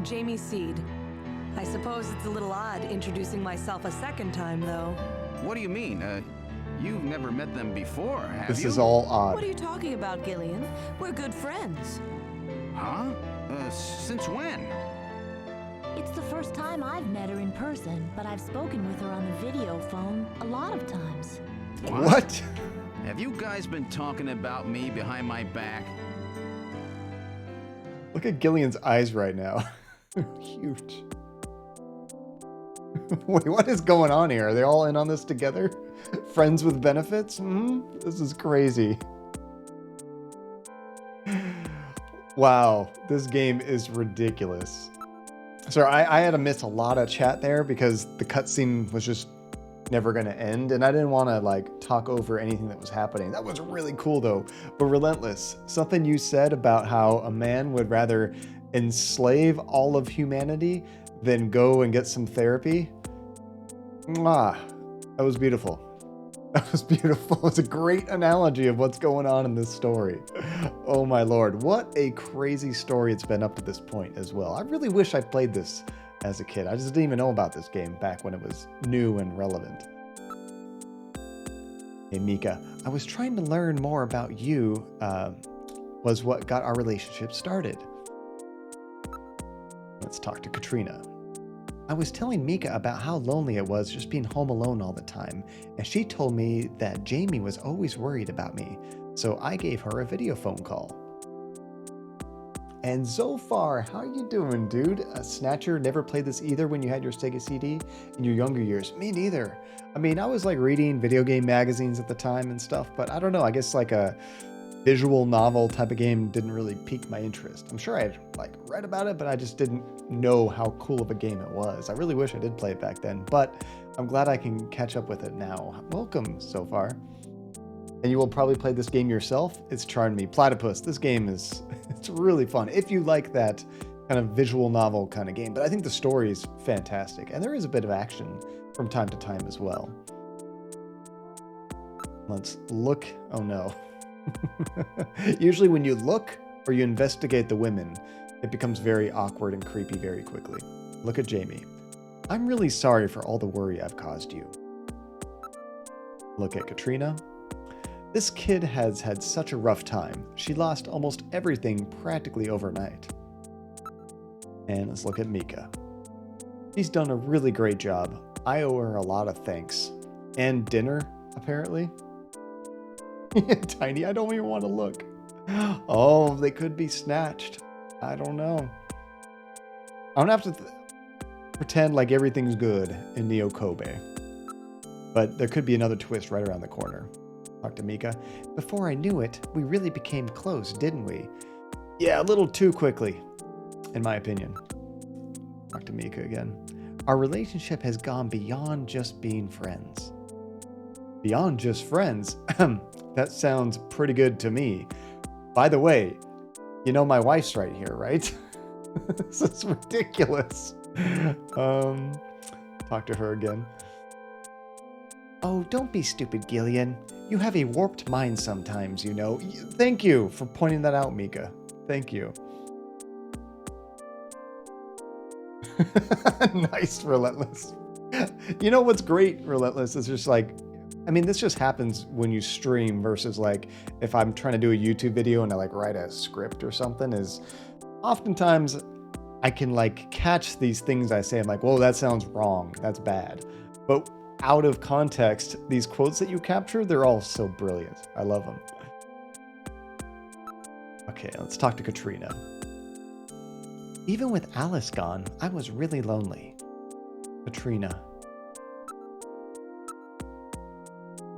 Gillian Seed. I suppose it's a little odd introducing myself a second time, though. What do you mean? You've never met them before, have you? This is all odd. What are you talking about, Gillian? We're good friends. Huh? Since when? It's the first time I've met her in person, but I've spoken with her on the video phone a lot of times. What? Have you guys been talking about me behind my back? Look at Gillian's eyes right now. Huge. Wait, what is going on here? Are they all in on this together? Friends with benefits? This is crazy. Wow, this game is ridiculous. So I had to miss a lot of chat there because the cutscene was just never going to end, and I didn't want to like talk over anything that was happening. That was really cool though. But Relentless, something you said about how a man would rather enslave all of humanity than go and get some therapy. Mwah. That was beautiful. That was beautiful. It's a great analogy of what's going on in this story. Oh my lord, what a crazy story it's been up to this point as well. I really wish I played this as a kid. I just didn't even know about this game back when it was new and relevant. Hey Mika, I was trying to learn more about you, was what got our relationship started. Let's talk to Katrina. I was telling Mika about how lonely it was just being home alone all the time, and she told me that Jamie was always worried about me, so I gave her a video phone call. And so far, how you doing, dude? Snatcher, never played this either when you had your Sega CD in your younger years. Me neither. I mean, I was like reading video game magazines at the time and stuff, but I don't know, I guess like a visual novel type of game didn't really pique my interest. I'm sure I had like read about it, but I just didn't know how cool of a game it was. I really wish I did play it back then, but I'm glad I can catch up with it now. Welcome so far. And you will probably play this game yourself. It's charmed me. Platypus, this game is, it's really fun if you like that kind of visual novel kind of game, but I think the story is fantastic and there is a bit of action from time to time as well. Let's look. Oh no. Usually when you look or you investigate the women, it becomes very awkward and creepy very quickly. Look at Jamie. I'm really sorry for all the worry I've caused you. Look at Katrina. This kid has had such a rough time. She lost almost everything practically overnight. And let's look at Mika. She's done a really great job. I owe her a lot of thanks. And dinner, apparently. Tiny, I don't even want to look. Oh, they could be snatched. I don't know. I don't have to pretend like everything's good in Neo Kobe. But there could be another twist right around the corner. Talk to Mika. Before I knew it, we really became close, didn't we? Yeah, a little too quickly, in my opinion. Talk to Mika again. Our relationship has gone beyond just being friends. Beyond just friends? That sounds pretty good to me. By the way, you know my wife's right here, right? This is ridiculous. Talk to her again. Oh, don't be stupid, Gillian. You have a warped mind sometimes, you know. Thank you for pointing that out, Mika. Thank you. Nice, Relentless. You know what's great, Relentless, is just like, I mean, this just happens when you stream versus like if I'm trying to do a YouTube video and I like write a script or something, is oftentimes I can like catch these things I say. I'm like, whoa, that sounds wrong. That's bad. But out of context, these quotes that you capture, they're all so brilliant. I love them. Okay, let's talk to Katrina. Even with Alice gone, I was really lonely. Katrina.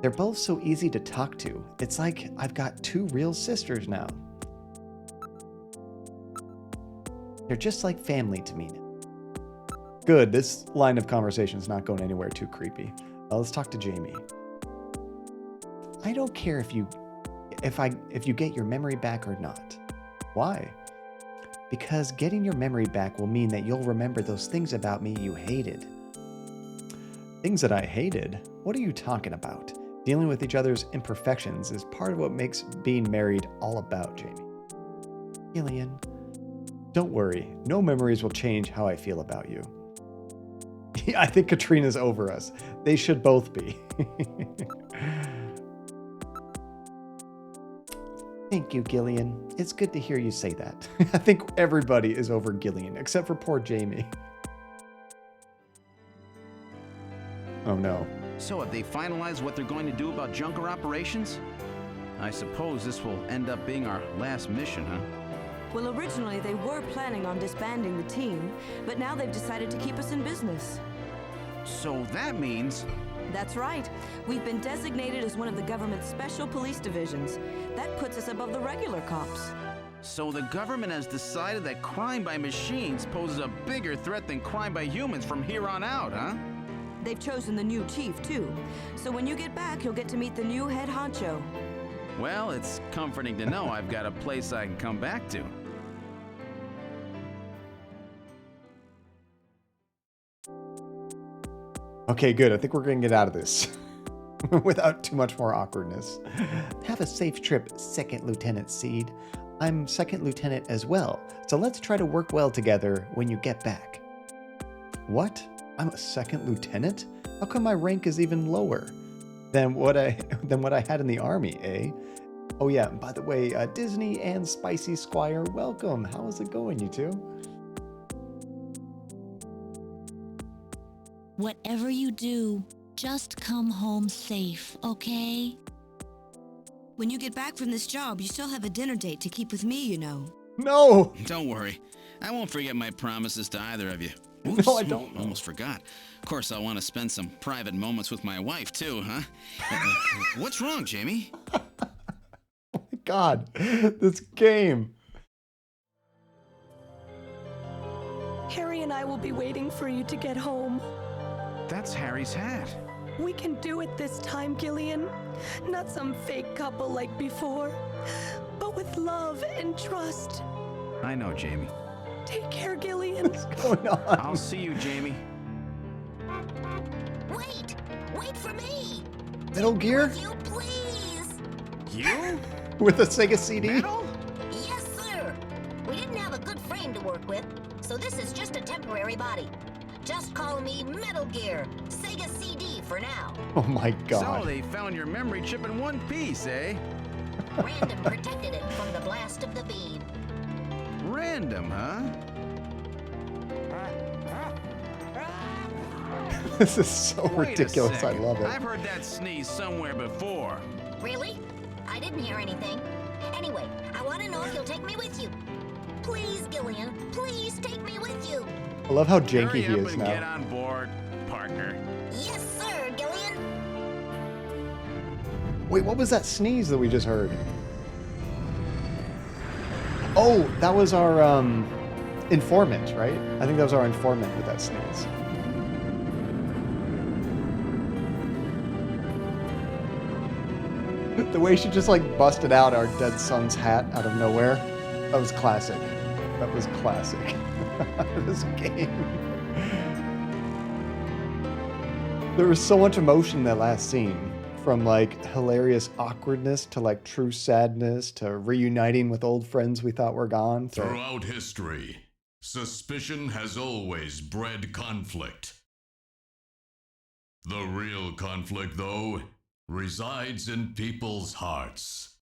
They're both so easy to talk to. It's like I've got two real sisters now. They're just like family to me now. Good, this line of conversation is not going anywhere too creepy. Let's talk to Jamie. I don't care if you get your memory back or not. Why? Because getting your memory back will mean that you'll remember those things about me you hated. Things that I hated? What are you talking about? Dealing with each other's imperfections is part of what makes being married all about, Jamie. Gillian, don't worry. No memories will change how I feel about you. I think Katrina's over us. They should both be. Thank you, Gillian. It's good to hear you say that. I think everybody is over Gillian, except for poor Jamie. Oh no. So have they finalized what they're going to do about Junker operations? I suppose this will end up being our last mission, huh? Well, originally they were planning on disbanding the team, but now they've decided to keep us in business. So that means... That's right. We've been designated as one of the government's special police divisions. That puts us above the regular cops. So the government has decided that crime by machines poses a bigger threat than crime by humans from here on out, huh? They've chosen the new chief, too. So when you get back, you'll get to meet the new head honcho. Well, it's comforting to know I've got a place I can come back to. Okay, good. I think we're going to get out of this without too much more awkwardness. Have a safe trip, Second Lieutenant Seed. I'm Second Lieutenant as well, so let's try to work well together when you get back. What? I'm a Second Lieutenant? How come my rank is even lower than what I had in the army, eh? Oh yeah, and by the way, Disney and Spicy Squire, welcome. How is it going, you two? Whatever you do, just come home safe, okay? When you get back from this job, you still have a dinner date to keep with me, you know. No! Don't worry. I won't forget my promises to either of you. Oops, No, I don't. Almost forgot. Of course, I'll want to spend some private moments with my wife, too, huh? What's wrong, Jamie? Oh my god, this game. Harry and I will be waiting for you to get home. That's Harry's hat. We can do it this time, Gillian. Not some fake couple like before, but with love and trust. I know, Jamie. Take care, Gillian. What's going on? I'll see you, Jamie. Wait for me. Metal Gear? You please. You? With a Sega CD? Metal? Yes, sir. We didn't have a good frame to work with, so this is just a temporary body. Just call me Metal Gear, Sega CD for now. Oh my god. So they found your memory chip in one piece, eh? Random protected it from the blast of the beam. Random, huh? This is so Wait ridiculous. a I second. love it. I've heard that sneeze somewhere before. Really? I didn't hear anything. Anyway, I want to know if you'll take me with you. Please, Gillian, please take me with you. I love how janky Hurry he up is and get now. on board, partner. Yes, sir, Gillian. Wait, what was that sneeze that we just heard? Oh, that was our informant, right? I think that was our informant with that sneeze. The way she just like busted out our dead son's hat out of nowhere. That was classic. That was classic. This game. There was so much emotion in that last scene. From like hilarious awkwardness to like true sadness to reuniting with old friends we thought were gone. To... Throughout history, suspicion has always bred conflict. The real conflict, though, resides in people's hearts.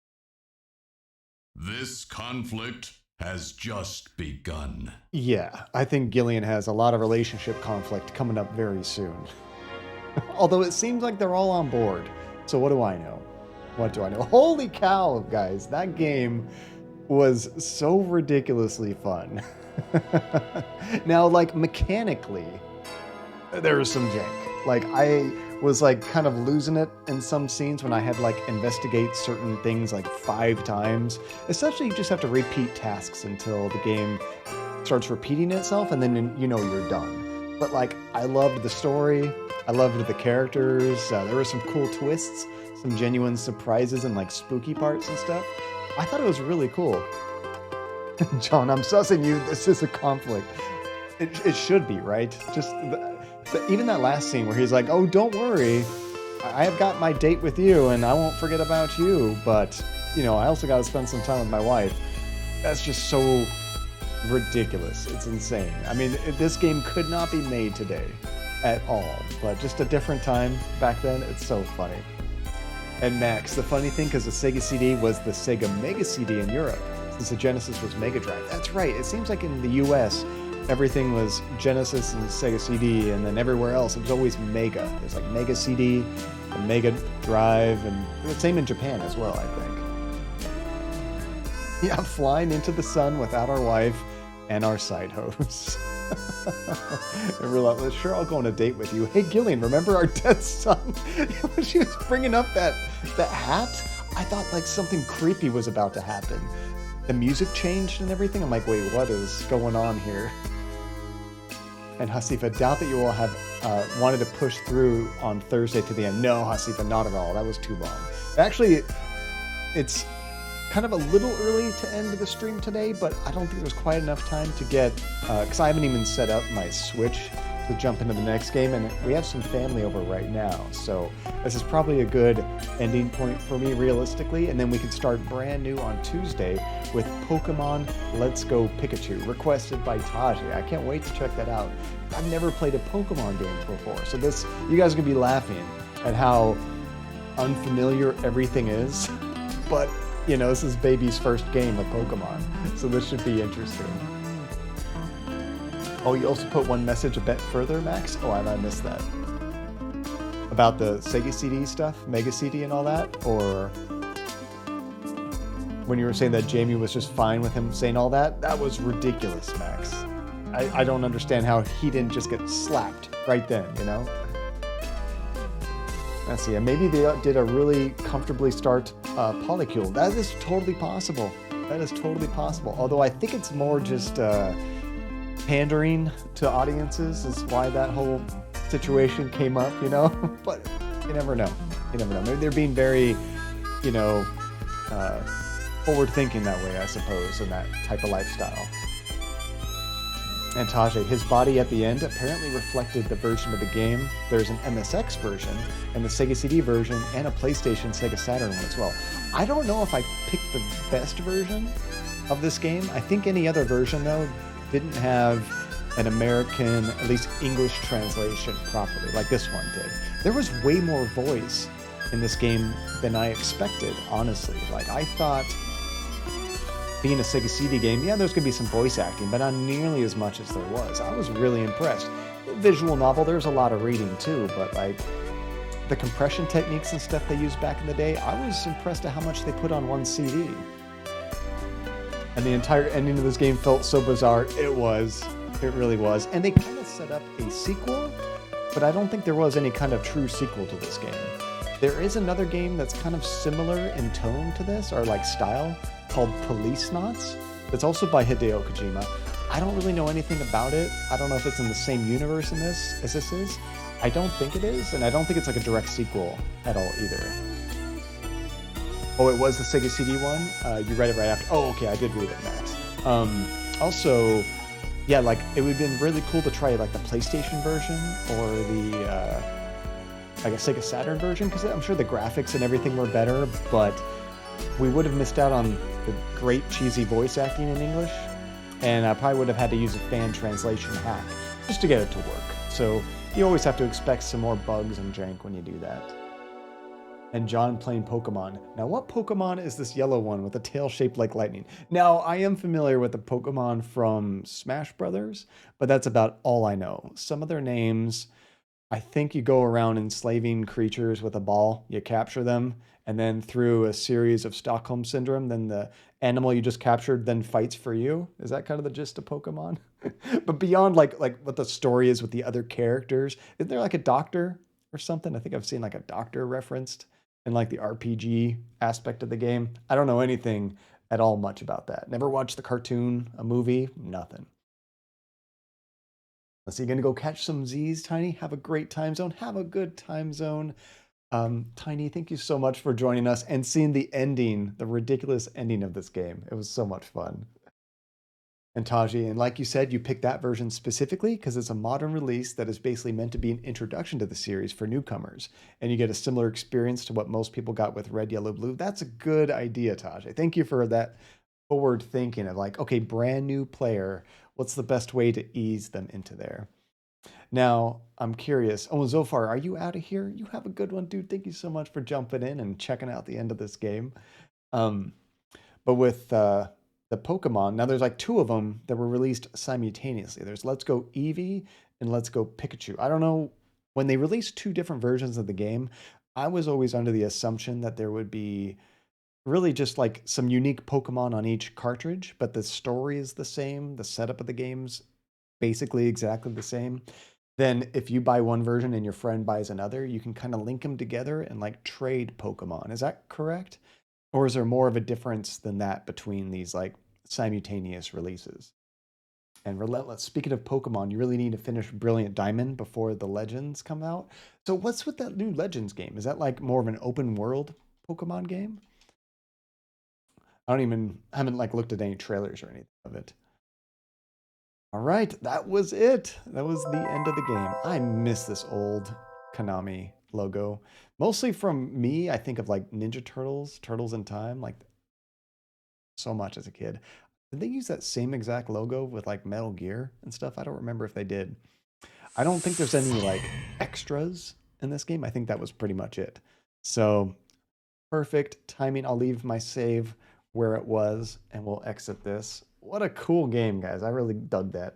This conflict has just begun. Yeah, I think Gillian has a lot of relationship conflict coming up very soon. Although it seems like they're all on board. So what do I know? What do I know? Holy cow, guys. That game was so ridiculously fun. Now, like, mechanically, there was some jank. Like, I was, like, kind of losing it in some scenes when I had, like, investigate certain things, like, 5 times. Essentially, you just have to repeat tasks until the game starts repeating itself, and then, you know, you're done. But, like, I loved the story. I loved the characters. There were some cool twists, some genuine surprises and like spooky parts and stuff. I thought it was really cool. John, I'm sussing you. This is a conflict. It should be, right? Just even that last scene where he's like, "Oh, don't worry. I have got my date with you and I won't forget about you. But, you know, I also got to spend some time with my wife." That's just so ridiculous. It's insane. I mean, this game could not be made today. At all, but just a different time back then. It's so funny. And Max, the funny thing, because the Sega CD was the Sega Mega CD in Europe, since the Genesis was Mega Drive. That's right. It seems like in the US, everything was Genesis and Sega CD, and then everywhere else it was always Mega. There's like Mega CD, the Mega Drive, and the same in Japan as well, I think. Yeah, flying into the sun without our wife and our side host. And we're like, sure, I'll go on a date with you. Hey, Gillian, remember our dead son? When she was bringing up that hat, I thought like something creepy was about to happen. The music changed and everything. I'm like, wait, what is going on here? And Hasifa, doubt that you all have wanted to push through on Thursday to the end. No, Hasifa, not at all. That was too long. Actually, it's kind of a little early to end the stream today, but I don't think there's quite enough time to get, because I haven't even set up my Switch to jump into the next game, and we have some family over right now, so this is probably a good ending point for me realistically, and then we can start brand new on Tuesday with Pokemon Let's Go Pikachu, requested by Taji. I can't wait to check that out. I've never played a Pokemon game before, so this, you guys are gonna be laughing at how unfamiliar everything is, but you know, this is baby's first game with Pokemon, so this should be interesting. Oh, you also put one message a bit further, Max? Oh, I missed that. About the Sega CD stuff, Mega CD and all that? Or when you were saying that Jamie was just fine with him saying all that? That was ridiculous, Max. I don't understand how he didn't just get slapped right then, you know? Let's see, maybe they did a really comfortably start Polycule. That is totally possible. That is totally possible. Although I think it's more just pandering to audiences is why that whole situation came up, you know? But you never know. You never know. Maybe they're being very, you know, forward-thinking that way, I suppose, in that type of lifestyle. And Tajay, his body at the end apparently reflected the version of the game. There's an MSX version, and the Sega CD version, and a PlayStation Sega Saturn one as well. I don't know if I picked the best version of this game. I think any other version, though, didn't have an American, at least English translation properly, like this one did. There was way more voice in this game than I expected, honestly. Like, I thought, being a Sega CD game, yeah, there's going to be some voice acting, but not nearly as much as there was. I was really impressed. Visual novel, there's a lot of reading too, but like the compression techniques and stuff they used back in the day, I was impressed at how much they put on one CD. And the entire ending of this game felt so bizarre. It was. It really was. And they kind of set up a sequel, but I don't think there was any kind of true sequel to this game. There is another game that's kind of similar in tone to this, or like style, called Police Knots. It's also by Hideo Kojima. I don't really know anything about it. I don't know if it's in the same universe in this as this is. I don't think it is, and I don't think it's like a direct sequel at all either. Oh, it was the Sega CD one? You read it right after. Oh, okay, I did read it, Max. Also, yeah, like it would have been really cool to try like the PlayStation version or the like a Sega Saturn version, because I'm sure the graphics and everything were better, but we would have missed out on the great cheesy voice acting in English, and I probably would have had to use a fan translation hack just to get it to work. So you always have to expect some more bugs and jank when you do that. And John playing Pokemon. Now, what Pokemon is this yellow one with a tail shaped like lightning? Now, I am familiar with the Pokemon from Smash Brothers, but that's about all I know. Some of their names, I think you go around enslaving creatures with a ball, you capture them, and then through a series of Stockholm Syndrome, then the animal you just captured then fights for you. Is that kind of the gist of Pokemon? But beyond like what the story is with the other characters, isn't there like a doctor or something? I think I've seen like a doctor referenced in like the RPG aspect of the game. I don't know anything at all much about that. Never watched the cartoon, a movie, nothing. Let's see, you gonna go catch some Z's, Tiny? Have a great time zone. Have a good time zone. Tiny, thank you so much for joining us and seeing the ending, the ridiculous ending of this game. It was so much fun. And Taji, and like you said, you picked that version specifically because it's a modern release that is basically meant to be an introduction to the series for newcomers. And you get a similar experience to what most people got with Red, Yellow, Blue. That's a good idea, Taji. Thank you for that forward thinking of like, okay, brand new player, what's the best way to ease them into there? Now, I'm curious. Oh, Zofar, are you out of here? You have a good one, dude. Thank you so much for jumping in and checking out the end of this game. But with the Pokemon. Now there's like two of them that were released simultaneously. There's Let's Go Eevee and Let's Go Pikachu. I don't know, when they released two different versions of the game, I was always under the assumption that there would be really just like some unique Pokemon on each cartridge, but the story is the same. The setup of the game's basically exactly the same. Then if you buy one version and your friend buys another, you can kind of link them together and like trade Pokemon. Is that correct? Or is there more of a difference than that between these like simultaneous releases? And Relentless, speaking of Pokemon, you really need to finish Brilliant Diamond before the Legends come out. So what's with that new Legends game? Is that like more of an open world Pokemon game? I haven't like looked at any trailers or anything of it. All right, that was it. That was the end of the game. I miss this old Konami logo. Mostly from me, I think of like Ninja Turtles, Turtles in Time, like so much as a kid. Did they use that same exact logo with like Metal Gear and stuff? I don't remember if they did. I don't think there's any like extras in this game. I think that was pretty much it. So perfect timing. I'll leave my save where it was and we'll exit this. What a cool game, guys. I really dug that.